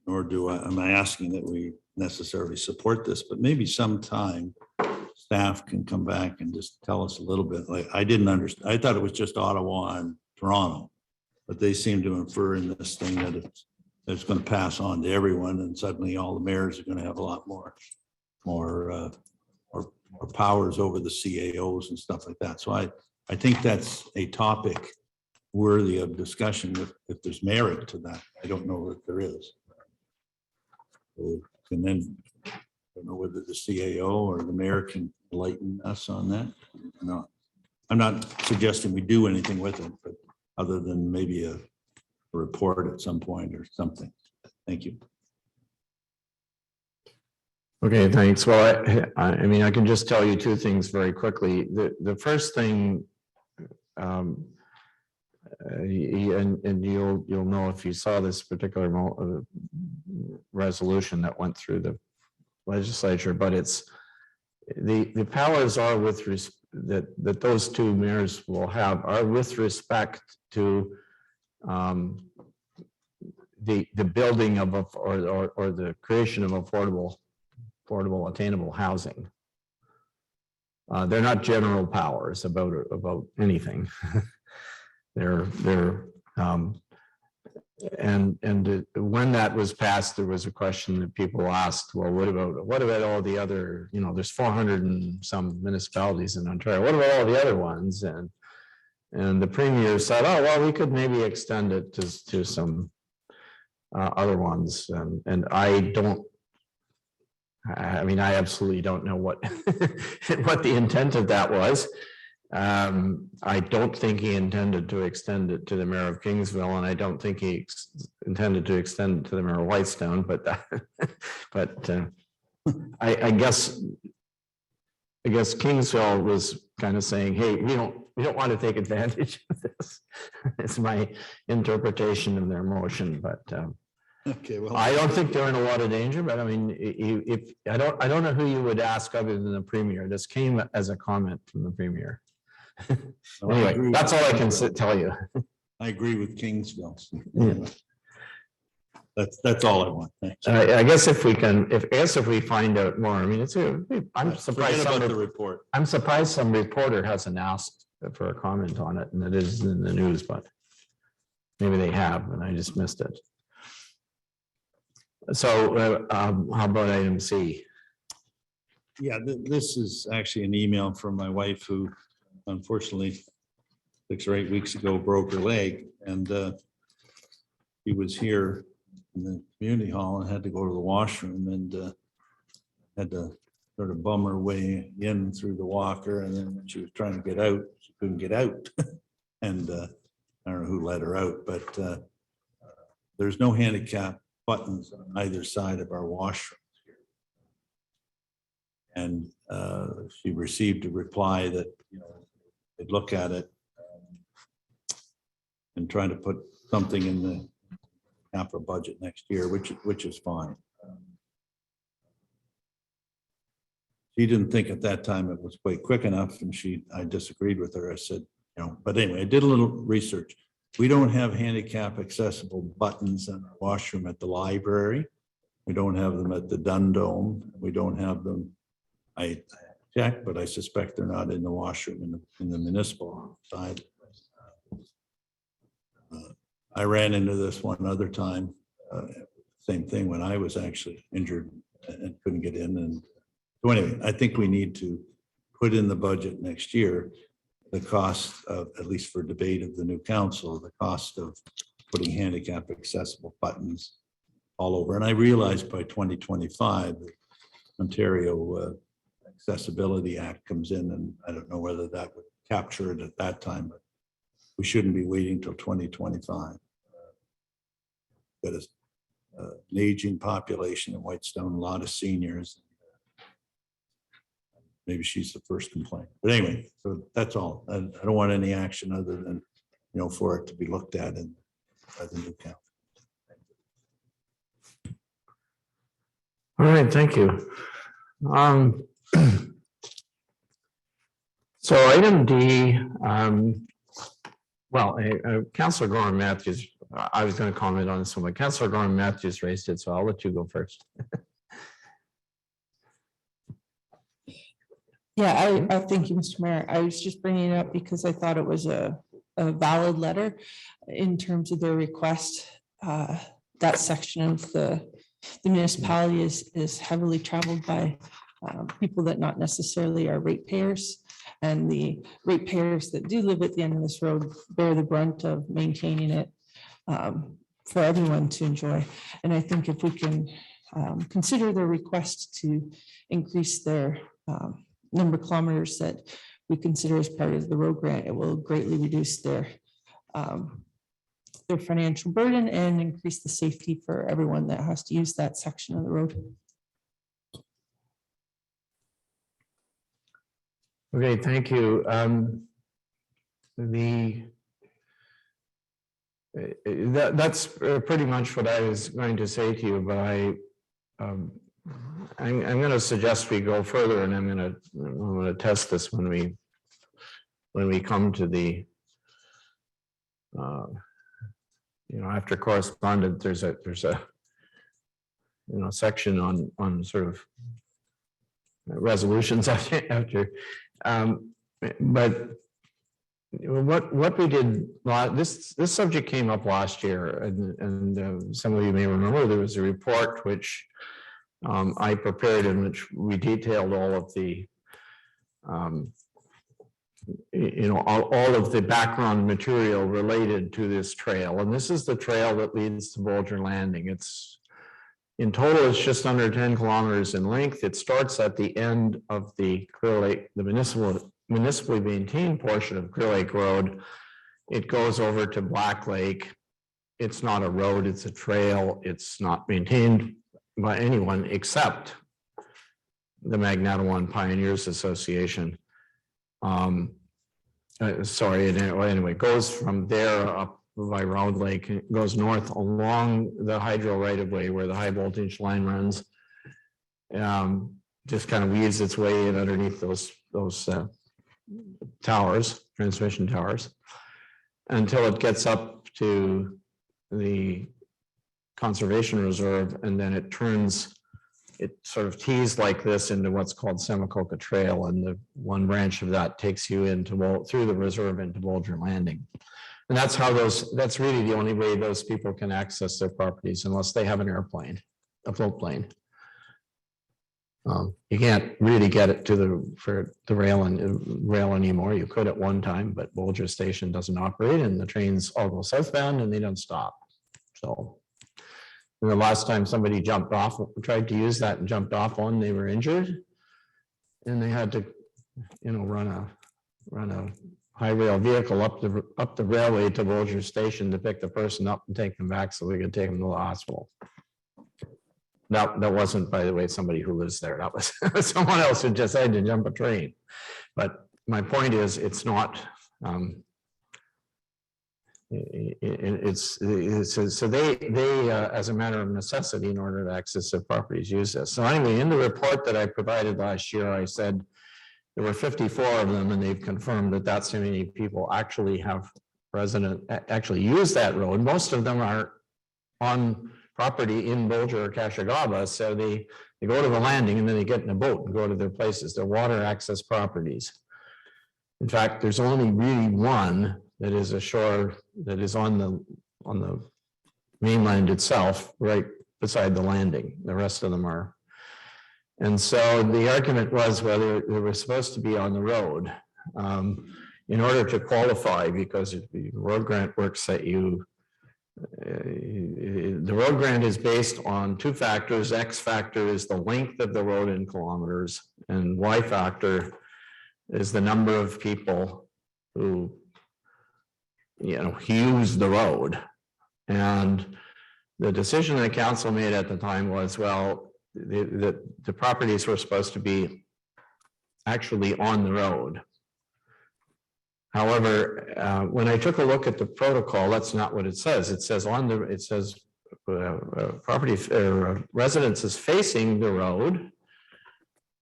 am I asking that we necessarily support this, but maybe sometime staff can come back and just tell us a little bit. Like, I didn't understand. I thought it was just Ottawa and Toronto, but they seem to infer in this thing that it's going to pass on to everyone, and suddenly all the mayors are going to have a lot more powers over the CAOs and stuff like that. So I think that's a topic worthy of discussion if there's merit to that. I don't know if there is. And then I don't know whether the CAO or the mayor can enlighten us on that. No, I'm not suggesting we do anything with it, but other than maybe a report at some point or something. Thank you. Okay, thanks. Well, I mean, I can just tell you two things very quickly. The first thing, and you'll know if you saw this particular resolution that went through the legislature, but it's the powers are with that those two mayors will have are with respect to the building of or the creation of affordable attainable housing. They're not general powers about anything. they're when that was passed, there was a question that people asked, well, what about all the other, there's 400 and some municipalities in Ontario. What about all the other ones? And the premier said, oh, well, we could maybe extend it to some other ones. And I absolutely don't know what what the intent of that was. I don't think he intended to extend it to the mayor of Kingsville, and I don't think he intended to extend it to the mayor of Whitestone. But I guess Kingsville was kind of saying, "Hey, we don't want to take advantage of this." It's my interpretation of their motion, but. Okay, well, I don't think they're in a lot of danger, but I mean, if I don't know who you would ask other than the premier. This came as a comment from the premier. Anyway, that's all I can tell you. I agree with Kingsville. Yeah. That's all I want. Thanks. I guess if we find out more, I mean, I'm surprised. Forget about the report. I'm surprised some reporter hasn't asked for a comment on it, and it is in the news, but maybe they have, and I just missed it. So how about item C? Yeah, this is actually an email from my wife who unfortunately 6 or 8 weeks ago broke her leg, and he was here in the community hall and had to go to the washroom and had to sort of bum her way in through the walker, and then when she was trying to get out, she couldn't get out. And I don't know who let her out, but there's no handicap buttons on either side of our washroom. And she received a reply that, they'd look at it and try to put something in the capital budget next year, which is fine. She didn't think at that time it was quite quick enough, and I disagreed with her. I said, but anyway, I did a little research. We don't have handicap accessible buttons in our washroom at the library. We don't have them at the Dundome. We don't have them. I checked, but I suspect they're not in the washroom in the municipal side. I ran into this one other time. Same thing when I was actually injured and couldn't get in. And so anyway, I think we need to put in the budget next year the cost of, at least for debate of the new council, the cost of putting handicap accessible buttons all over. And I realized by 2025, the Ontario Accessibility Act comes in, and I don't know whether that would capture it at that time, but we shouldn't be waiting till 2025. Got an aging population in Whitestone, a lot of seniors. Maybe she's the first complaint, but anyway, so that's all. I don't want any action other than, for it to be looked at by the new council. All right, thank you. So item D, Councillor Gorham Matthews, I was going to comment on this one, but Councillor Gorham Matthews raised it, so I'll let you go first. Yeah, I thank you, Mr. Mayor. I was just bringing it up because I thought it was a valid letter in terms of their request. That section of the municipality is heavily traveled by people that not necessarily are ratepayers. And the ratepayers that do live at the end of this road bear the brunt of maintaining it for everyone to enjoy. And I think if we can consider their request to increase their number of kilometers that we consider as part of the road grant, it will greatly reduce their their financial burden and increase the safety for everyone that has to use that section of the road. Okay, thank you. That's pretty much what I was going to say to you, but I'm going to suggest we go further, and I'm going to test this when we come to the after correspondence, there's a section on sort of resolutions after. But what we did, this subject came up last year, and some of you may remember there was a report which I prepared in which we detailed all of the all of the background material related to this trail. And this is the trail that leads to Bolger Landing. It's in total, it's just under 10 kilometers in length. It starts at the end of the Clear Lake, the municipally maintained portion of Clear Lake Road. It goes over to Black Lake. It's not a road, it's a trail. It's not maintained by anyone except the Magnetawan Pioneers Association. Anyway, it goes from there up by Round Lake, it goes north along the hydro right of way where the high voltage line runs. Just kind of weaves its way in underneath those towers, transmission towers, until it gets up to the conservation reserve, and then it turns, it sort of tees like this into what's called Semacoca Trail, and the one branch of that takes you into through the reserve into Bolger Landing. And that's how that's really the only way those people can access their properties unless they have an airplane, a float plane. You can't really get it to the rail anymore. You could at one time, but Bolger Station doesn't operate, and the trains all go southbound and they don't stop. So the last time somebody jumped off, tried to use that and jumped off one, they were injured, and they had to, run a high rail vehicle up the railway to Bolger Station to pick the person up and take them back so we could take them to the hospital. That wasn't, by the way, somebody who lives there. That was someone else who just had to jump a train. But my point is, it's not. So they as a matter of necessity, in order to access their properties, use this. So anyway, in the report that I provided last year, I said there were 54 of them, and they've confirmed that that's how many people actually use that road. Most of them are on property in Bolger or Cashagaba, so they go to the landing and then they get in a boat and go to their places, their water access properties. In fact, there's only really one that is ashore, that is on the mainland itself, right beside the landing. The rest of them are. And so the argument was whether they were supposed to be on the road in order to qualify, because the road grant works that the road grant is based on two factors. X factor is the length of the road in kilometers, and Y factor is the number of people who use the road. And the decision the council made at the time was, well, the properties were supposed to be actually on the road. However, when I took a look at the protocol, that's not what it says. It says property or residences facing the road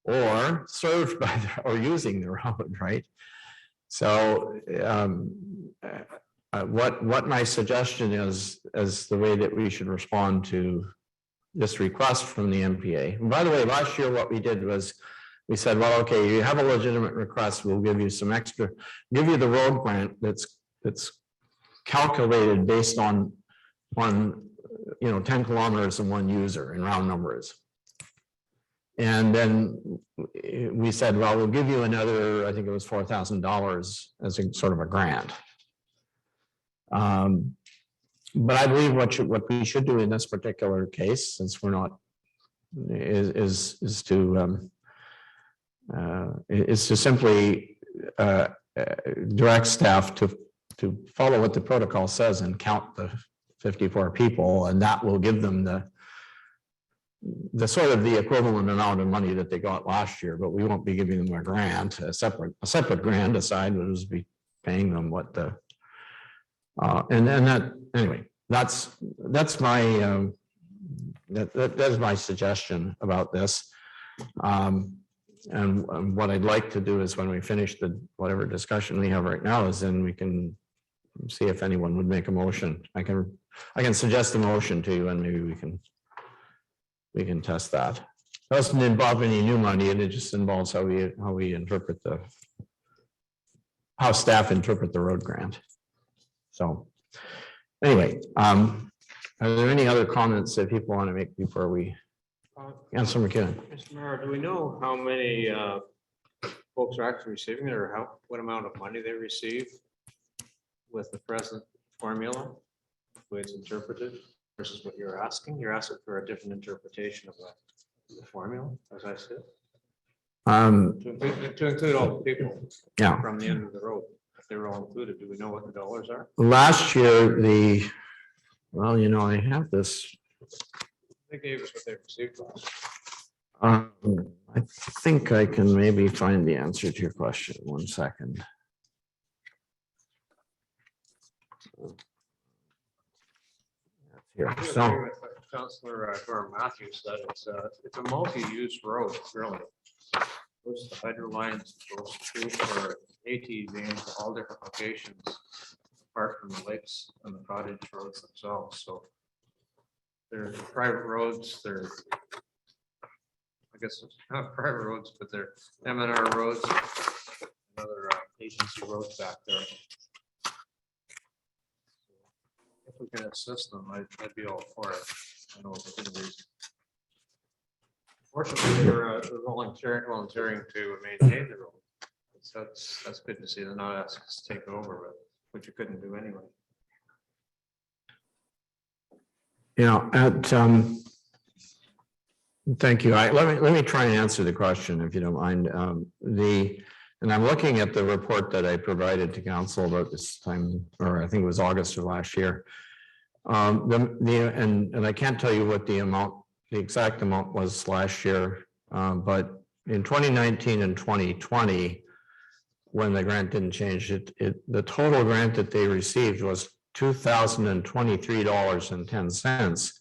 or served by or using the road, right? So what my suggestion is, as the way that we should respond to this request from the MPA. And by the way, last year what we did was we said, well, okay, you have a legitimate request, we'll give you some extra, give you the road grant that's calculated based on 10 kilometers and one user in round numbers. And then we said, well, we'll give you another, I think it was $4,000 as a sort of a grant. But I believe what we should do in this particular case, since we're not, is to simply direct staff to follow what the protocol says and count the 54 people, and that will give them the sort of the equivalent amount of money that they got last year, but we won't be giving them a grant, a separate grant aside, we'll just be paying them what the and that, anyway, that's my that's my suggestion about this. And what I'd like to do is when we finish whatever discussion we have right now is then we can see if anyone would make a motion. I can suggest a motion to you and maybe we can test that. It doesn't involve any new money, and it just involves how we interpret how staff interpret the road grant. So anyway, are there any other comments that people want to make before we? Councilor McKinnon. Mr. Mayor, do we know how many folks are actually receiving it, or what amount of money they receive with the present formula, the way it's interpreted versus what you're asking? You're asking for a different interpretation of the formula, as I said. To include all the people Yeah. from the end of the road. If they were all included, do we know what the dollars are? Last year, well, you know, I have this. They gave us what they received last. I think I can maybe find the answer to your question. 1 second. Here, so. Councillor Gordon Matthews said it's a multi-use road, really. Goes to hydro lines, goes through for ATVs, all different locations, apart from the lakes and the cottage roads themselves, so. They're private roads, they're, I guess it's not private roads, but they're M&R roads, another agency roads back there. If we can assist them, I'd be all for it. I know it's within reason. Fortunately, they're volunteering to maintain the road. That's good to see. They're not asking us to take over, which you couldn't do anyway. You know, thank you. Let me try and answer the question if you don't mind. And I'm looking at the report that I provided to council about this time, or I think it was August of last year. And I can't tell you what the exact amount was last year, but in 2019 and 2020, when the grant didn't change, the total grant that they received was $2,023.10.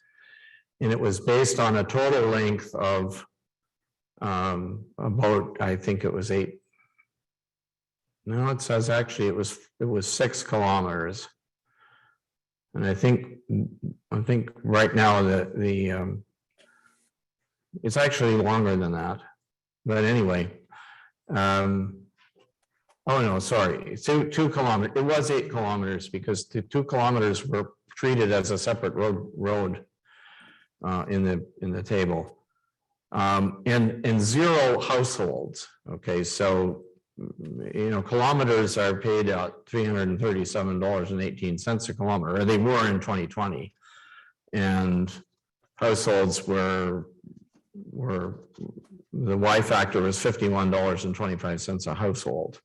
And it was based on a total length of about, I think it was 8. No, it says actually it was 6 kilometers. And I think right now it's actually longer than that. But anyway, oh, no, sorry, 2 kilometers. It was 8 kilometers because the 2 kilometers were treated as a separate road in the table. And 0 households. Okay, so, you know, kilometers are paid out $337.18 a kilometer, or they were in 2020. And households were the Y factor was $51.25 a household.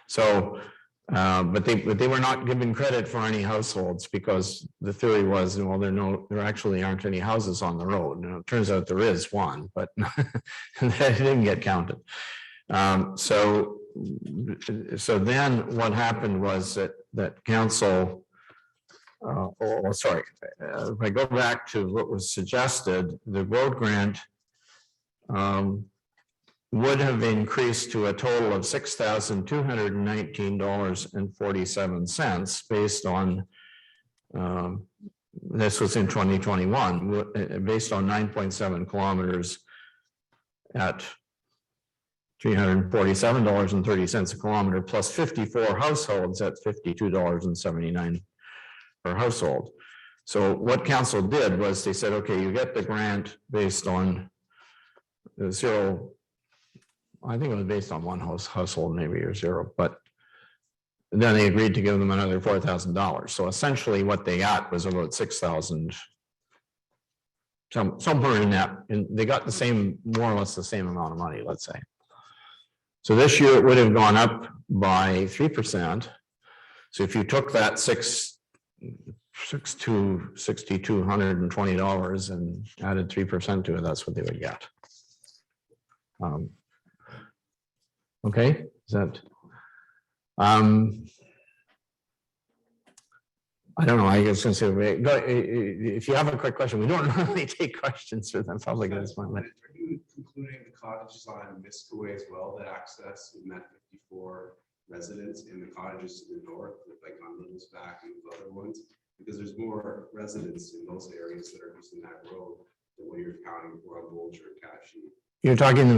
So, but they were not given credit for any households because the theory was, well, there actually aren't any houses on the road. And it turns out there is one, but that didn't get counted. So then what happened was that council, if I go back to what was suggested, the road grant would have increased to a total of $6,219.47 based on, this was in 2021, based on 9.7 kilometers at $347.30 a kilometer, plus 54 households at $52.79 per household. So what council did was they said, okay, you get the grant based on the 0. I think it was based on one household, maybe, or 0, but then they agreed to give them another $4,000. So essentially what they got was about 6,000, somewhere in that, and they got the same, more or less the same amount of money, let's say. So this year it would have gone up by 3%. So if you took that $6,220 and added 3% to it, that's what they would get. Okay, is that? I don't know, I guess if you have a quick question, we don't normally take questions for the public at this moment. Are you including the cottages on Miskoway as well that access in that 54 residents in the cottages to the north, like on Little's Back and the other ones? Because there's more residents in those areas that are using that road than what you're counting for on Bolger and Cashy. You're talking the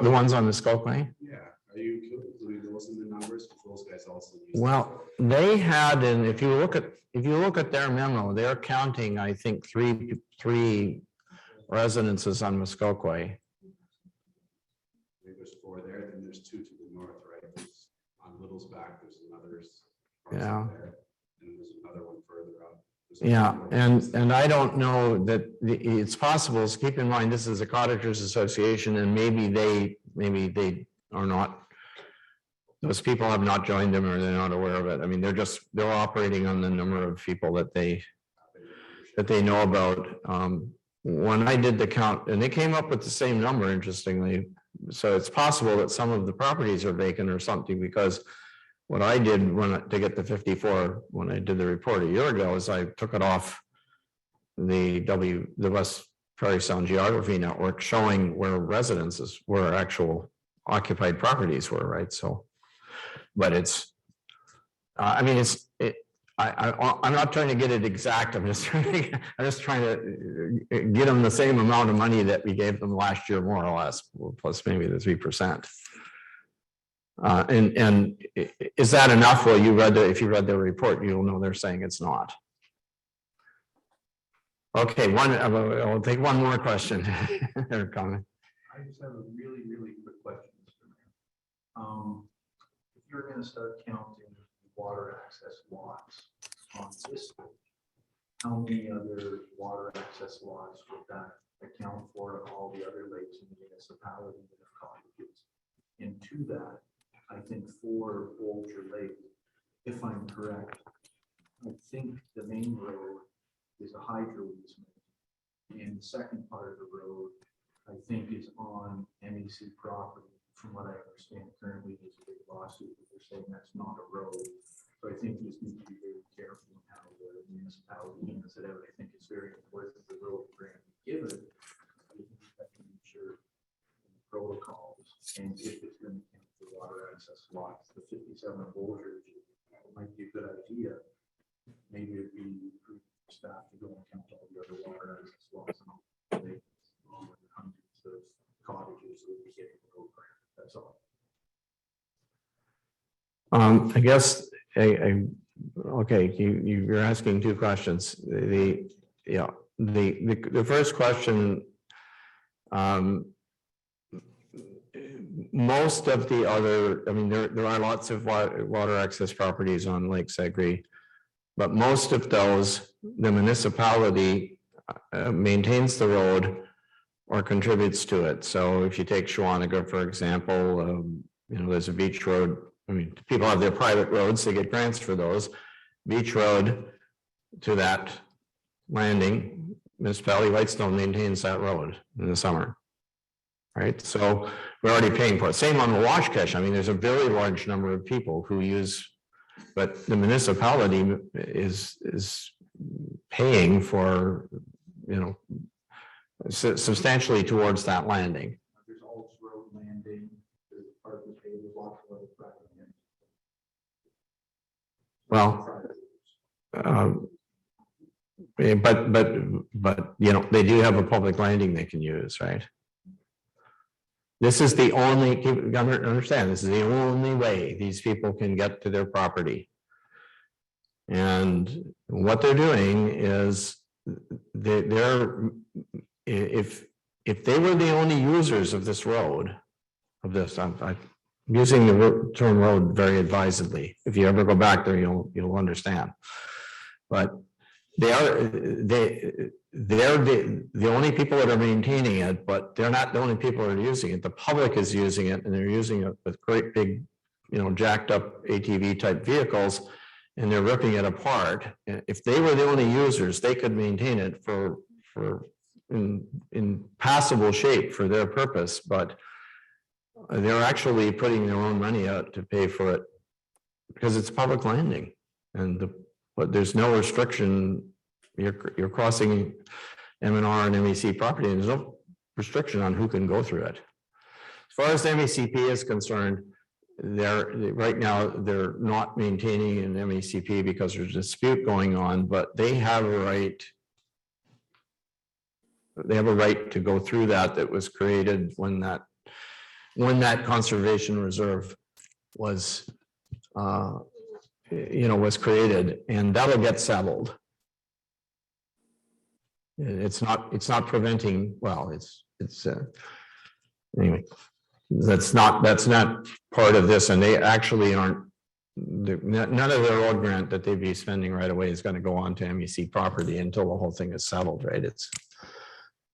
ones on the Muskokway? Yeah, are you including those in the numbers? Because those guys also use. Well, they had, and if you look at their memo, they're counting, I think, three residences on Muskokway. Maybe there's 4 there, then there's 2 to the north, right? There's on Little's Back, there's another. Yeah. There, and there's another one further up. Yeah, and I don't know that it's possible, so keep in mind, this is a cottagers association, and maybe they are not. Those people have not joined them, or they're not aware of it. I mean, they're operating on the number of people that they know about. When I did the count, and they came up with the same number, interestingly. So it's possible that some of the properties are vacant or something, because what I did to get the 54, when I did the report a year ago, is I took it off the West Prairie Sound Geography Network, showing where residences, where actual occupied properties were, right? So, but it's, I mean, I'm not trying to get it exact. I'm just trying to get them the same amount of money that we gave them last year, more or less, plus maybe the 3%. And is that enough? Well, if you read the report, you'll know they're saying it's not. Okay, I'll take one more question or comment. I just have a really, really quick question, Mr. Mayor. If you're gonna start counting water access lots on this, how many other water access lots would that account for all the other lakes in the municipality that have cottages? And to that, I think for Bolger Lake, if I'm correct, I think the main road is a hydro easement. And the second part of the road, I think, is on MEC property. From what I understand, currently there's a big lawsuit that they're saying that's not a road. So I think you just need to be very careful in how the municipality handles it out. I think it's very important that the road grant be given. I think you have to make sure the protocols, and if it's going to count for water access lots, the 57 Bolger might be a good idea. Maybe it'd be for staff to go and count all the other water access lots and hundreds of cottages that would be getting the road grant. That's all. I guess okay. You're asking two questions. The first question. Most of the other, I mean, there are lots of water access properties on Lake Segre, but most of those, the municipality maintains the road or contributes to it. So if you take Shawanaga, for example, there's a beach road. I mean, people have their private roads, they get grants for those. Beach road to that landing, municipality Whitestone maintains that road in the summer. Right, so we're already paying for it. Same on the Washkesh. I mean, there's a very large number of people who use, but the municipality is paying for, substantially towards that landing. There's Alts Road landing, there's Parkwood Bay, there's lots of other private land. Well, but they do have a public landing they can use, right? This is the only, you gotta understand, this is the only way these people can get to their property. And what they're doing is if they were the only users of this road, I'm using the term road very advisedly. If you ever go back there, you'll understand. But they're the only people that are maintaining it, but they're not the only people that are using it. The public is using it, and they're using it with great big, jacked up ATV type vehicles. and they're ripping it apart. If they were the only users, they could maintain it in passable shape for their purpose, but they're actually putting their own money out to pay for it because it's public landing, but there's no restriction. You're crossing M&R and MEC property, and there's no restriction on who can go through it. As far as the MECP is concerned, right now they're not maintaining an MECP because there's a dispute going on, but they have a right. They have a right to go through that was created when that conservation reserve was, was created, and that'll get settled. It's not preventing, well, anyway, that's not part of this, and they actually aren't, none of their road grant that they'd be spending right away is going to go on to MEC property until the whole thing is settled, right?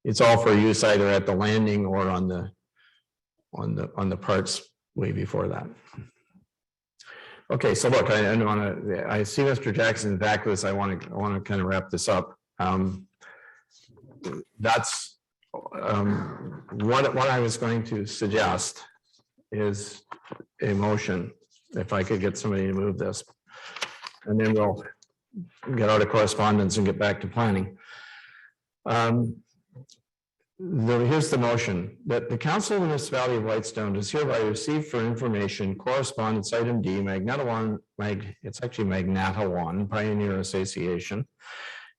It's all for use either at the landing or on the parts way before that. Okay, so look, I see Mr. Jackson back with us. I want to kind of wrap this up. That's what I was going to suggest is a motion, if I could get somebody to move this, and then we'll get out of correspondence and get back to planning. Here's the motion: that the Council of the Municipality of Whitestone does hereby receive for information correspondence item D, it's actually Magnata Pioneer Association,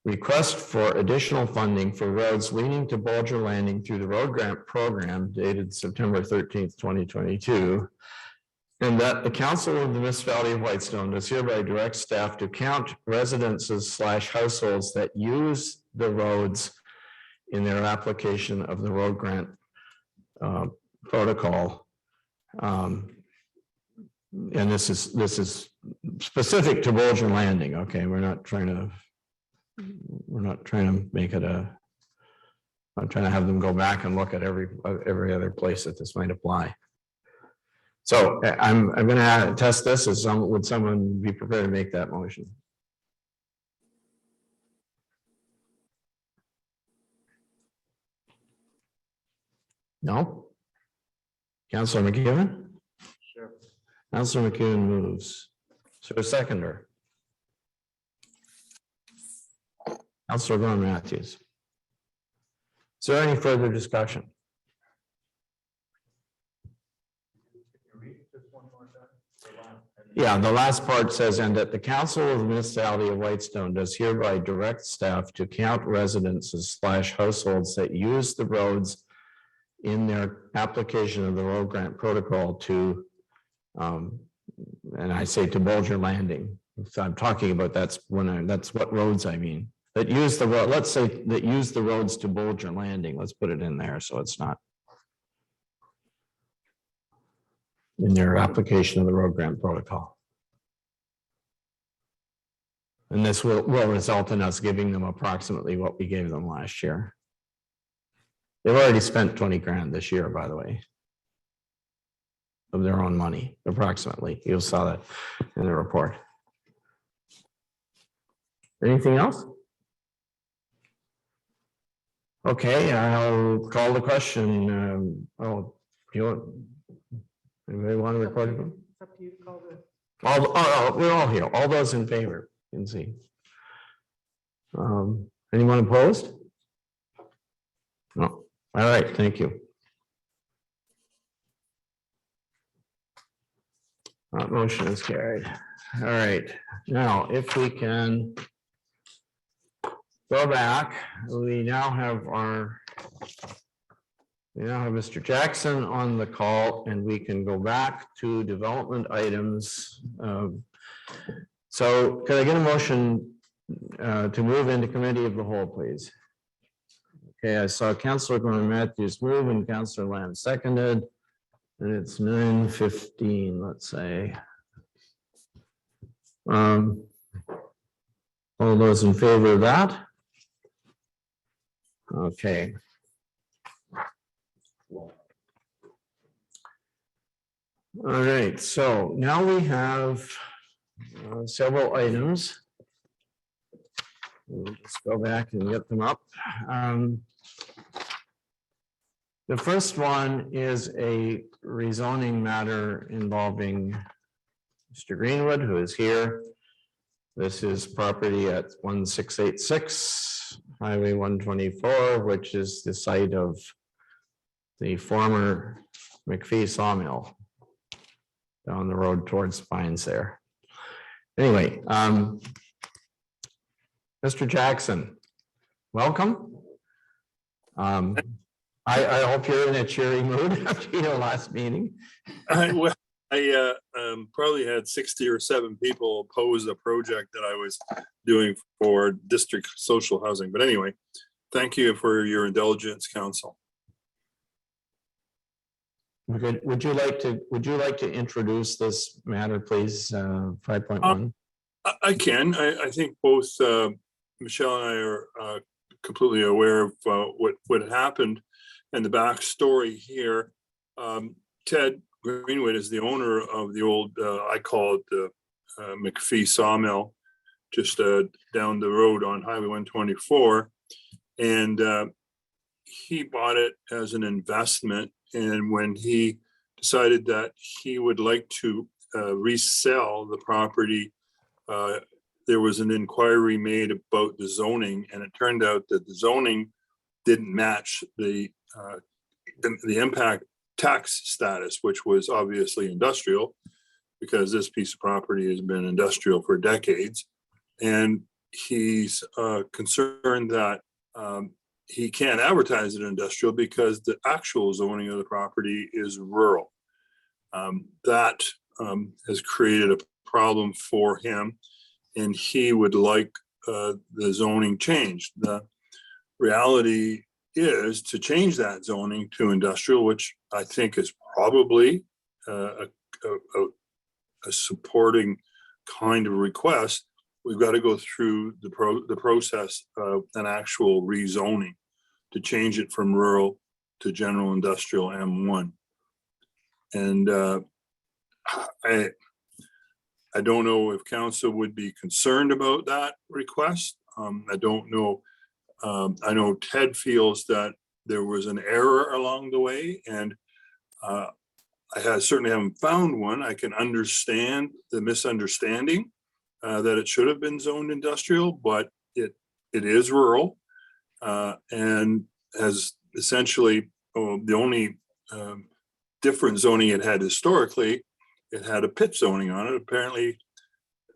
request for additional funding for roads leading to Bolger Landing through the road grant program dated September 13th, 2022. And that the Council of the Municipality of Whitestone does hereby direct staff to count residences / households that use the roads in their application of the road grant protocol. And this is specific to Bolger Landing. Okay, we're not trying to make it I'm trying to have them go back and look at every other place that this might apply. So I'm going to test this. Would someone be prepared to make that motion? No? Councilor McKeown? Sure. Councilor McKeown moves. So a seconder. Councilor Gordon Matthews. Is there any further discussion? Yeah, the last part says, and that the Council of the Municipality of Whitestone does hereby direct staff to count residences / households that use the roads in their application of the road grant protocol to, and I say to Bolger Landing. So I'm talking about that's what roads I mean. That use the road, let's say that use the roads to Bolger Landing. Let's put it in there so it's not in their application of the road grant protocol. And this will result in us giving them approximately what we gave them last year. They've already spent 20 grand this year, by the way, of their own money, approximately. You saw that in the report. Anything else? Okay, I'll call the question. Anybody want to record it? It's up to you to call the. We're all here. All those in favor, you can see. Anyone opposed? No. All right, thank you. That motion is carried. All right, now if we can go back, we now have Mr. Jackson on the call, and we can go back to development items. So could I get a motion to move into committee of the whole, please? Okay, I saw Councilor Gordon Matthews move and Councilor Lamb seconded, and it's 9:15, let's say. All those in favor of that? Okay. All right, so now we have several items. We'll just go back and get them up. The first one is a rezoning matter involving Mr. Greenwood, who is here. This is property at 1686 Highway 124, which is the site of the former McPhee sawmill down the road towards Pines there. Anyway, Mr. Jackson, welcome. I hope you're in a cheery mood after your last meeting. Well, I probably had 60 or 7 people oppose a project that I was doing for district social housing. But anyway, thank you for your indulgence, council. Would you like to introduce this matter, please? 5.1. I can. I think both Michelle and I are completely aware of what happened and the backstory here. Ted Greenwood is the owner of the old, I call it the McPhee sawmill, just down the road on Highway 124. And he bought it as an investment. And when he decided that he would like to resell the property, there was an inquiry made about the zoning, and it turned out that the zoning didn't match the impact tax status, which was obviously industrial, because this piece of property has been industrial for decades. And he's concerned that he can't advertise it industrial because the actual zoning of the property is rural. That has created a problem for him, and he would like the zoning changed. The reality is to change that zoning to industrial, which I think is probably a supporting kind of request. We've got to go through the process of an actual rezoning to change it from rural to general industrial M1. And I don't know if council would be concerned about that request. I don't know. I know Ted feels that there was an error along the way, and I certainly haven't found one. I can understand the misunderstanding that it should have been zoned industrial, but it is rural and has essentially the only different zoning it had historically. It had a pit zoning on it, apparently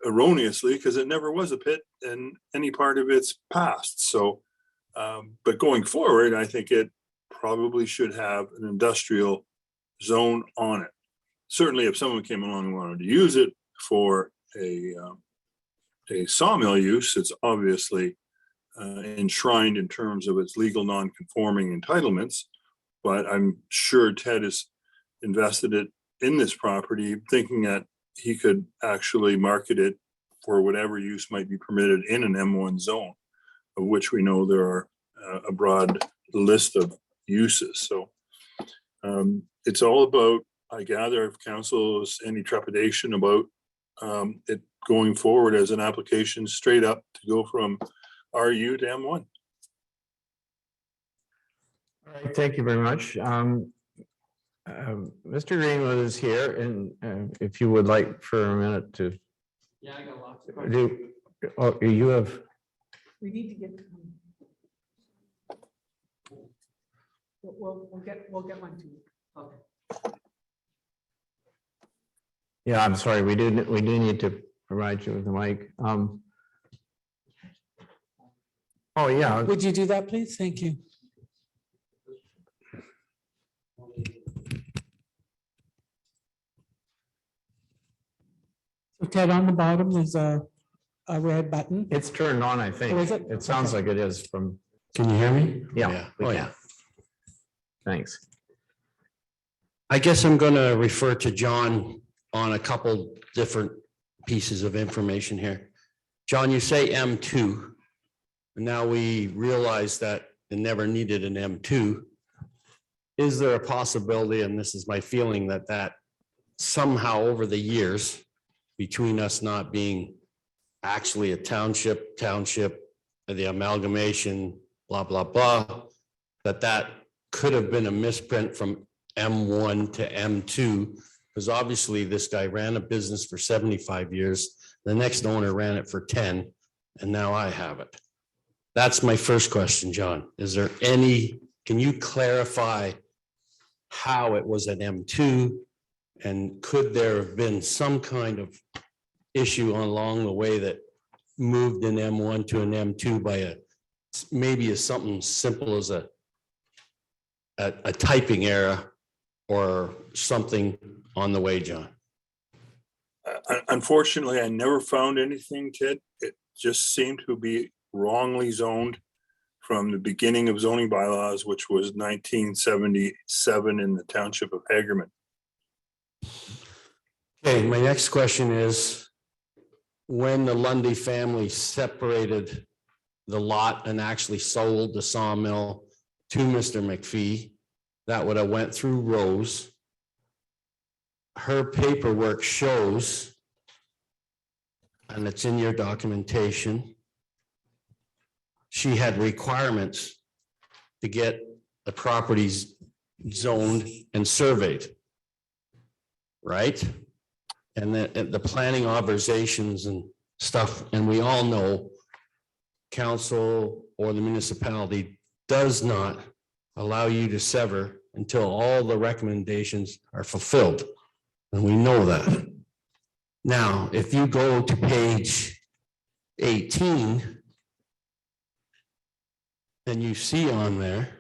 erroneously, because it never was a pit in any part of its past. So, but going forward, I think it probably should have an industrial zone on it. Certainly, if someone came along and wanted to use it for a sawmill use, it's obviously enshrined in terms of its legal non-conforming entitlements. But I'm sure Ted has invested it in this property, thinking that he could actually market it for whatever use might be permitted in an M1 zone, of which we know there are a broad list of uses. So it's all about, I gather, if council has any trepidation about it going forward as an application straight up to go from RU to M1. All right, thank you very much. Mr. Greenwood is here, and if you would like for a minute to. Yeah, I got lots of do. Oh, you have. We need to get. We'll get one to you. Okay. Yeah, I'm sorry. We do need to provide you with the mic. Oh, yeah. Would you do that, please? Thank you. So Ted, on the bottom, there's a red button. It's turned on, I think. Oh, is it? It sounds like it is from. Can you hear me? Yeah. we Oh, can. yeah. Thanks. I guess I'm going to refer to John on a couple different pieces of information here. John, you say M2. And now we realize that it never needed an M2. Is there a possibility, and this is my feeling, that somehow over the years between us not being actually a township, the amalgamation, blah, blah, blah, that could have been a misprint from M1 to M2, because obviously this guy ran a business for 75 years. The next owner ran it for 10, and now I have it. That's my first question, John. Is there can you clarify how it was an M2? And could there have been some kind of issue along the way that moved an M1 to an M2 by maybe something simple as a typing error or something on the way, John? Unfortunately, I never found anything, Ted. It just seemed to be wrongly zoned from the beginning of zoning bylaws, which was 1977 in the township of Hagerman. Okay, my next question is, when the Lundy family separated the lot and actually sold the sawmill to Mr. McPhee, that would have went through Rose. Her paperwork shows, and it's in your documentation, she had requirements to get the properties zoned and surveyed, right? And the planning authorizations and stuff, and we all know council or the municipality does not allow you to sever until all the recommendations are fulfilled. And we know that. Now, if you go to page 18, and you see on there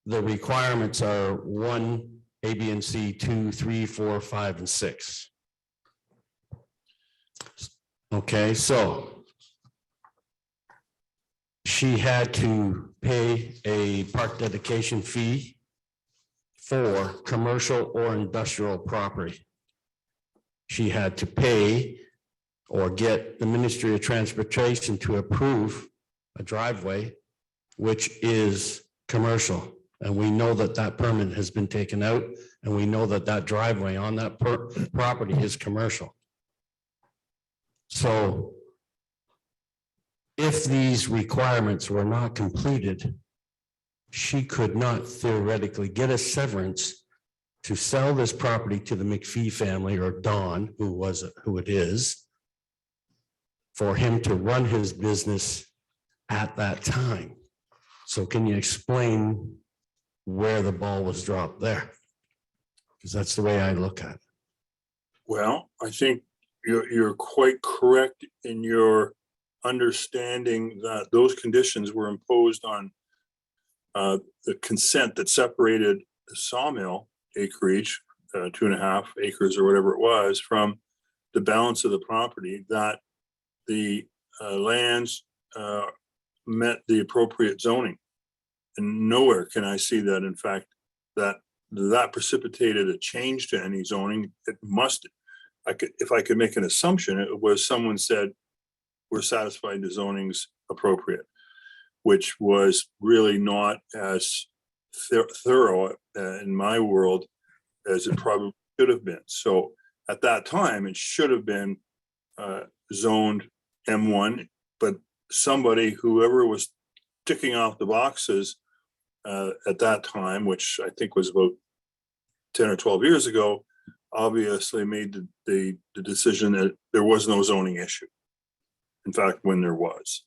the requirements are 1, A, B, and C, 2, 3, 4, 5, and 6. Okay, so she had to pay a park dedication fee for commercial or industrial property. She had to pay or get the Ministry of Transportation to approve a driveway, which is commercial. And we know that that permit has been taken out, and we know that that driveway on that property is commercial. So if these requirements were not completed, she could not theoretically get a severance to sell this property to the McPhee family, or Don, who it is, for him to run his business at that time. So can you explain where the ball was dropped there? Because that's the way I look at it. Well, I think you're quite correct in your understanding that those conditions were imposed on the consent that separated the sawmill acreage, 2.5 acres or whatever it was, from the balance of the property, that the lands met the appropriate zoning. And nowhere can I see that, in fact, that precipitated a change to any zoning. It must, if I could make an assumption, it was someone said, we're satisfied the zoning's appropriate, which was really not as thorough in my world as it probably should have been. So at that time, it should have been zoned M1, but somebody, whoever was ticking off the boxes at that time, which I think was about 10 or 12 years ago, obviously made the decision that there was no zoning issue. In fact, when there was.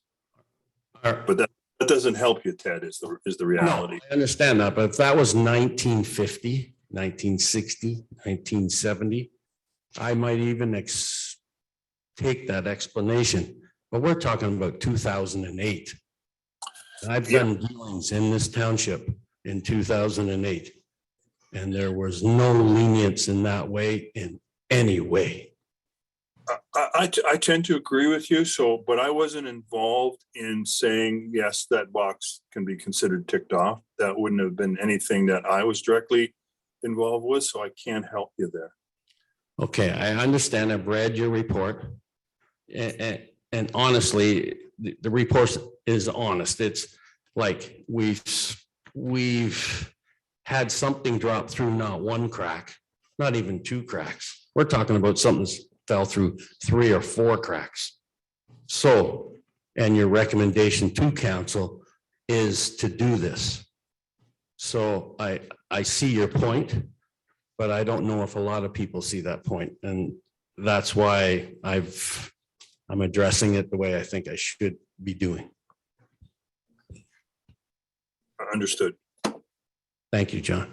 But that doesn't help you, Ted, is the reality. No, I understand that, but if that was 1950, 1960, 1970, I might even take that explanation. But we're talking about 2008. And I've done dealings in this township in 2008, and there was no lenience in that way in any way. I tend to agree with you. So, but I wasn't involved in saying, yes, that box can be considered ticked off. That wouldn't have been anything that I was directly involved with. So I can't help you there. Okay, I understand. I've read your report. And honestly, the report is honest. It's like we've had something drop through, not one crack, not even two cracks. We're talking about something that fell through 3 or 4 cracks. So, and your recommendation to council is to do this. So I see your point, but I don't know if a lot of people see that point, and that's why I'm addressing it the way I think I should be doing. Understood. Thank you, John.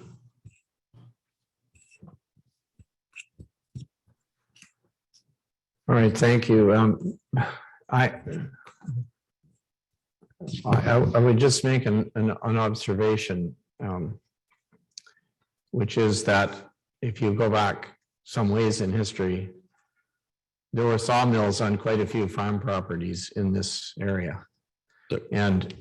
All right, thank you. I would just make an observation, which is that if you go back some ways in history, there were sawmills on quite a few farm properties in this area. And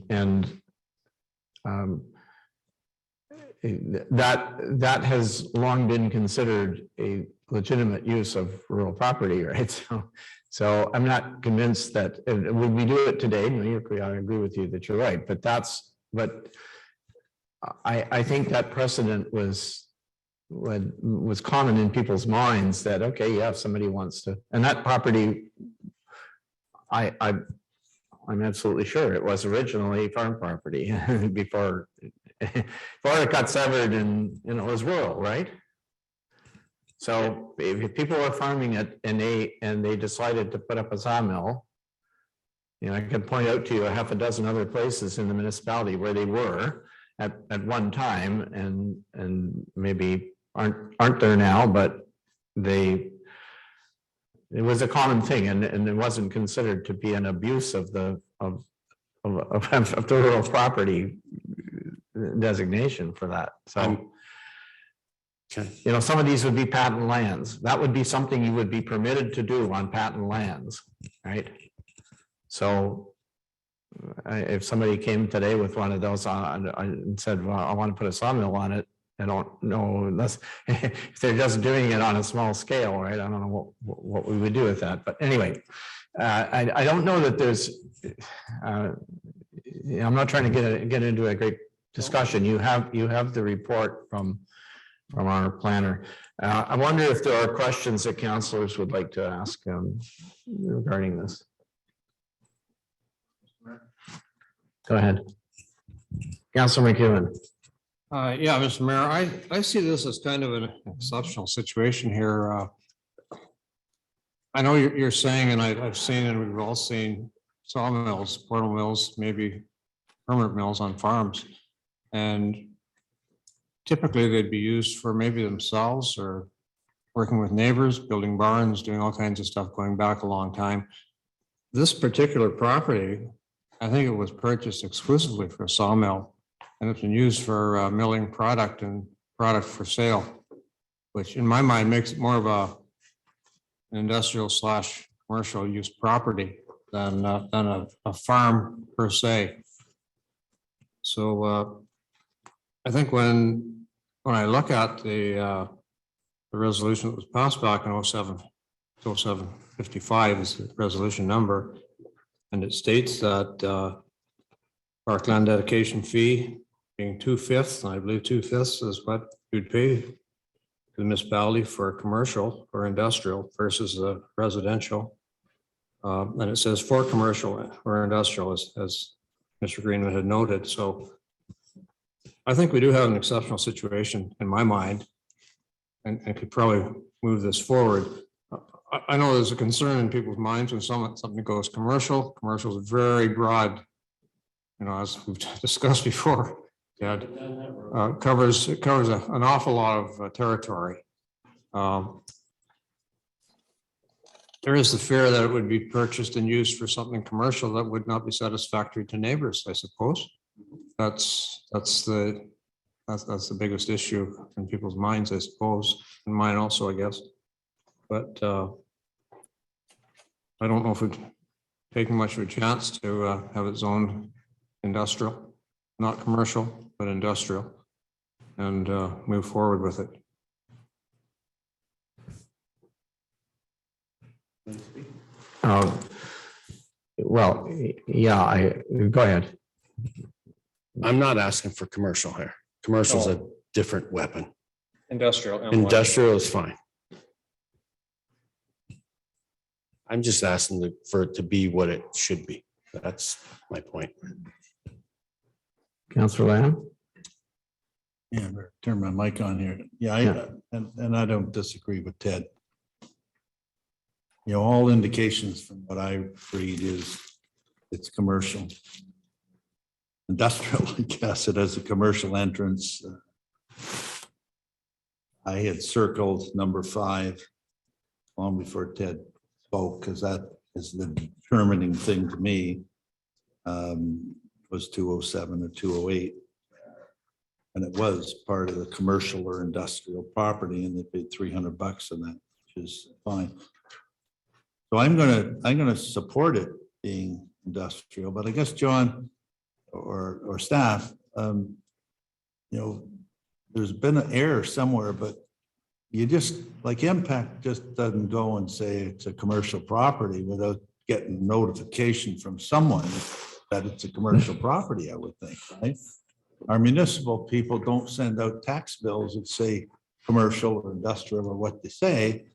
that has long been considered a legitimate use of rural property, right? So I'm not convinced that, would we do it today? No, I agree with you that you're right, but I think that precedent was common in people's minds that, okay, yeah, if somebody wants to, and that property, I'm absolutely sure it was originally farm property before it got severed and it was rural, right? So if people were farming it and they decided to put up a sawmill, I could point out to you a half a dozen other places in the municipality where they were at one time and maybe aren't there now, but it was a common thing and it wasn't considered to be an abuse of the rural property designation for that. So some of these would be patent lands. That would be something you would be permitted to do on patent lands, right? So if somebody came today with one of those and said, well, I want to put a sawmill on it, I don't know, unless if they're just doing it on a small scale, right? I don't know what we would do with that. But anyway, I don't know that there's, I'm not trying to get into a great discussion. You have the report from our planner. I wonder if there are questions that councillors would like to ask regarding this. Go ahead. Councillor McEwen. Yeah, Mr. Mayor, I see this as kind of an exceptional situation here. I know you're saying, and I've seen, and we've all seen sawmills, portable mills, maybe permanent mills on farms. And typically they'd be used for maybe themselves or working with neighbors, building barns, doing all kinds of stuff going back a long time. This particular property, I think it was purchased exclusively for a sawmill, and it's been used for milling product and product for sale, which in my mind makes it more of an industrial / commercial use property than a farm per se. So I think when I look at the resolution that was passed back in 0755 is the resolution number, and it states that parkland dedication fee being 2/5, and I believe 2/5 is what you'd pay to the municipality for commercial or industrial versus the residential. And it says for commercial or industrial, as Mr. Greenwood had noted. So I think we do have an exceptional situation in my mind, and could probably move this forward. I know there's a concern in people's minds when something goes commercial. Commercial is very broad, as we've discussed before. It covers an awful lot of territory. There is the fear that it would be purchased and used for something commercial that would not be satisfactory to neighbors, I suppose. That's the biggest issue in people's minds, I suppose, and mine also, I guess. But I don't know if we've taken much of a chance to have its own industrial, not commercial, but industrial, and move forward with it. Well, yeah, go ahead. I'm not asking for commercial here. Commercial's a different weapon. Industrial. M1. Industrial is fine. I'm just asking for it to be what it should be. That's my point. Councillor Lamb? Yeah, better turn my mic on here. Yeah, and I don't disagree with Ted. You know, all indications from what I read is it's commercial. Industrial, I guess it has a commercial entrance. I had circled number 5 long before Ted spoke, because that is the determining thing to me. Was 207 or 208. And it was part of the commercial or industrial property, and they paid $300 on that, which is fine. So I'm gonna support it being industrial, but I guess John or staff, you know, there's been an error somewhere, but you just, like Impact just doesn't go and say it's a commercial property without getting notification from someone that it's a commercial property, I would think, right? Our municipal people don't send out tax bills that say commercial or industrial or what they say.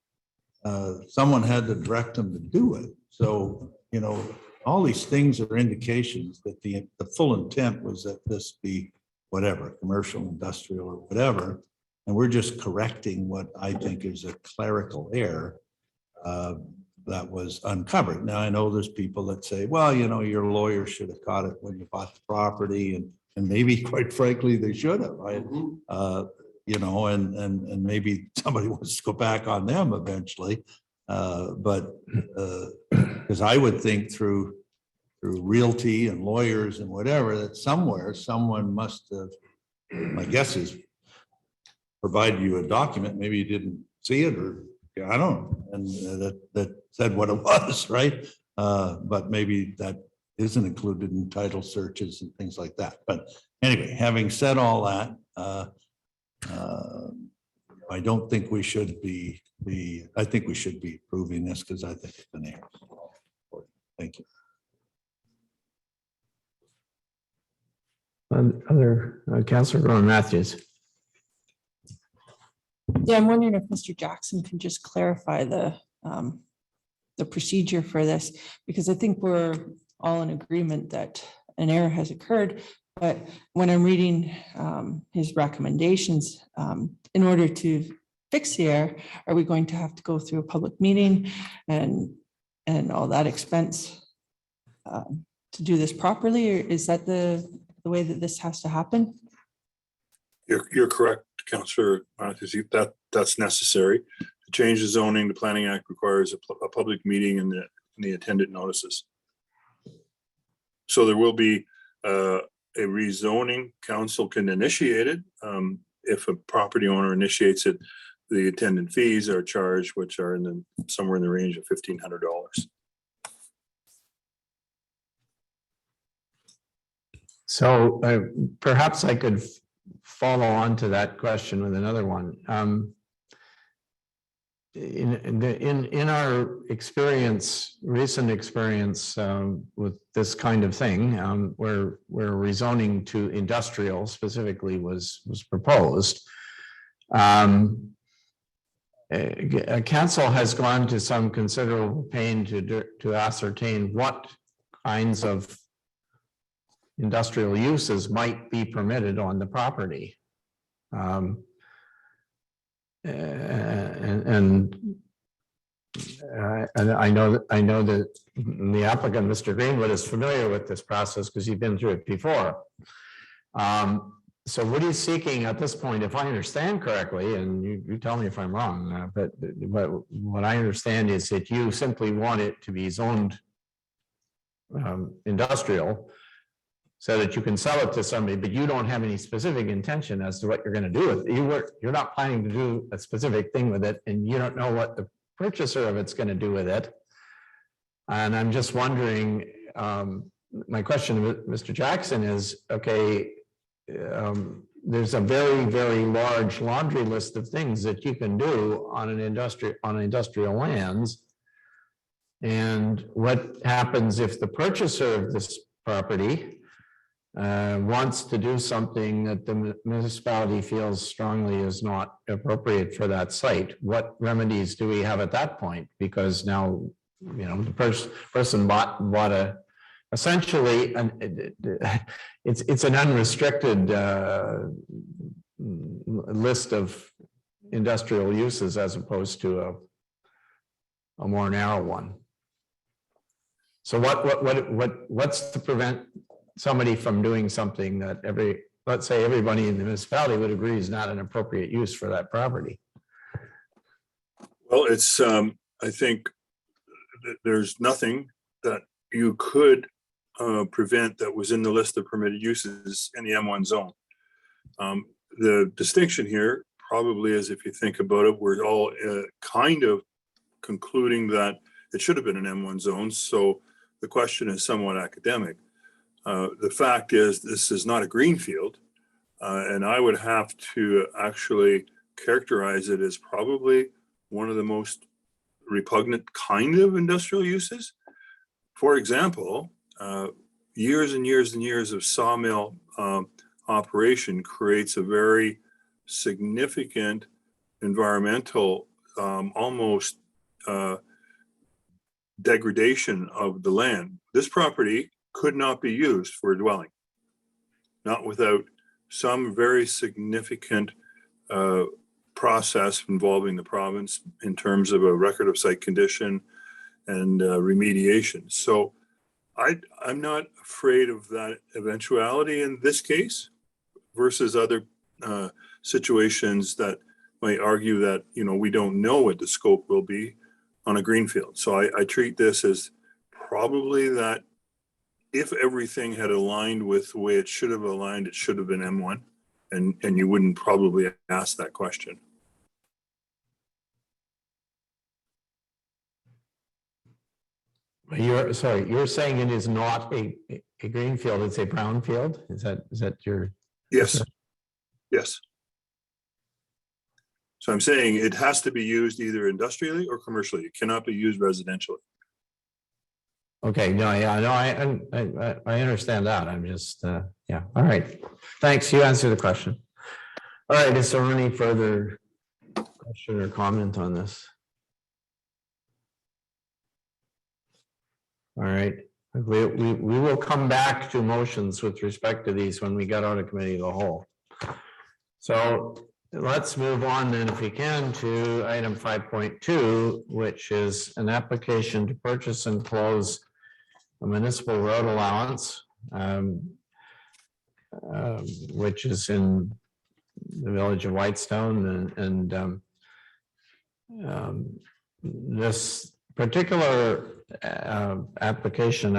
Someone had to direct them to do it. So, you know, all these things are indications that the full intent was that this be whatever, commercial, industrial, or whatever. And we're just correcting what I think is a clerical error that was uncovered. Now, I know there's people that say, well, you know, your lawyer should have caught it when you bought the property, and maybe, quite frankly, they should have, right? You know, and maybe somebody wants to go back on them eventually. But because I would think through realty and lawyers and whatever, that somewhere someone must have, my guess is, provided you a document, maybe you didn't see it, or yeah, I don't know, and that said what it was, right? But maybe that isn't included in title searches and things like that. But anyway, having said all that, I don't think we should be I think we should be approving this, because I think it's an error. Thank you. Other Councillor Ron Matthews. Yeah, I'm wondering if Mr. Jackson can just clarify the procedure for this, because I think we're all in agreement that an error has occurred. But when I'm reading his recommendations, in order to fix the error, are we going to have to go through a public meeting and all that expense to do this properly? Or is that the way that this has to happen? You're correct, Councillor Matthews, that's necessary. To change the zoning, the Planning Act requires a public meeting and the attendant notices. So there will be a rezoning. Council can initiate it. If a property owner initiates it, the attendant fees are charged, which are somewhere in the range of $1,500. So perhaps I could follow on to that question with another one. In our experience, recent experience with this kind of thing, where rezoning to industrial specifically was proposed, a council has gone to some considerable pain to ascertain what kinds of industrial uses might be permitted on the property. And I know that the applicant, Mr. Greenwood, is familiar with this process because he's been through it before. So what are you seeking at this point, if I understand correctly, and you tell me if I'm wrong, but what I understand is that you simply want it to be zoned industrial, so that you can sell it to somebody, but you don't have any specific intention as to what you're going to do with it. You're not planning to do a specific thing with it, and you don't know what the purchaser of it's going to do with it. And I'm just wondering, my question to Mr. Jackson is, okay, there's a very, very large laundry list of things that you can do on an industrial lands. And what happens if the purchaser of this property wants to do something that the municipality feels strongly is not appropriate for that site, what remedies do we have at that point? Because now, you know, the person bought essentially, it's an unrestricted list of industrial uses as opposed to a more narrow one. So what's to prevent somebody from doing something that let's say everybody in the municipality would agree is not an appropriate use for that property? Well, it's, I think there's nothing that you could prevent that was in the list of permitted uses in the M1 zone. The distinction here probably is, if you think about it, we're all kind of concluding that it should have been an M1 zone. So the question is somewhat academic. The fact is, this is not a greenfield, and I would have to actually characterize it as probably one of the most repugnant kind of industrial uses. For example, years and years and years of sawmill operation creates a very significant environmental, almost degradation of the land. This property could not be used for a dwelling, not without some very significant process involving the province in terms of a record of site condition and remediation. So I'm not afraid of that eventuality in this case versus other situations that might argue that, you know, we don't know what the scope will be on a greenfield. So I treat this as probably that if everything had aligned with the way it should have aligned, it should have been M1, and you wouldn't probably ask that question. You're saying it is not a greenfield, it's a brownfield? Is that your? Yes. Yes. So I'm saying it has to be used either industrially or commercially. It cannot be used residentially. Okay, no, yeah, no, I understand that. I'm just, yeah, all right. Thanks, you answered the question. All right, is there any further question or comment on this? All right, we will come back to motions with respect to these when we get out of committee of the whole. So let's move on then, if we can, to item 5.2, which is an application to purchase and close a municipal road allowance, which is in the village of Whitestone, and this particular application,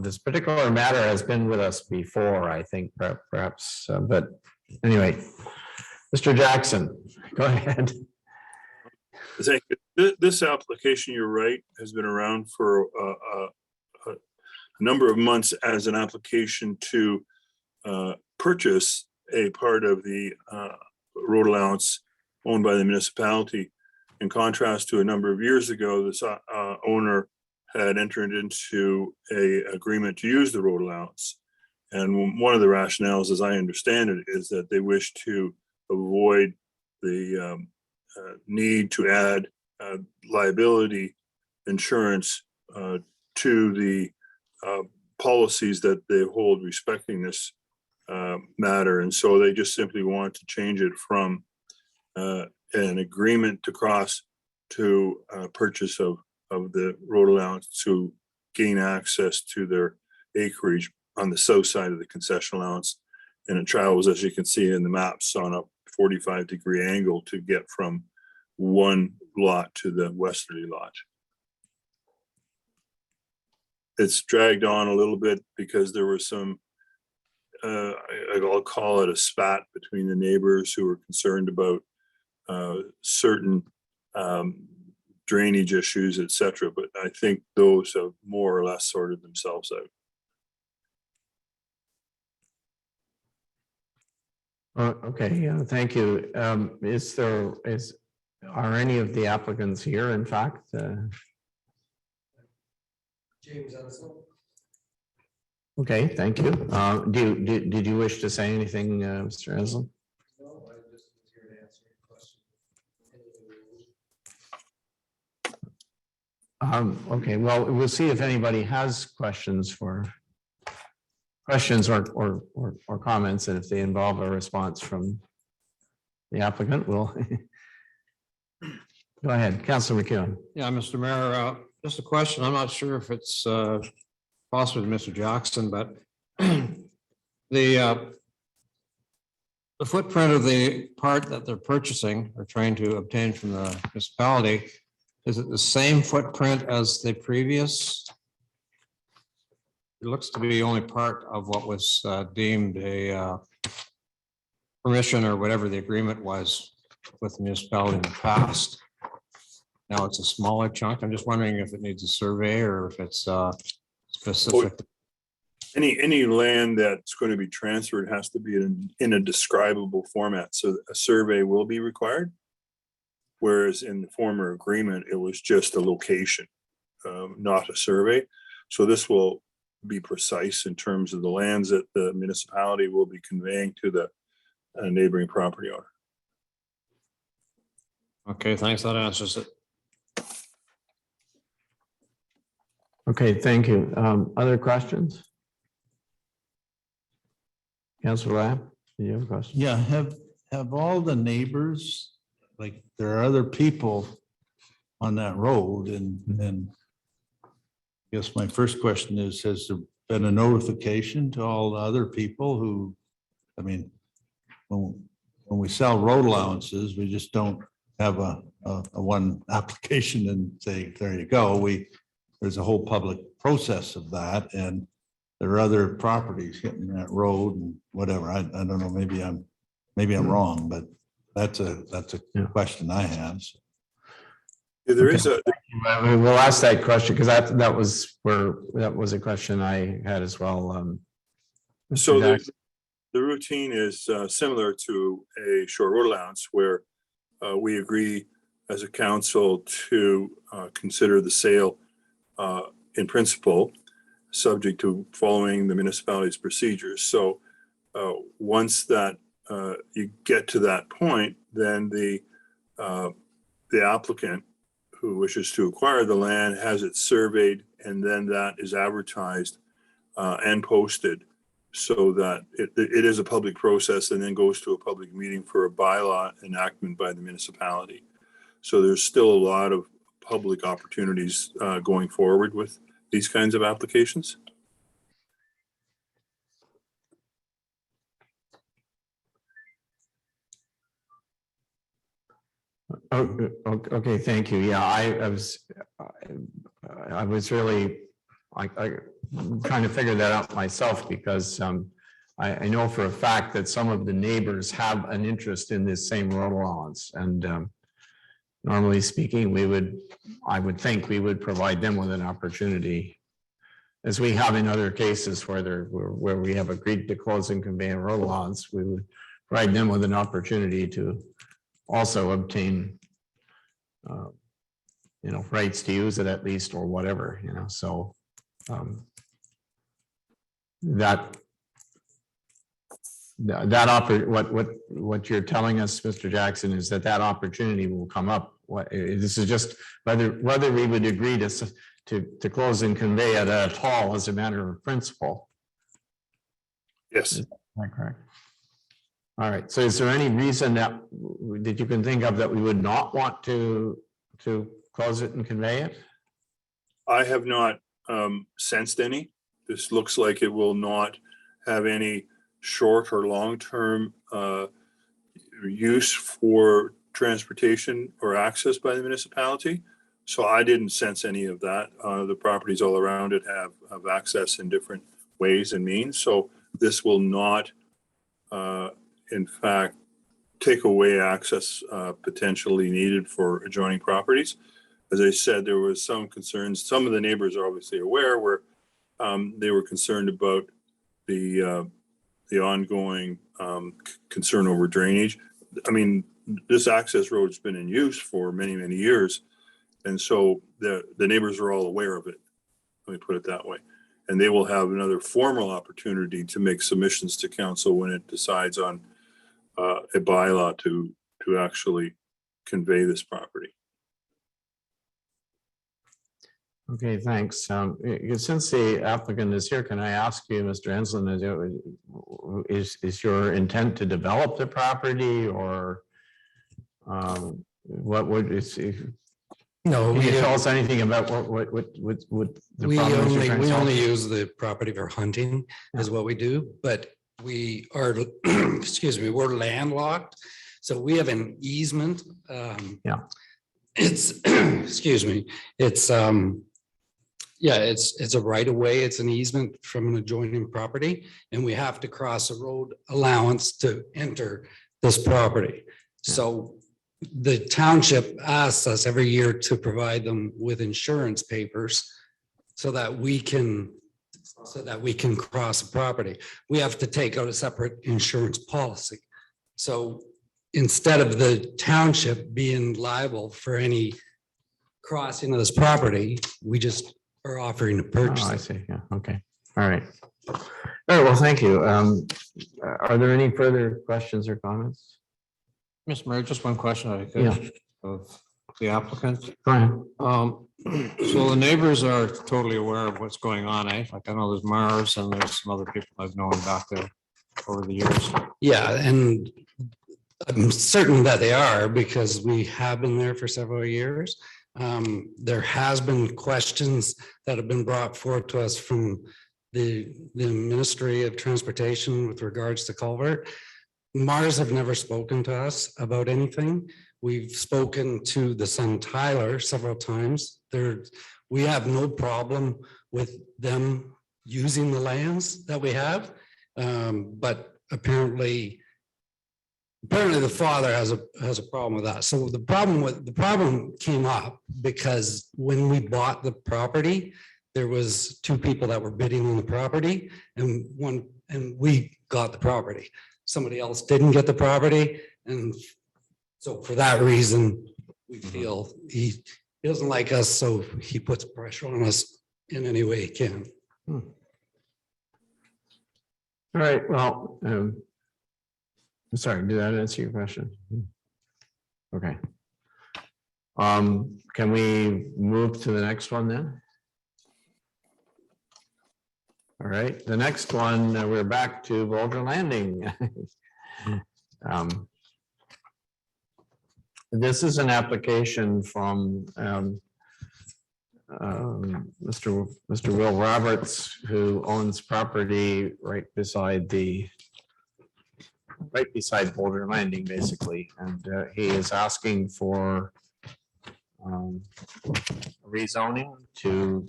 this particular matter has been with us before, I think, perhaps, but anyway, Mr. Jackson, go ahead. Thank you. This application, you're right, has been around for a number of months as an application to purchase a part of the road allowance owned by the municipality. In contrast to a number of years ago, this owner had entered into an agreement to use the road allowance. And one of the rationales, as I understand it, is that they wish to avoid the need to add liability insurance to the policies that they hold respecting this matter. And so they just simply want to change it from an agreement to cross to purchase of the road allowance to gain access to their acreage on the south side of the concession allowance. And it travels, as you can see in the maps, on a 45-degree angle to get from one lot to the westerly lot. It's dragged on a little bit because there was some, I'll call it a spat between the neighbors who were concerned about certain drainage issues, etc. But I think those have more or less sorted themselves out. Okay, yeah, thank you. Are any of the applicants here, in fact? James Edison. Okay, thank you. Did you wish to say anything, Mr. Haslam? No, I just was here to answer your question. Okay, well, we'll see if anybody has questions or comments, and if they involve a response from the applicant, we'll go ahead, Councilor McEwen. Yeah, Mr. Mayor, just a question. I'm not sure if it's possible to Mr. Jackson, but the footprint of the part that they're purchasing or trying to obtain from the municipality, is it the same footprint as the previous? It looks to be only part of what was deemed a permission or whatever the agreement was with the municipality in the past. Now it's a smaller chunk. I'm just wondering if it needs a survey or if it's specific. Any land that's going to be transferred has to be in a describable format, so a survey will be required. Whereas in the former agreement, it was just a location, not a survey. So this will be precise in terms of the lands that the municipality will be conveying to the neighboring property owner. Okay, thanks. That answers it. Okay, thank you. Other questions? Councilor Lab, do you have a question? Yeah, have all the neighbors, like, there are other people on that road, and I guess my first question is, has there been a notification to all the other people who, I mean, when we sell road allowances, we just don't have a one application and say, there you go. There's a whole public process of that, and there are other properties hitting that road and whatever. I don't know, maybe I'm wrong, but that's a question I have. Yeah, there is a, We'll ask that question because that was a question I had as well. so the routine is similar to a short road allowance where we agree as a council to consider the sale in principle, subject to following the municipality's procedures. So once that you get to that point, then the applicant who wishes to acquire the land has it surveyed, and then that is advertised and posted so that it is a public process and then goes to a public meeting for a bylaw enactment by the municipality. So there's still a lot of public opportunities going forward with these kinds of applications. Okay, thank you. Yeah, I was really trying to figure that out myself because I know for a fact that some of the neighbors have an interest in this same road allowance, and normally speaking, I would think we would provide them with an opportunity, as we have in other cases where we have agreed to close and convey a road allowance, we would provide them with an opportunity to also obtain rights to use it at least, or whatever, so what you're telling us, Mr. Jackson, is that opportunity will come up. This is just whether we would agree to close and convey it at all as a matter of principle. Yes. Is that correct? All right. So is there any reason that you can think of that we would not want to close it and convey it? I have not sensed any. This looks like it will not have any short or long-term use for transportation or access by the municipality. So I didn't sense any of that. The properties all around it have access in different ways and means. So this will not, in fact, take away access potentially needed for adjoining properties. As I said, there was some concerns. Some of the neighbors are obviously aware where they were concerned about the ongoing concern over drainage. I mean, this access road's been in use for many, many years. And so the neighbors are all aware of it. Let me put it that way. And they will have another formal opportunity to make submissions to council when it decides on a bylaw to actually convey this property. Okay, thanks. Since the applicant is here, can I ask you, Mr. Enslin, is your intent to develop the property or what would it's? No, Can you we, tell us anything about what the we problem is you're only, trying to we solve? only use the property for hunting is what we do, but we are, excuse me, we're landlocked. So we have an easement. Yeah. It's, excuse me, it's, yeah, it's a right of way. It's an easement from an adjoining property, and we have to cross a road allowance to enter this property. So the township asks us every year to provide them with insurance papers so that we can cross the property. We have to take out a separate insurance policy. So instead of the township being liable for any crossing of this property, we just are offering to purchase. Oh, I it. see. Yeah. Okay. All right. All right. Well, thank you. Are there any further questions or comments? Mr. Mayor, just one question I Yeah. could of the applicant. Go ahead. So the neighbors are totally aware of what's going on, eh? Like I know there's Mars and there's some other people I've known back there over the years. Yeah, and I'm certain that they are because we have been there for several years. There has been questions that have been brought forth to us from the Ministry of Transportation with regards to culvert. Mars have never spoken to us about anything. We've spoken to the son Tyler several times. We have no problem with them using the lands that we have. But apparently the father has a problem with that. So the problem came up because when we bought the property, there was two people that were bidding on the property and we got the property. Somebody else didn't get the property. And so for that reason, we feel he doesn't like us, so he puts pressure on us in any way he can. All right. Well, I'm sorry, did that answer your question? Okay. Can we move to the next one then? All right, the next one, we're back to Boulder Landing. This is an application from Mr. Will Roberts, who owns property right beside Boulder Landing, basically, and he is asking for rezoning to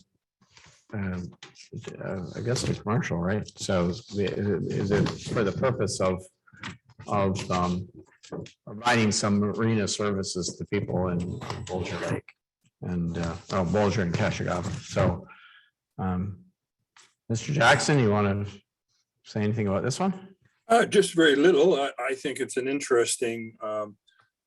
I guess to commercial, right? So is it for the purpose of providing some marina services to people in Bulger Lake and Bulger and Cashagava. So Mr. Jackson, you want to say anything about this one? Just very little. I think it's an interesting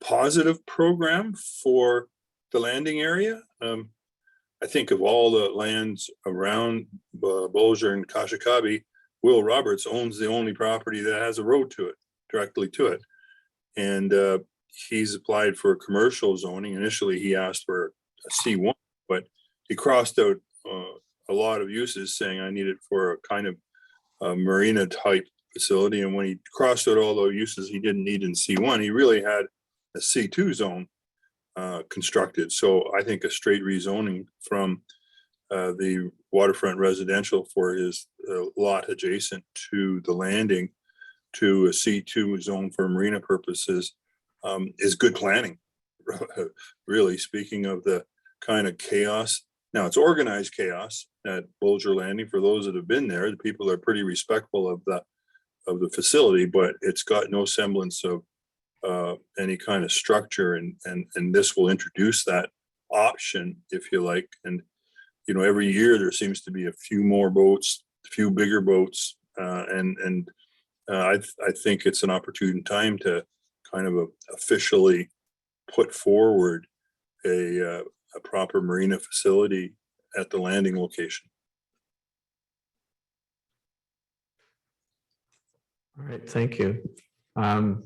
positive program for the landing area. I think of all the lands around Bulger and Kashikabi, Will Roberts owns the only property that has a road to it, directly to it. And he's applied for commercial zoning. Initially, he asked for a C1, but he crossed out a lot of uses saying I need it for a kind of marina type facility. And when he crossed out all those uses he didn't need in C1, he really had a C2 zone constructed. So I think a straight rezoning from the waterfront residential for his lot adjacent to the landing to a C2 zone for marina purposes is good planning. Really, speaking of the kind of chaos. Now it's organized chaos at Bulger Landing. For those that have been there, the people are pretty respectful of the facility, but it's got no semblance of any kind of structure, and this will introduce that option, if you like. And you know, every year there seems to be a few more boats, a few bigger boats, and I think it's an opportune time to kind of officially put forward a proper marina facility at the landing location. All right, thank you. Are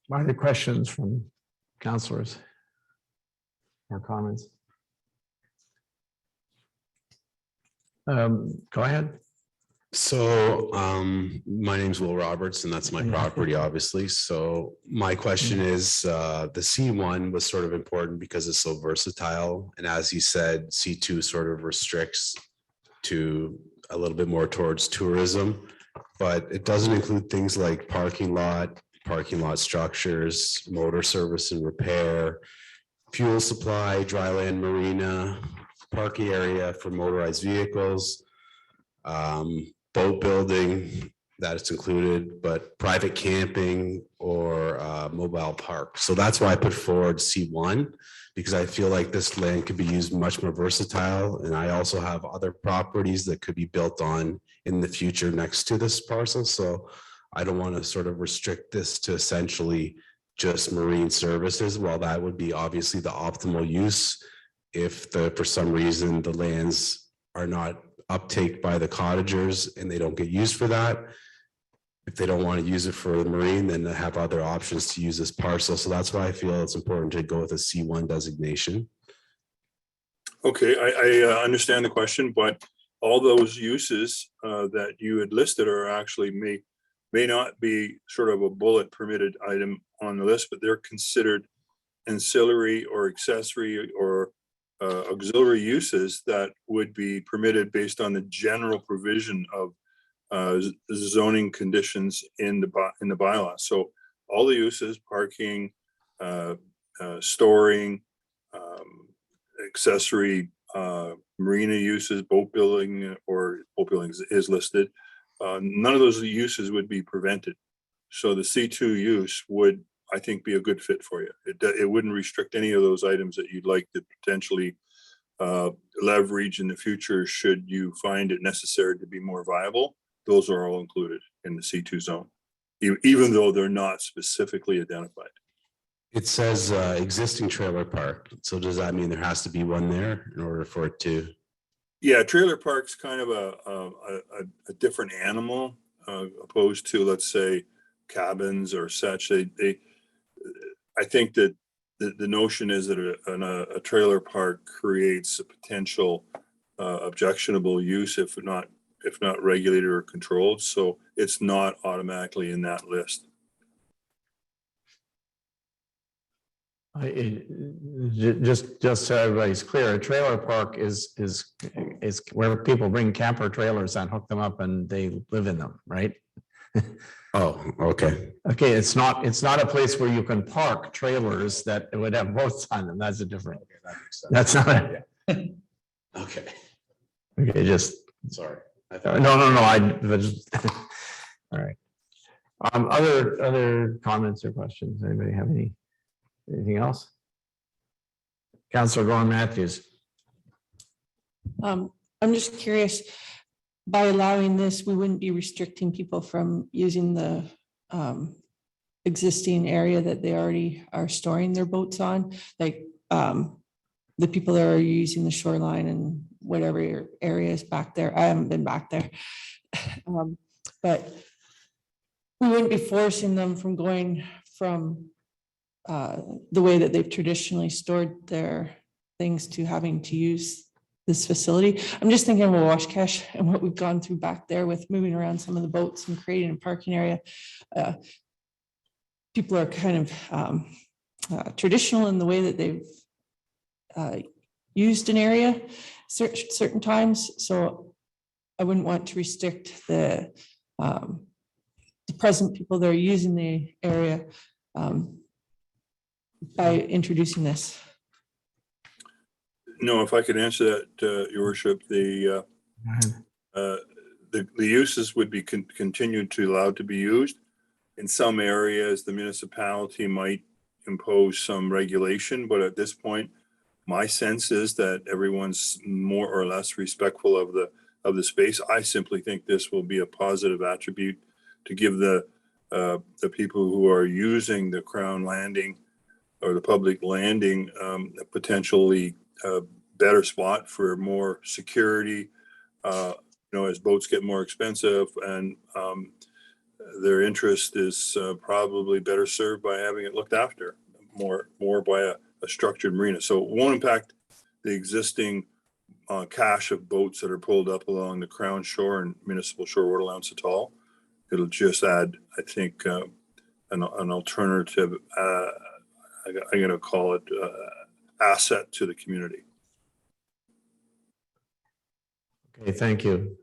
there questions from councilors or comments? Go ahead. So my name's Will Roberts and that's my Yeah. property, obviously. So my question is, the C1 was sort of important because it's so versatile. And as you said, C2 sort of restricts to a little bit more towards tourism, but it doesn't include things like parking lot structures, motor service and repair, fuel supply, dry land marina, parking area for motorized vehicles, boat building, that it's included, but private camping or mobile park. So that's why I put forward C1, because I feel like this land could be used much more versatile. And I also have other properties that could be built on in the future next to this parcel. So I don't want to sort of restrict this to essentially just marine services. While that would be obviously the optimal use, if for some reason the lands are not uptake by the cottagers and they don't get used for that, if they don't want to use it for the marine, then they have other options to use this parcel. So that's why I feel it's important to go with a C1 designation. Okay, I understand the question, but all those uses that you had listed are actually may not be sort of a bullet permitted item on the list, but they're considered ancillary or accessory or auxiliary uses that would be permitted based on the general provision of zoning conditions in the bylaw. So all the uses, parking, storing, accessory marina uses, boat building, or boat building is listed. None of those uses would be prevented. So the C2 use would, I think, be a good fit for you. It wouldn't restrict any of those items that you'd like to potentially leverage in the future should you find it necessary to be more viable. Those are all included in the C2 zone, even though they're not specifically identified. It says existing trailer park. So does that mean there has to be one there in order for it to? Yeah, trailer park's kind of a different animal opposed to, let's say, cabins or such. I think that the notion is that a trailer park creates a potential objectionable use if not regulated or controlled. So it's not automatically in that list. Just so everybody's clear, a trailer park is where people bring camper trailers and hook them up and they live in them, right? Oh, okay. Okay, it's not a place where you can park trailers that would have boats on them. That's a different. That's not it. Okay. Okay, just. Sorry. No. All right. Other comments or questions? Anybody have anything else? Councilor Gordon Matthews. I'm just curious, by allowing this, we wouldn't be restricting people from using the existing area that they already are storing their boats on, like the people that are using the shoreline and whatever areas back there. I haven't been back there. But we wouldn't be forcing them from going from the way that they've traditionally stored their things to having to use this facility. I'm just thinking of Washcash and what we've gone through back there with moving around some of the boats and creating a parking area. People are kind of traditional in the way that they've used an area certain times. So I wouldn't want to restrict the present people that are using the area by introducing this. No, if I could answer that, Your Worship, the uses would be continued to allowed to be used. In some areas, the municipality might impose some regulation, but at this point, my sense is that everyone's more or less respectful of the space. I simply think this will be a positive attribute to give the people who are using the Crown Landing or the public landing a potentially better spot for more security as boats get more expensive and their interest is probably better served by having it looked after more by a structured marina. So it won't impact the existing cache of boats that are pulled up along the Crown Shore and Municipal Shore Water Allowance at all. It'll just add, I think, an alternative, I'm going to call it asset to the community. Okay, thank you.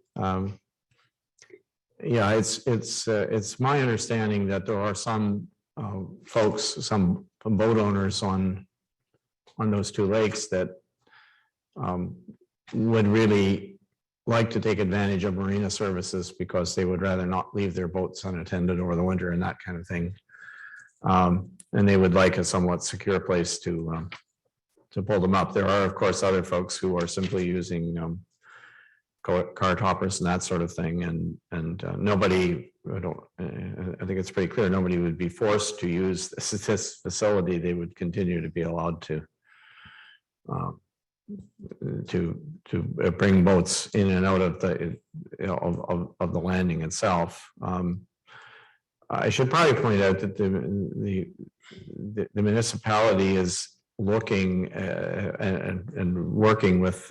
Yeah, it's my understanding that there are some folks, some boat owners on those two lakes that would really like to take advantage of marina services because they would rather not leave their boats unattended over the winter and that kind of thing. And they would like a somewhat secure place to pull them up. There are, of course, other folks who are simply using car toppers and that sort of thing. And nobody, I think it's pretty clear, nobody would be forced to use this facility. They would continue to be allowed to bring boats in and out of the of the landing itself. I should probably point out that the municipality is looking and working with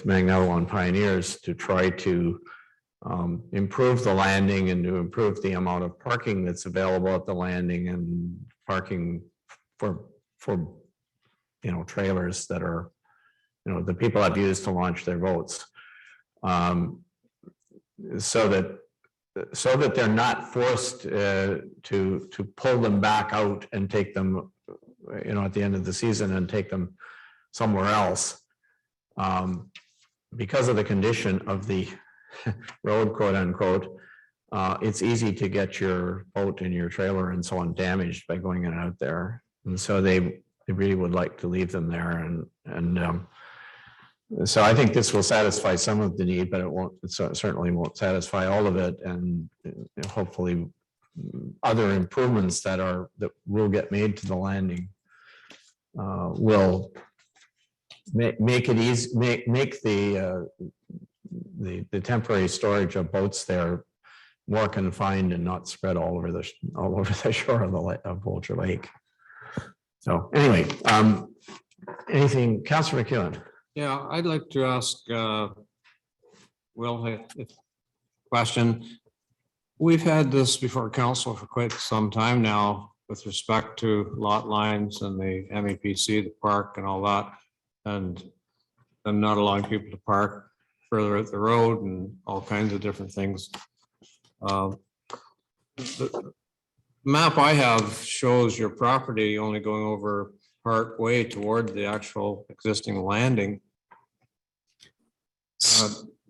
Magnello Pioneers to try to improve the landing and to improve the amount of parking that's available at the landing and parking for trailers that are, the people have used to launch their boats. So that they're not forced to pull them back out and take them, at the end of the season and take them somewhere else. Because of the condition of the road, quote unquote, it's easy to get your boat and your trailer and so on damaged by going in and out there. And so they really would like to leave them there. And so I think this will satisfy some of the need, but it certainly won't satisfy all of it. And hopefully other improvements that will get made to the landing will make it easy, make the temporary storage of boats there more confined and not spread all over the shore of Bolger Lake. So anyway, anything, Councillor McEwen? Yeah, I'd like to ask Will a question. We've had this before council for quite some time now with respect to lot lines and the MEPC, the park and all that, and not allowing people to park further at the road and all kinds of different things. The map I have shows your property only going over part way toward the actual existing landing.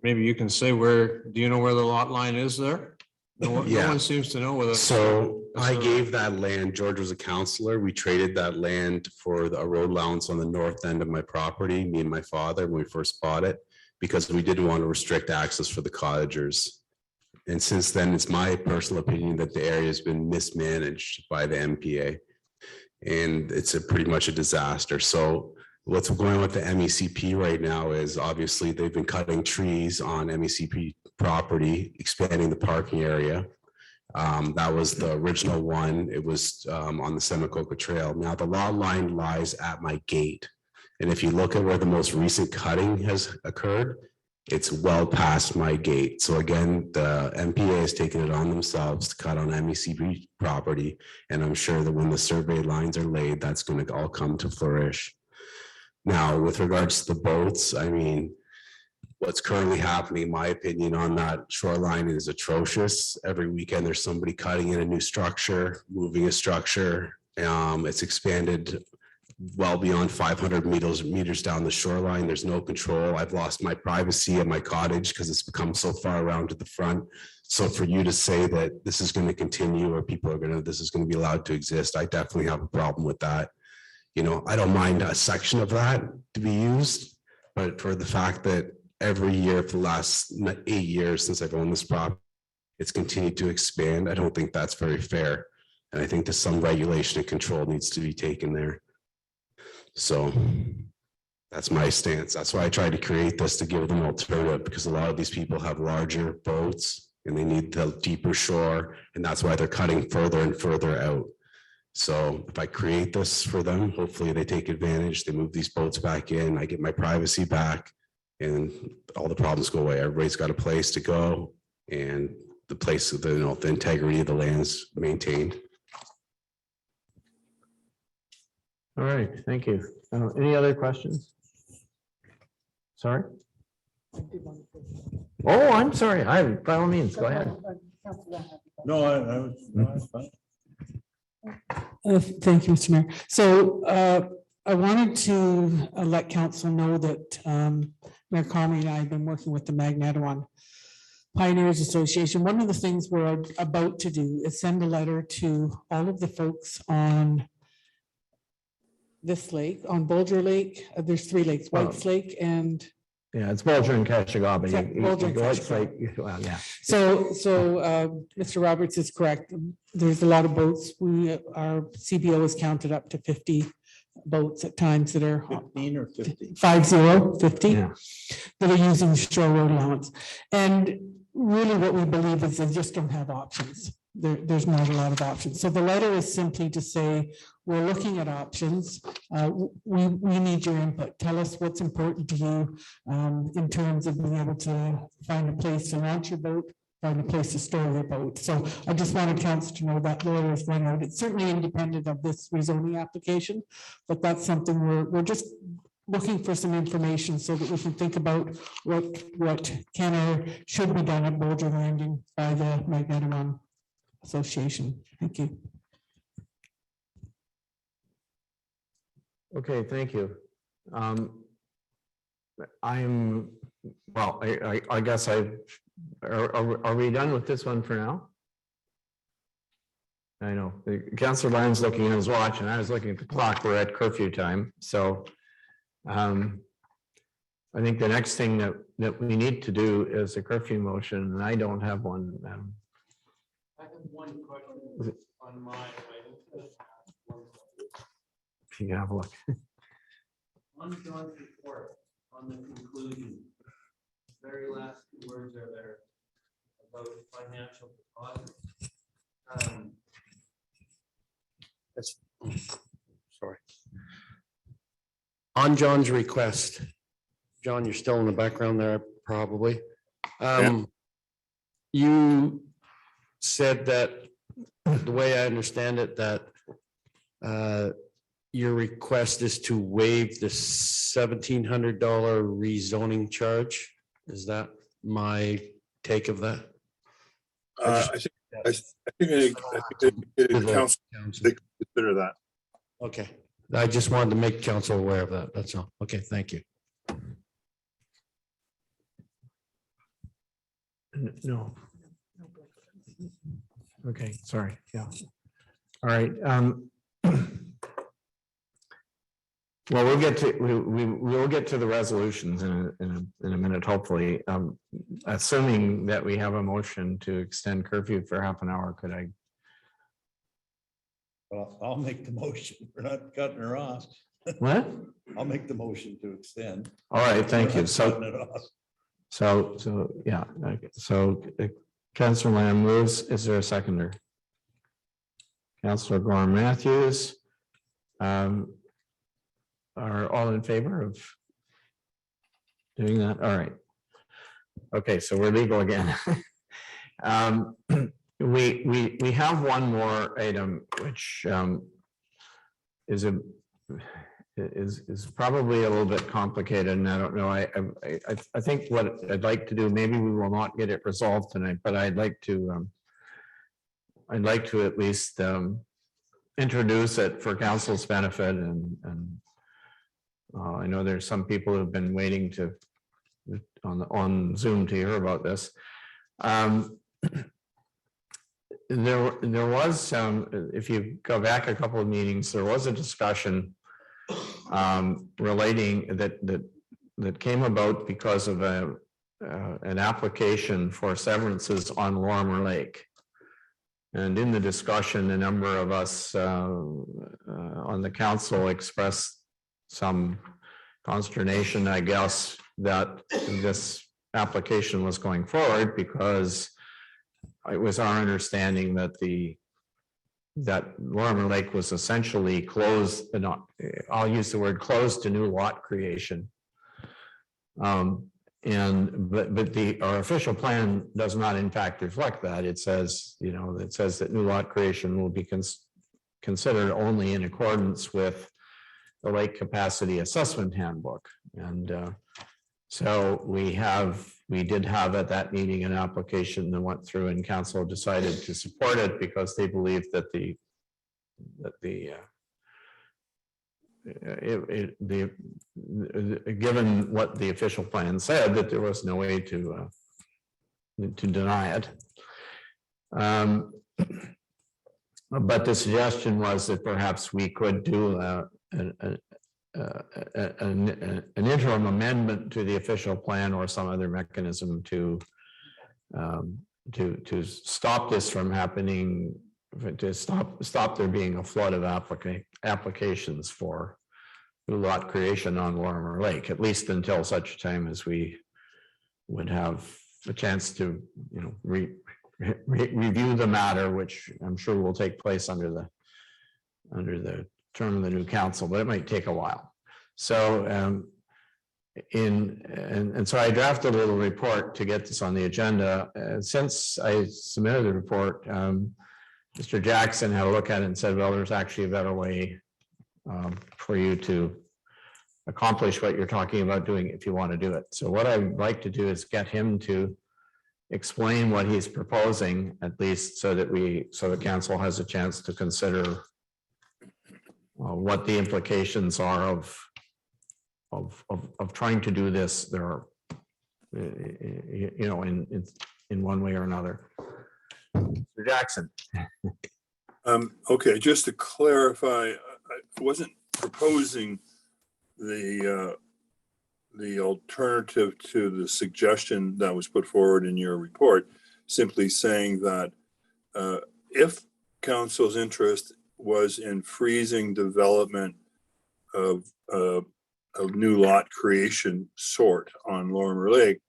Maybe you can say do you know where the lot line is there? No one seems to know whether. So I gave that land, George was a counselor. We traded that land for a road allowance on the north end of my property, me and my father, when we first bought it, because we didn't want to restrict access for the cottagers. And since then, it's my personal opinion that the area has been mismanaged by the MPA. And it's pretty much a disaster. So what's going on with the MECP right now is obviously they've been cutting trees on MECP property, expanding the parking area. That was the original one. It was on the Semicoca Trail. Now the lot line lies at my gate. And if you look at where the most recent cutting has occurred, it's well past my gate. So again, the MPA has taken it on themselves to cut on MECP property. And I'm sure that when the survey lines are laid, that's going to all come to flourish. Now, with regards to the boats, I mean, what's currently happening, in my opinion, on that shoreline is atrocious. Every weekend, there's somebody cutting in a new structure, moving a structure. It's expanded well beyond 500 meters down the shoreline. There's no control. I've lost my privacy at my cottage because it's become so far around to the front. So for you to say that this is going to continue or this is going to be allowed to exist, I definitely have a problem with that. I don't mind a section of that to be used, but for the fact that every year for the last 8 years since I've owned this property, it's continued to expand. I don't think that's very fair. And I think that some regulation and control needs to be taken there. So That's my stance. That's why I tried to create this, to give them alternative, because a lot of these people have larger boats and they need the deeper shore, and that's why they're cutting further and further out. So if I create this for them, hopefully they take advantage, they move these boats back in, I get my privacy back, and all the problems go away. Everybody's got a place to go, and the place, the integrity of the land's maintained. All right, thank you. Any other questions? Sorry? Oh, I'm sorry. By all means, go ahead. No, I was, no, it's fine. Thank you, Mr. Mayor. So I wanted to let council know that Mayor Conley and I have been working with the Magnetawan Pioneers Association. One of the things we're about to do is send a letter to all of the folks on this lake, on Bulger Lake. There's 3 lakes, White's Lake and Yeah, it's Bulger and Kashagaba. Yeah, Bulger and White's Kashagaba. Lake, well, yeah. So Mr. Roberts is correct. There's a lot of boats. Our CBO has counted up to 50 boats at times that are 15 or 50? 50 Yeah. that are using shore road allowance. And really what we believe is they just don't have options. There's not a lot of options. So the letter is simply to say, we're looking at options. We need your input. Tell us what's important to you in terms of being able to find a place to launch your boat, find a place to store your boat. So I just wanted council to know that letter is going out. It's certainly independent of this rezoning application, but that's something we're just looking for some information so that we can think about what can or should be done at Bulger Landing by the Magnetawan Association. Thank you. Okay, thank you. I guess are we done with this one for now? I know, Councillor Lyon's looking at his watch and I was looking at the clock. We're at curfew time, so I think the next thing that we need to do is a curfew motion, and I don't have one. I have one question on my item. If you can have a look. On John's report, on the conclusion, very last 2 words are there about financial deposit. That's, sorry. On John's request, John, you're still in the background there, probably. You said that, the way I understand it, that your request is to waive the $1,700 rezoning charge. Is that my take of that? I think council consider that. Okay, I just wanted to make council aware of that. That's all. Okay, thank you. No. Okay, sorry, yeah. All right. Well, we'll get to, we will get to the resolutions in a minute, hopefully. Assuming that we have a motion to extend curfew for half an hour, could I? Well, I'll make the motion. We're not cutting her off. What? I'll make the motion to extend. All right, thank We're you. not cutting it off. So, yeah, okay. So Councillor Lamb moves. Is there a seconder? Councillor Gorham Matthews. Are all in favor of doing that? All right. Okay, so we're legal again. We have one more item, which is probably a little bit complicated, and I don't know. I think what I'd like to do, maybe we will not get it resolved tonight, but I'd like to at least introduce it for council's benefit, and I know there's some people who've been waiting to on Zoom to hear about this. There was if you go back a couple of meetings, there was a discussion relating that came about because of an application for severances on Lorimer Lake. And in the discussion, a number of us on the council expressed some consternation, I guess, that this application was going forward, because it was our understanding that that Lorimer Lake was essentially closed, I'll use the word closed to new lot creation. But our official plan does not in fact reflect that. It says, it says that new lot creation will be considered only in accordance with the Lake Capacity Assessment Handbook. And so we did have at that meeting an application that went through, and council decided to support it because they believed that given what the official plan said, that there was no way to deny it. But the suggestion was that perhaps we could do an interim amendment to the official plan or some other mechanism to stop this from happening, to stop there being a flood of applications for new lot creation on Lorimer Lake, at least until such time as we would have a chance to, review the matter, which I'm sure will take place under the term of the new council, but it might take a while. So so I drafted a little report to get this on the agenda. Since I submitted the report, Mr. Jackson had a look at it and said, well, there's actually a better way for you to accomplish what you're talking about doing if you want to do it. So what I'd like to do is get him to explain what he's proposing, at least so that the council has a chance to consider what the implications are of trying to do this there, in one way or another. Mr. Jackson. Okay, just to clarify, I wasn't proposing the alternative to the suggestion that was put forward in your report, simply saying that if council's interest was in freezing development of a new lot creation sort on Lorimer Lake,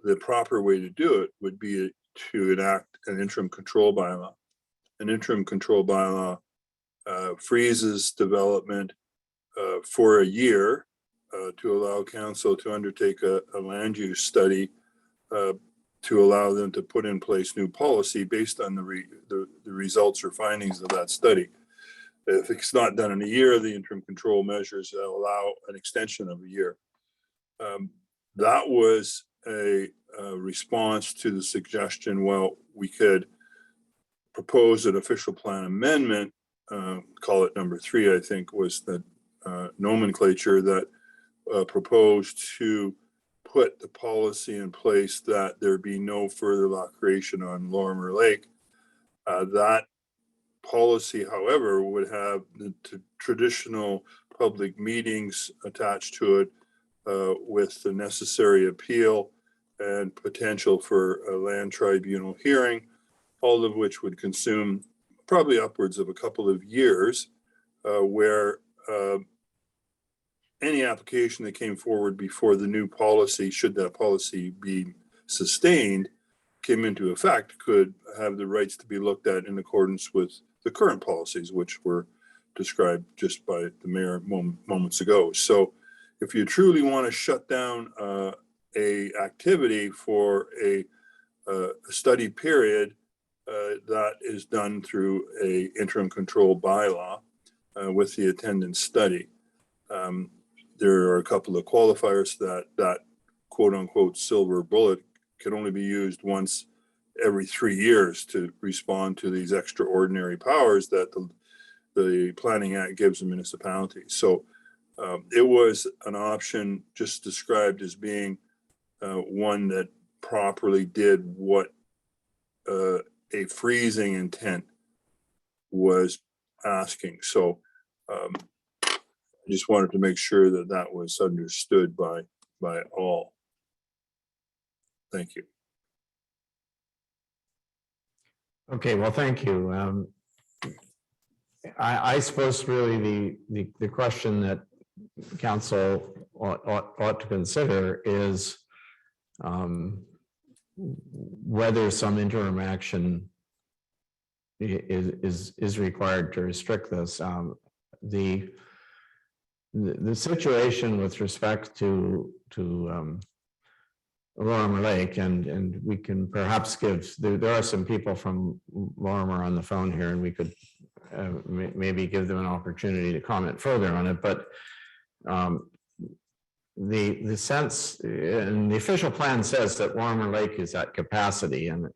the proper way to do it would be to enact an interim control bylaw. An interim control bylaw freezes development for a year to allow council to undertake a land use study to allow them to put in place new policy based on the results or findings of that study. If it's not done in a year, the interim control measures allow an extension of a year. That was a response to the suggestion, well, we could propose an official plan amendment, call it number 3, I think was the nomenclature that proposed to put the policy in place that there be no further lot creation on Lorimer Lake. That policy, however, would have the traditional public meetings attached to it with the necessary appeal and potential for a land tribunal hearing, all of which would consume probably upwards of a couple of years, where any application that came forward before the new policy, should that policy be sustained, came into effect, could have the rights to be looked at in accordance with the current policies, which were described just by the mayor moments ago. So if you truly want to shut down a activity for a study period, that is done through a interim control bylaw with the attendance study. There are a couple of qualifiers that quote unquote silver bullet can only be used once every 3 years to respond to these extraordinary powers that the Planning Act gives a municipality. So it was an option just described as being one that properly did what a freezing intent was asking. So I just wanted to make sure that that was understood by all. Thank you. Okay, well, thank you. I suppose really the question that council ought to consider is whether some interim action is required to restrict this. The situation with respect to Lorimer Lake, and we can perhaps give, there are some people from Lorimer on the phone here, and we could maybe give them an opportunity to comment further on it, but the sense, and the official plan says that Lorimer Lake is at capacity and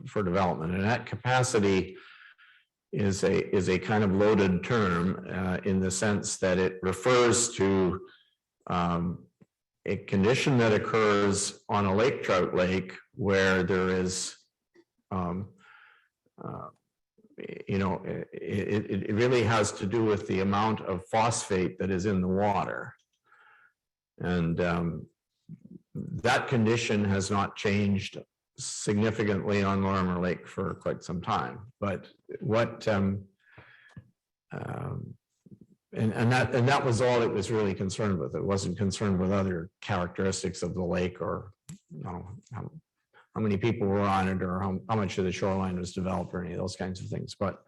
for development, and at capacity is a kind of loaded term in the sense that it refers to a condition that occurs on a lake trout lake where there is, it really has to do with the amount of phosphate that is in the water. And that condition has not changed significantly on Lorimer Lake for quite some time. But what and that was all it was really concerned with. It wasn't concerned with other characteristics of the lake, or how many people were on it, or how much of the shoreline was developed, or any of those kinds of things. But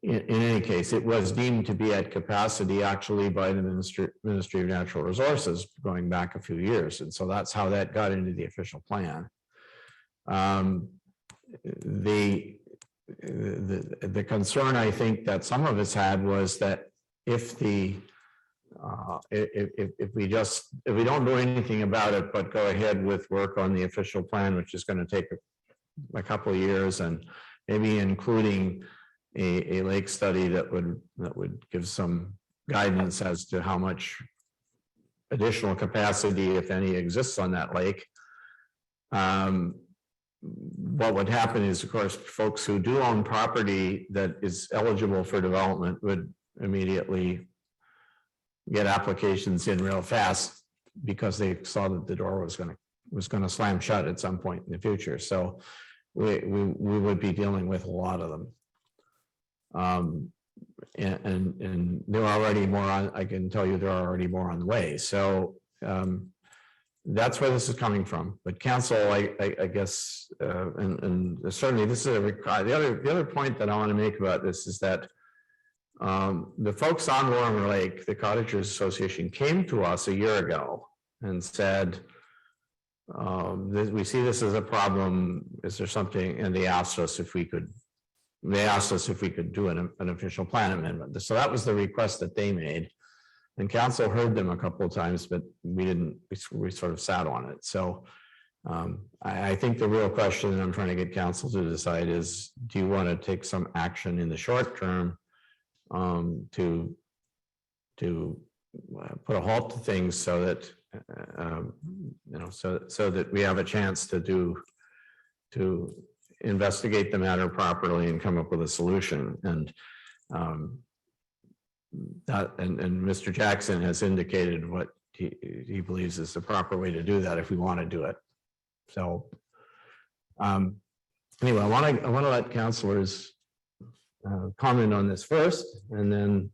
in any case, it was deemed to be at capacity actually by the Ministry of Natural Resources going back a few years. And so that's how that got into the official plan. The concern I think that some of us had was that if we don't do anything about it, but go ahead with work on the official plan, which is going to take a couple of years, and maybe including a lake study that would give some guidance as to how much additional capacity, if any, exists on that lake. What would happen is, of course, folks who do own property that is eligible for development would immediately get applications in real fast because they saw that the door was going to slam shut at some point in the future. So we would be dealing with a lot of them. And there are already more on, I can tell you there are already more on the way. So that's where this is coming from. But council, I guess, and certainly this is the other point that I want to make about this is that the folks on Lorimer Lake, the Cottagers Association, came to us a year ago and said, we see this as a problem. Is there something? And they asked us if we could do an official plan amendment. So that was the request that they made. And council heard them a couple of times, but we sort of sat on it. So I think the real question that I'm trying to get council to decide is, do you want to take some action in the short term to put a halt to things so that, so that we have a chance to investigate the matter properly and come up with a solution. And Mr. Jackson has indicated what he believes is the proper way to do that if we want to do it. So anyway, I want to let councilors comment on this first, and then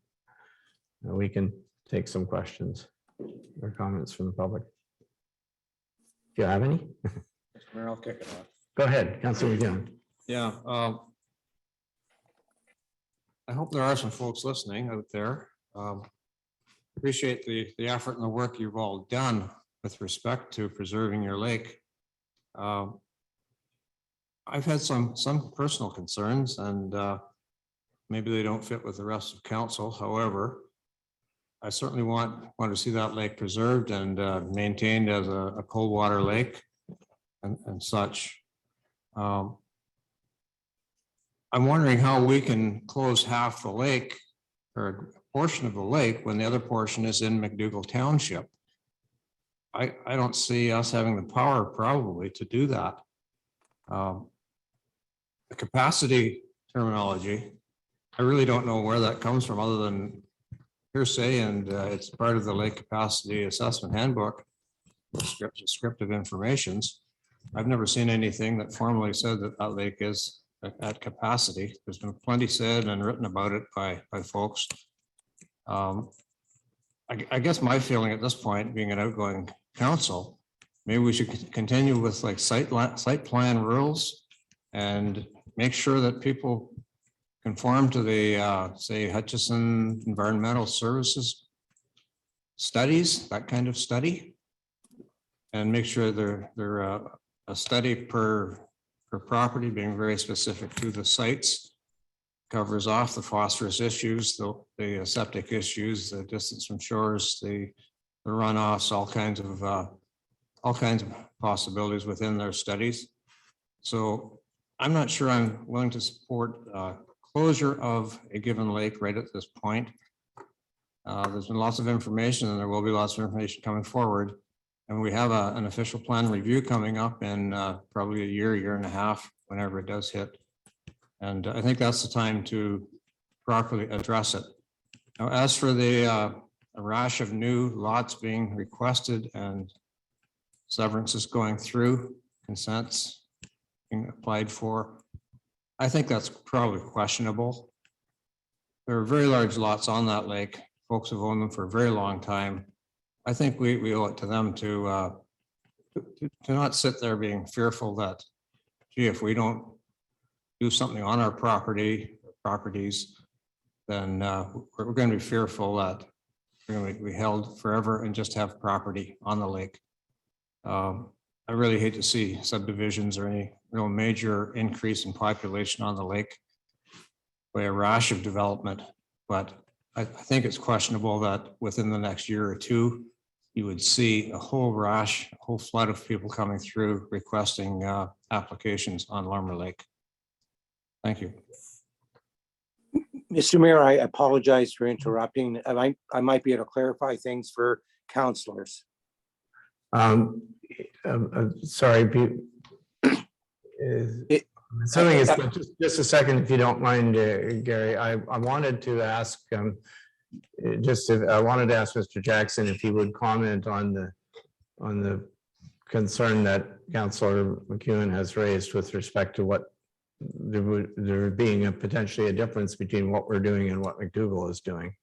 we can take some questions or comments from the public. Do you have any? Mayor, I'll kick it off. Go ahead, Councilor McGowan. Yeah. I hope there are some folks listening out there. Appreciate the effort and the work you've all done with respect to preserving your lake. I've had some personal concerns, and maybe they don't fit with the rest of council. However, I certainly want to see that lake preserved and maintained as a cold water lake and such. I'm wondering how we can close half the lake or a portion of the lake when the other portion is in McDougall Township. I don't see us having the power probably to do that. The capacity terminology, I really don't know where that comes from other than hearsay, and it's part of the Lake Capacity Assessment Handbook, descriptive informations. I've never seen anything that formally said that that lake is at capacity. There's been plenty said and written about it by folks. I guess my feeling at this point, being an outgoing council, maybe we should continue with like site plan rules and make sure that people conform to the, say Hutchison Environmental Services studies, that kind of study. And make sure they're a study per property, being very specific to the sites. Covers off the phosphorus issues, the septic issues, the distance from shores, the runoffs, all kinds of possibilities within their studies. So I'm not sure I'm willing to support closure of a given lake right at this point. There's been lots of information, and there will be lots of information coming forward. And we have an official plan review coming up in probably a year and a half, whenever it does hit. And I think that's the time to properly address it. Now, as for the a rash of new lots being requested and severances going through, consents being applied for, I think that's probably questionable. There are very large lots on that lake. Folks have owned them for a very long time. I think we owe it to them to not sit there being fearful that, gee, if we don't do something on our properties, then we're going to be fearful that we're going to be held forever and just have property on the lake. I really hate to see subdivisions or any real major increase in population on the lake by a rash of development, but I think it's questionable that within the next year or two, you would see a whole rash, a whole flood of people coming through requesting applications on Larmer Lake. Thank you. Mr. Mayor, I apologize for interrupting. I might be able to clarify things for councilors. Sorry, Pete. Assuming it's just a second, if you don't mind, Gary, I wanted to ask, I wanted to ask Mr. Jackson if he would comment on the concern that Councillor McEwen has raised with respect to what there being potentially a difference between what we're doing and what McDougall is doing.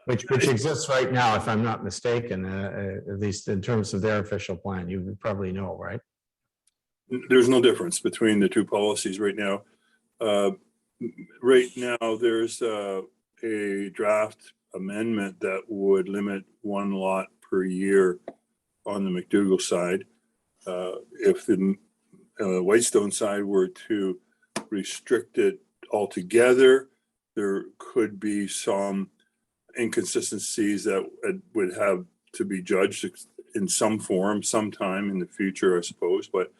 Which exists right now, if I'm not mistaken, at least in terms of their official plan. You would probably know, right? There's no difference between the two policies right now. Right now, there's a draft amendment that would limit one lot per year on the McDougall side. If the Whitestone side were to restrict it altogether, there could be some inconsistencies that would have to be judged in some form sometime in the future, I suppose. But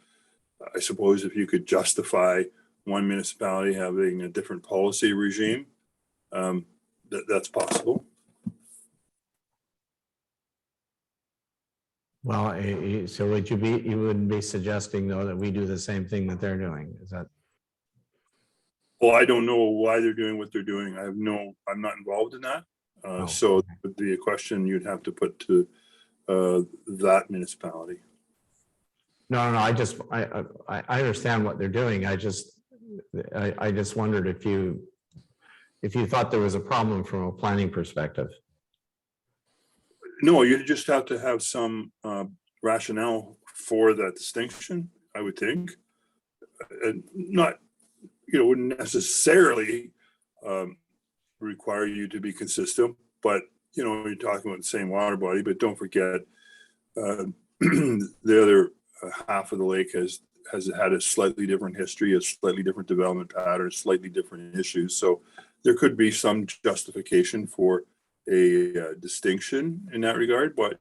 I suppose if you could justify one municipality having a different policy regime, that's possible. Well, so you wouldn't be suggesting though that we do the same thing that they're doing? Is that? Well, I don't know why they're doing what they're doing. I'm not involved in that. So it would be a question you'd have to put to that municipality. No, I understand what they're doing. I just wondered if you thought there was a problem from a planning perspective. No, you just have to have some rationale for that distinction, I would think. And not, wouldn't necessarily require you to be consistent, but, you're talking about the same water body, but don't forget the other half of the lake has had a slightly different history, a slightly different development pattern, slightly different issues. So there could be some justification for a distinction in that regard, but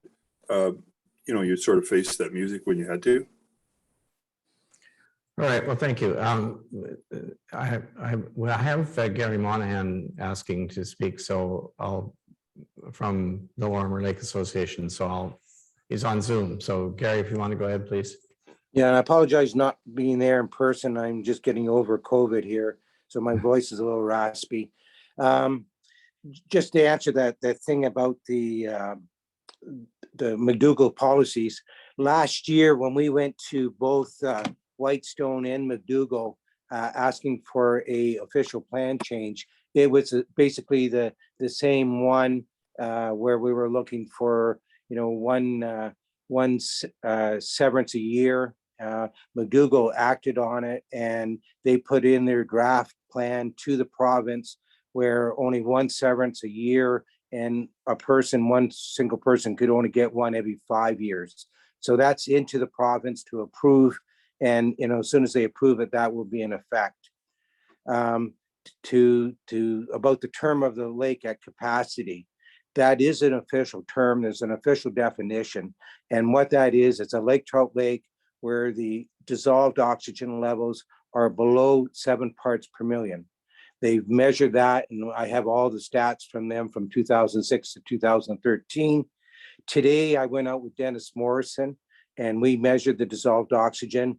you sort of faced that music when you had to. All right, well, thank you. I have Gary Monahan asking to speak, so from the Larmer Lake Association, he's on Zoom. So Gary, if you want to go ahead, please. Yeah, and I apologize not being there in person. I'm just getting over COVID here, so my voice is a little raspy. Just to answer that thing about the McDougall policies, last year when we went to both Whitestone and McDougall asking for a official plan change, it was basically the same one where we were looking for, one severance a year. McDougall acted on it, and they put in their draft plan to the province where only one severance a year, and one single person could only get one every 5 years. So that's into the province to approve. And, as soon as they approve it, that will be in effect. About the term of the lake at capacity, that is an official term. There's an official definition. And what that is, it's a lake trout lake where the dissolved oxygen levels are below 7 parts per million. They've measured that, and I have all the stats from them from 2006 to 2013. Today, I went out with Dennis Morrison, and we measured the dissolved oxygen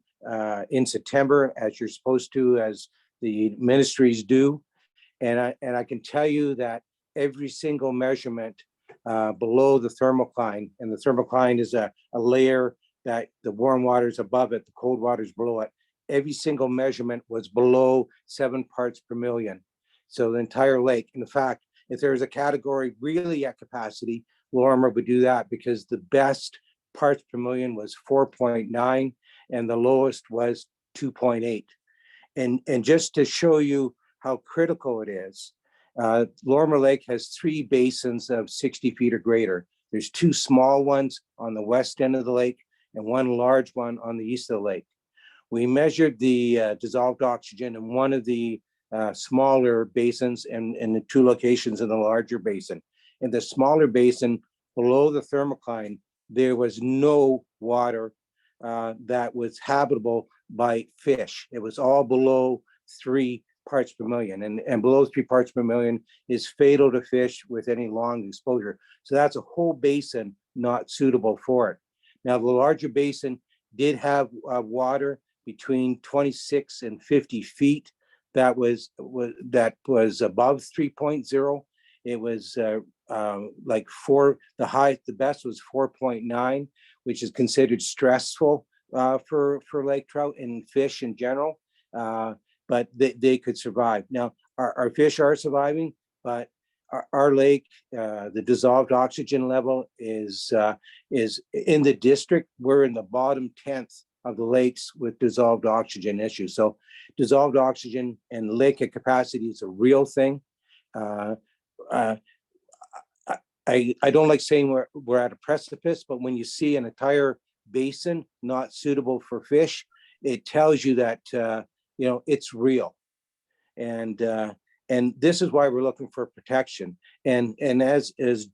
in September, as you're supposed to, as the ministries do. And I can tell you that every single measurement below the thermocline, and the thermocline is a layer that the warm water is above it, the cold water is below it. Every single measurement was below 7 parts per million. So the entire lake. In fact, if there's a category really at capacity, Lorimer would do that, because the best parts per million was 4.9 and the lowest was 2.8. And just to show you how critical it is, Lorimer Lake has 3 basins of 60 feet or greater. There's 2 small ones on the west end of the lake and 1 large one on the east of the lake. We measured the dissolved oxygen in one of the smaller basins and the 2 locations in the larger basin. In the smaller basin, below the thermocline, there was no water that was habitable by fish. It was all below 3 parts per million, and below 3 parts per million is fatal to fish with any long exposure. So that's a whole basin not suitable for it. Now, the larger basin did have water between 26 and 50 feet that was above 3.0. It was like 4, the best was 4.9, which is considered stressful for lake trout and fish in general, but they could survive. Now, our fish are surviving, but our lake, the dissolved oxygen level is in the district. We're in the bottom 10th of the lakes with dissolved oxygen issues. So dissolved oxygen and lake at capacity is a real thing. I don't like saying we're at a precipice, but when you see an entire basin not suitable for fish, it tells you that it's real. And this is why we're looking for protection. And as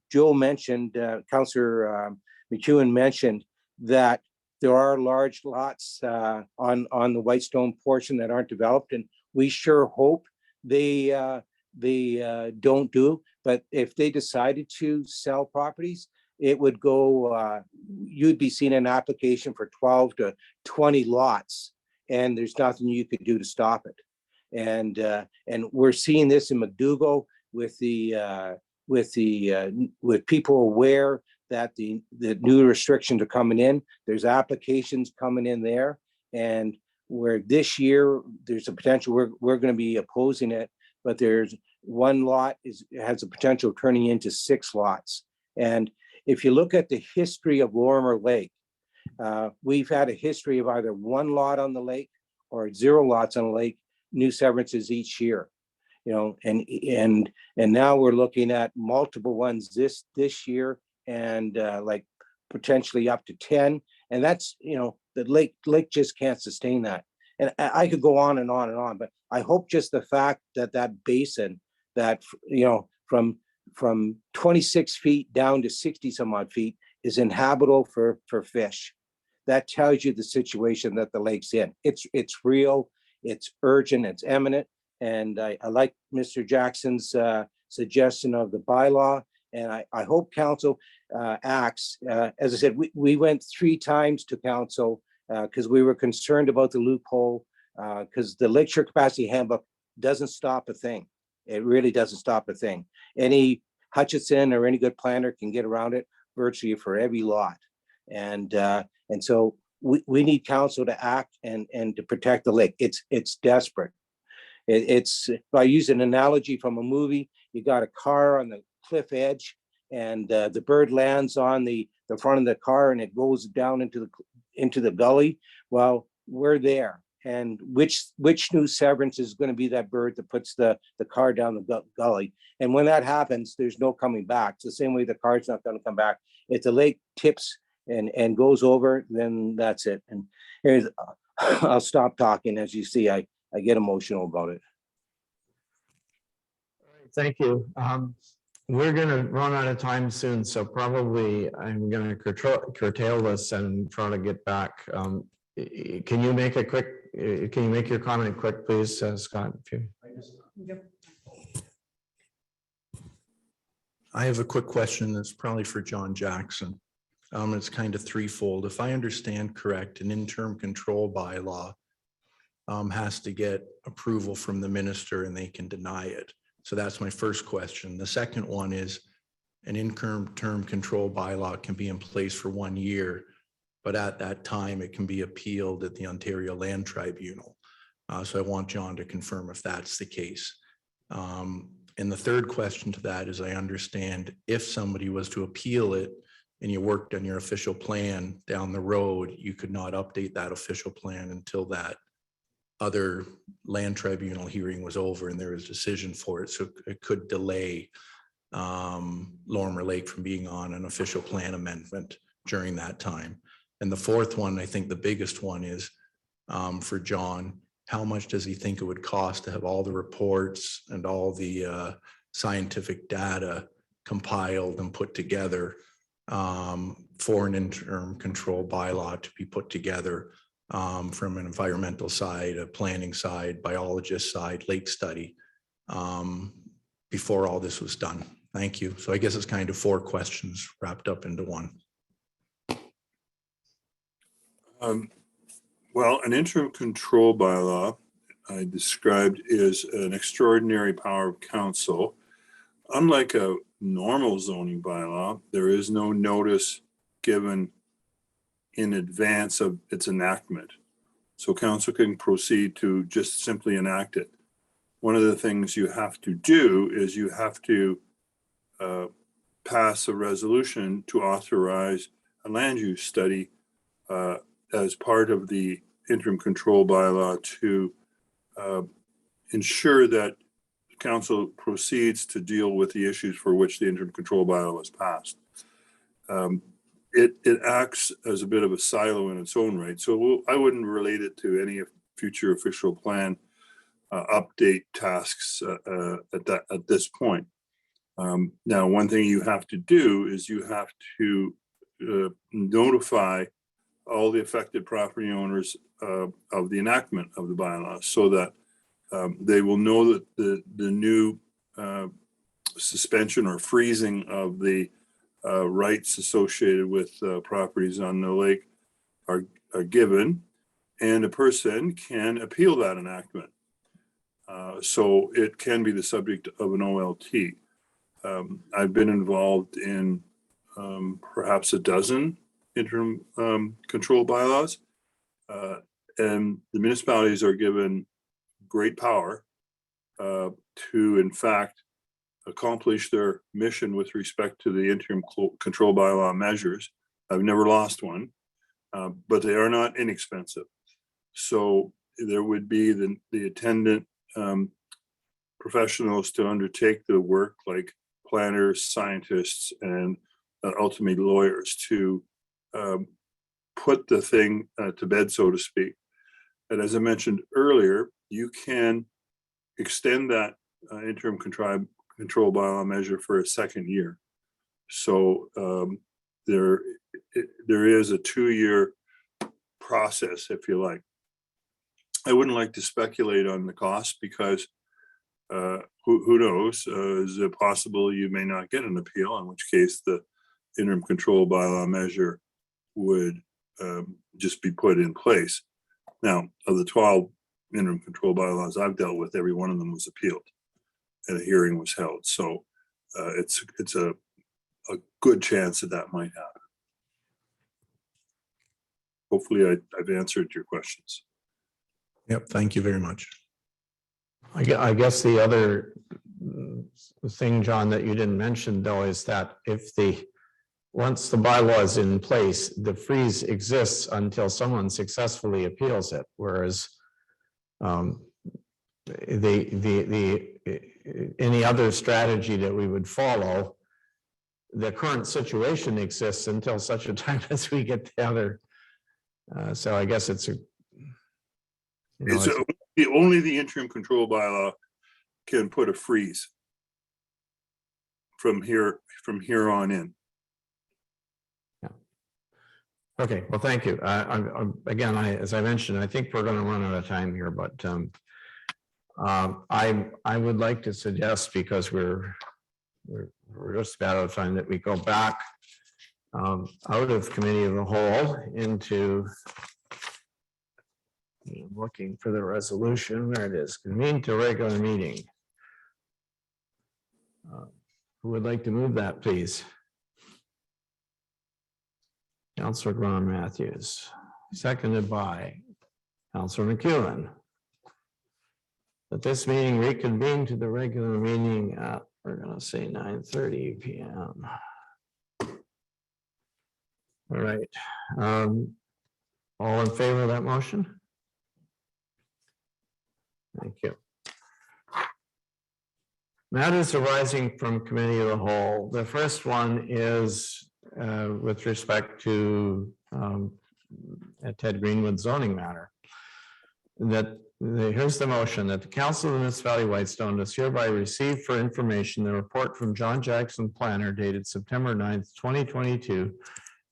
Joe mentioned, Councillor McEwen mentioned that there are large lots on the Whitestone portion that aren't developed, and we sure hope they don't do. But if they decided to sell properties, it would go, you'd be seeing an application for 12 to 20 lots, and there's nothing you could do to stop it. And we're seeing this in McDougall with people aware that the new restrictions are coming in. There's applications coming in there, and where this year there's a potential we're going to be opposing it, but there's 1 lot has a potential of turning into 6 lots. And if you look at the history of Lorimer Lake, we've had a history of either 1 lot on the lake or 0 lots on the lake, new severances each year. And now we're looking at multiple ones this year, and like potentially up to 10. And that's, the lake just can't sustain that. And I could go on and on and on, but I hope just the fact that basin, that, from 26 feet down to 60 some odd feet is inhabitable for fish. That tells you the situation that the lake's in. It's real, it's urgent, it's imminent. And I like Mr. Jackson's suggestion of the bylaw. And I hope council acts. As I said, we went 3 times to council because we were concerned about the loophole, because the lakeshore capacity handbook doesn't stop a thing. It really doesn't stop a thing. Any Hutchison or any good planner can get around it virtually for every lot. And so we need council to act and to protect the lake. It's desperate. It's, if I use an analogy from a movie, you got a car on the cliff edge and the bird lands on the front of the car and it goes down into the gully. Well, we're there. And which new Severance is going to be that bird that puts the car down the gully? And when that happens, there's no coming back. It's the same way the car's not going to come back. If the lake tips and goes over, then that's it. And here's, I'll stop talking. As you see, I get emotional about it. Thank you. We're gonna run out of time soon, so probably I'm gonna curtail this and try to get back. Can you make your comment quick, please, Scott? I have a quick question that's probably for John Jackson. It's kind of threefold. If I understand correct, an interim control bylaw has to get approval from the minister and they can deny it. So that's my first question. The second one is an interim control bylaw can be in place for 1 year, but at that time it can be appealed at the Ontario Land Tribunal. So I want John to confirm if that's the case. And the third question to that is, I understand if somebody was to appeal it and you worked on your official plan down the road, you could not update that official plan until that other land tribunal hearing was over and there was a decision for it. So it could delay Lorimer Lake from being on an official plan amendment during that time. And the fourth one, I think the biggest one is for John, how much does he think it would cost to have all the reports and all the scientific data compiled and put together for an interim control bylaw to be put together from an environmental side, a planning side, biologist side, lake study, before all this was done? Thank you. So I guess it's kind of 4 questions wrapped up into one. Well, an interim control bylaw I described is an extraordinary power of council. Unlike a normal zoning bylaw, there is no notice given in advance of its enactment. So council can proceed to just simply enact it. One of the things you have to do is you have to pass a resolution to authorize a land use study as part of the interim control bylaw to ensure that council proceeds to deal with the issues for which the interim control bylaw was passed. It acts as a bit of a silo in its own right. So I wouldn't relate it to any future official plan update tasks at this point. Now, one thing you have to do is you have to notify all the affected property owners of the enactment of the bylaws so that they will know that the new suspension or freezing of the rights associated with properties on the lake are given, and a person can appeal that enactment. So it can be the subject of an OLT. I've been involved in perhaps a dozen interim control bylaws, and the municipalities are given great power to, in fact, accomplish their mission with respect to the interim control bylaw measures. I've never lost one, but they are not inexpensive. So there would be the attendant professionals to undertake the work, like planners, scientists, and ultimately lawyers, to put the thing to bed, so to speak. And as I mentioned earlier, you can extend that interim control bylaw measure for a second year. So there is a 2-year process, if you like. I wouldn't like to speculate on the cost because who knows? Is it possible you may not get an appeal, in which case the interim control bylaw measure would just be put in place. Now, of the 12 interim control bylaws I've dealt with, every one of them was appealed and a hearing was held. So it's a good chance that might happen. Hopefully I've answered your questions. Yep, thank you very much. I guess the other thing, John, that you didn't mention though, is that once the bylaw is in place, the freeze exists until someone successfully appeals it, whereas any other strategy that we would follow, the current situation exists until such a time as we get the other. So I guess it's only the interim control bylaw can put a freeze from here on in. Okay, well, thank you. Again, as I mentioned, I think we're going to run out of time here, but I would like to suggest, because we're just about out of time, that we go back out of committee of the whole into, I'm looking for the resolution. There it is. Convene to regular meeting. Who would like to move that, please? Councillor Ron Matthews, seconded by Councillor McEwen. That this meeting reconvene to the regular meeting at, we're going to say 9:30 p.m. All right. All in favor of that motion? Thank you. Matters arising from committee of the whole. The first one is with respect to a Ted Greenwood zoning matter. Here's the motion: that the Council of the Municipality of Whitestone does hereby receive for information the report from John Jackson, planner, dated September 9th, 2022,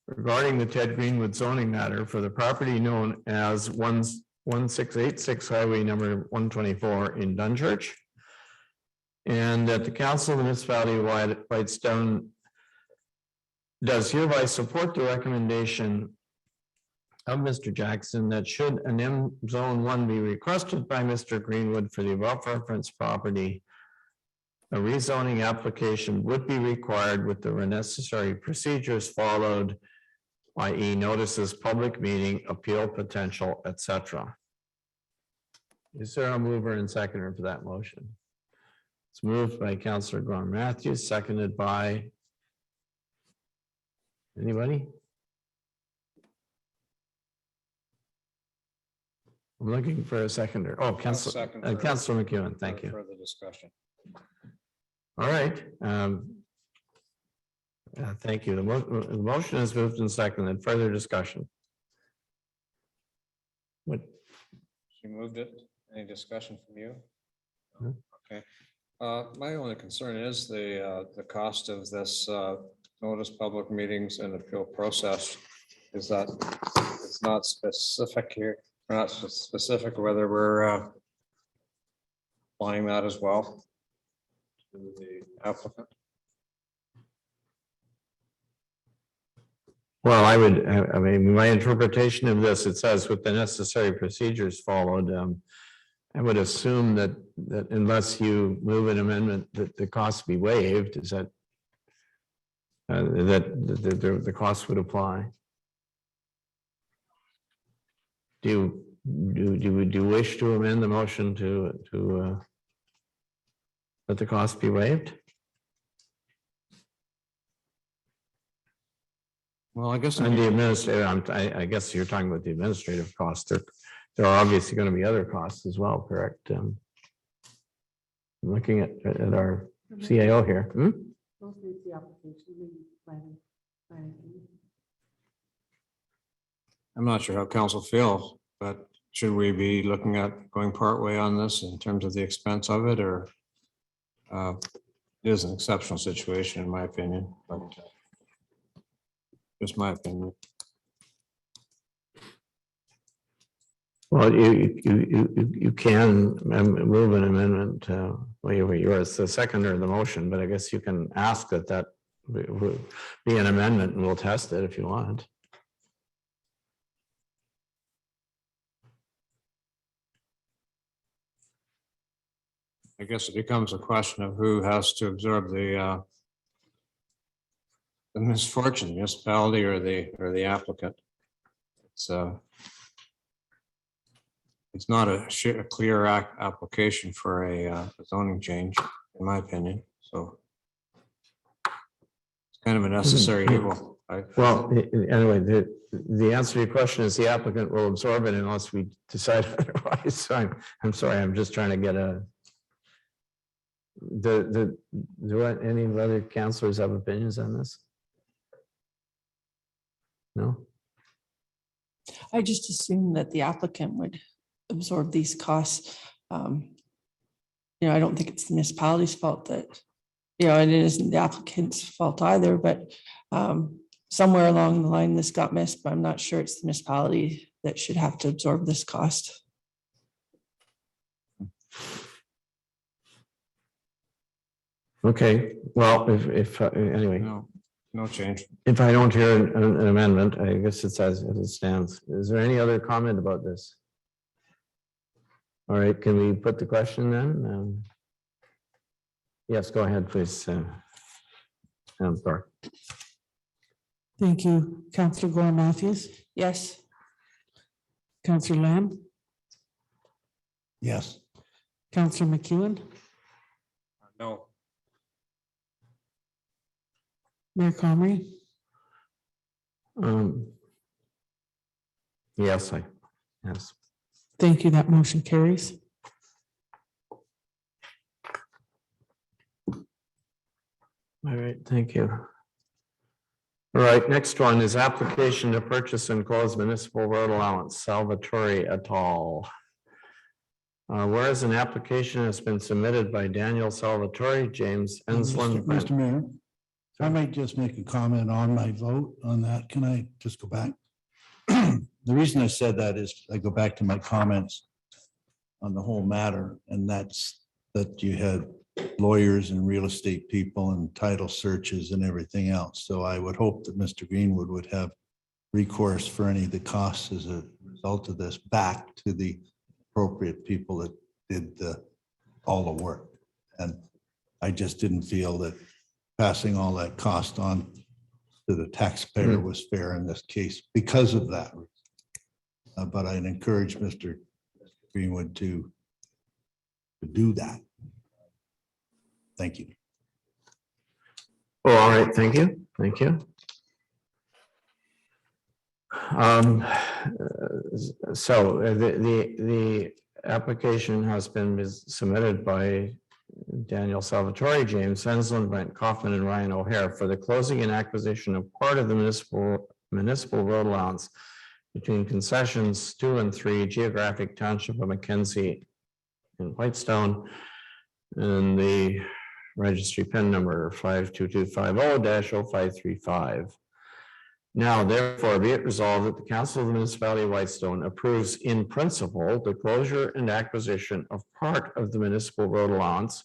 regarding the Ted Greenwood zoning matter for the property known as 1686 Highway number 124 in Dunchurch. And that the Council of the Municipality of Whitestone does hereby support the recommendation of Mr. Jackson that should an M Zone 1 be requested by Mr. Greenwood for the above referenced property, a rezoning application would be required with the necessary procedures followed, i.e. notices, public meeting, appeal potential, etc. Is there a mover and seconder for that motion? It's moved by Councillor Ron Matthews, seconded by anybody? I'm looking for a seconder. Oh, Councillor McEwen, thank you. Further discussion. All right. Thank you. The motion is moved and seconded. Further discussion. What? She moved it. Any discussion from you? No. Okay. My only concern is the cost of this notice public meetings and appeal process is that it's not specific here. We're not specific whether we're applying that as well to the applicant. Well, I mean, my interpretation of this, it says with the necessary procedures followed. I would assume that unless you move an amendment, that the cost be waived, is that the cost would apply. Do you wish to amend the motion to let the cost be waived? Well, I guess. And the administrative, I guess you're talking about the administrative costs. There are obviously going to be other costs as well, correct? I'm looking at our CAO here. I'm not sure how council feels, but should we be looking at going part way on this in terms of the expense of it, or it is an exceptional situation in my opinion, but just my opinion. Well, you can move an amendment, well, you're the seconder of the motion, but I guess you can ask that be an amendment and we'll test it if you want. I guess it becomes a question of who has to absorb the misfortune, the municipality or the applicant. It's it's not a clear application for a zoning change, in my opinion, so. It's kind of a necessary evil. Well, anyway, the answer to your question is the applicant will absorb it unless we decide otherwise. So I'm sorry, I'm just trying to get a. Do any other councilors have opinions on this? No? I just assumed that the applicant would absorb these costs. I don't think it's the municipality's fault that, and it isn't the applicant's fault either, but somewhere along the line, this got missed, but I'm not sure it's the municipality that should have to absorb this cost. Okay, well, if anyway. No change. If I don't hear an amendment, I guess it's as it stands. Is there any other comment about this? All right, can we put the question then? Yes, go ahead, please. Madam Clerk. Thank you. Councillor Gore Matthews, Yes. Councillor Lamb, Yes. Councillor McEwen, No. Mayor Comrie, Yes. thank you. That motion carries. All right, thank you. All right, next one is application to purchase and close municipal road allowance, Salvatore et al. Whereas an application has been submitted by Daniel Salvatore, James Ensland. Mr. Mayor, I might just make a comment on my vote on that. Can I just go back? The reason I said that is I go back to my comments on the whole matter, and that's that you had lawyers and real estate people and title searches and everything else. So I would hope that Mr. Greenwood would have recourse for any of the costs as a result of this back to the appropriate people that did all the work. And I just didn't feel that passing all that cost on to the taxpayer was fair in this case because of that. But I'd encourage Mr. Greenwood to do that. Thank you. Oh, all right, thank you, thank you. So the application has been submitted by Daniel Salvatore, James Ensland, Brent Kaufman, and Ryan O'Hare for the closing and acquisition of part of the municipal road allowance between concessions 2 and 3, geographic township of Mackenzie in Whitestone, and the registry PIN number 52250-0535. Now, therefore, be it resolved that the Council of the Municipality of Whitestone approves in principle the closure and acquisition of part of the municipal road allowance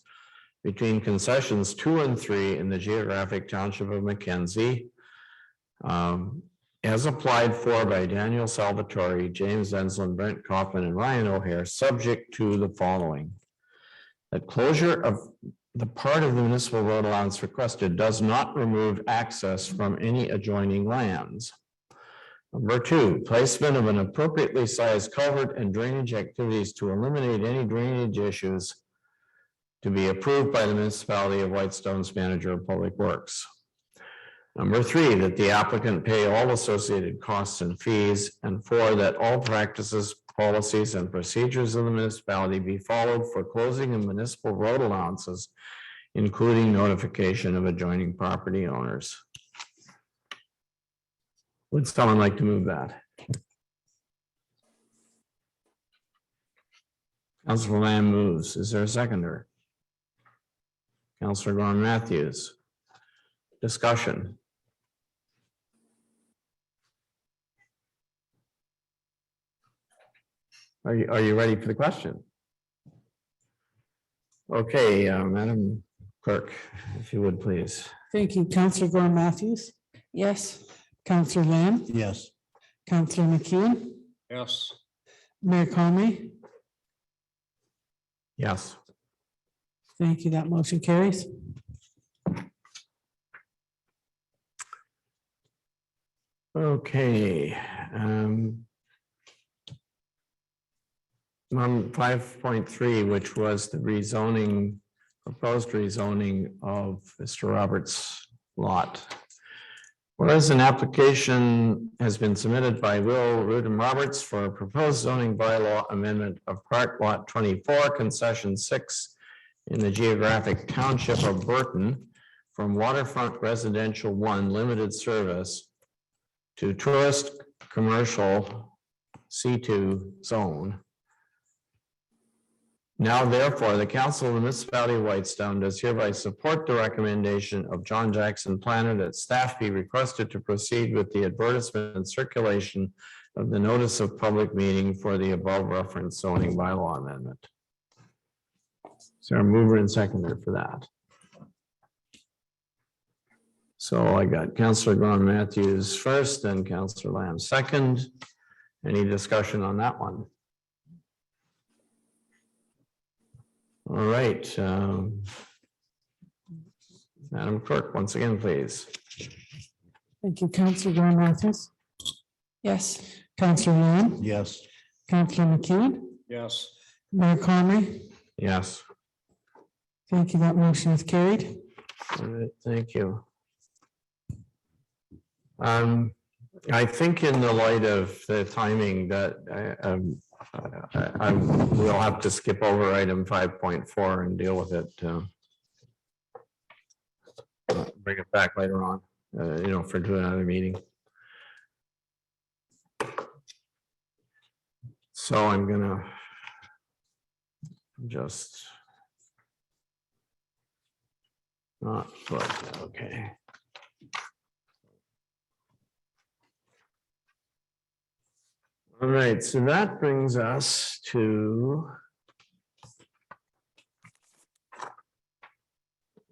between concessions 2 and 3 in the geographic township of Mackenzie, as applied for by Daniel Salvatore, James Ensland, Brent Kaufman, and Ryan O'Hare, subject to the following. That closure of the part of the municipal road allowance requested does not remove access from any adjoining lands. Number 2, placement of an appropriately sized culvert and drainage activities to eliminate any drainage issues to be approved by the municipality of Whitestone's manager of public works. Number 3, that the applicant pay all associated costs and fees. And 4, that all practices, policies, and procedures of the municipality be followed for closing of municipal road allowances, including notification of adjoining property owners. Would someone like to move that? Councilor Lamb moves. Is there a seconder? Councilor Gorman Matthews. Discussion. Are you ready for the question? Okay, Madam Clerk, if you would, please. Thank you. Councillor Gore Matthews, Yes. Councillor Lamb, Yes. Councillor McEwen, Yes. Mayor Comrie. Yes. Thank you. That motion carries. Okay. on 5.3, which was the rezoning, proposed rezoning of Mr. Roberts' lot. Whereas an application has been submitted by Will Rudin Roberts for a proposed zoning bylaw amendment of Park Lot 24, Concession 6 in the geographic township of Burton from Waterfront Residential 1 Limited Service to Tourist Commercial C2 Zone. Now therefore, the Council of the Municipality of Whitestone does hereby support the recommendation of John Jackson Planner that staff be requested to proceed with the advertisement and circulation of the notice of public meeting for the above referenced zoning bylaw amendment. Is there a mover and seconder for that? So I got Councillor Gordon Matthews first and Councillor Lamb second. Any discussion on that one? All right. Madam Clerk, once again, please. Thank you, Councillor John Matthews, Yes. Councillor Lamb, Yes. Councillor McEwen, Yes. Mayor Conley. Yes. Thank you. That motion is carried. All right, thank you. I think in the light of the timing that I will have to skip over item 5.4 and deal with it. Bring it back later on, for doing another meeting. So I'm gonna just not put, okay. All right, so that brings us to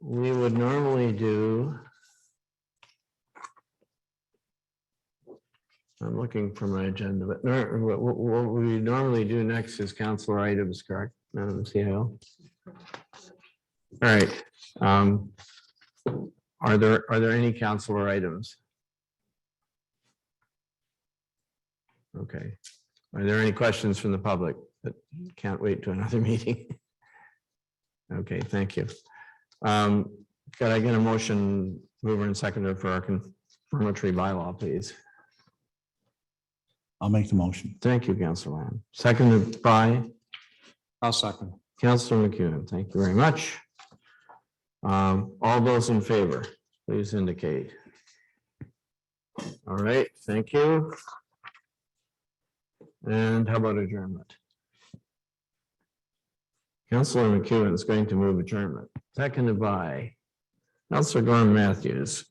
we would normally do. I'm looking for my agenda, but what we normally do next is councilor items, correct, Madam CIO? All right. Are there any councilor items? Okay. Are there any questions from the public that can't wait to another meeting? Okay, thank you. Could I get a motion, mover and seconder for our confirmatory bylaw, please? I'll make the motion. Thank you, Councilor Lamb. Seconded by I'll second. Councilor McEwen. Thank you very much. All those in favor, please indicate. All right, thank you. And how about adjournment? Councilor McEwen is going to move adjournment, seconded by Councilor Gordon Matthews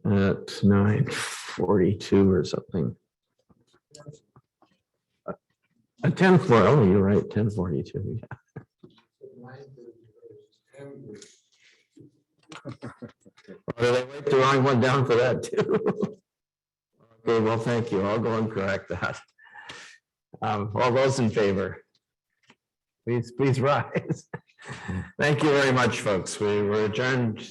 at 9:42 or something. At 10:40, oh, you're right, 10:42. Did I write the wrong one down for that too? Okay, well, thank you. I'll go and correct that. All those in favor, please rise. Thank you very much, folks. We were adjourned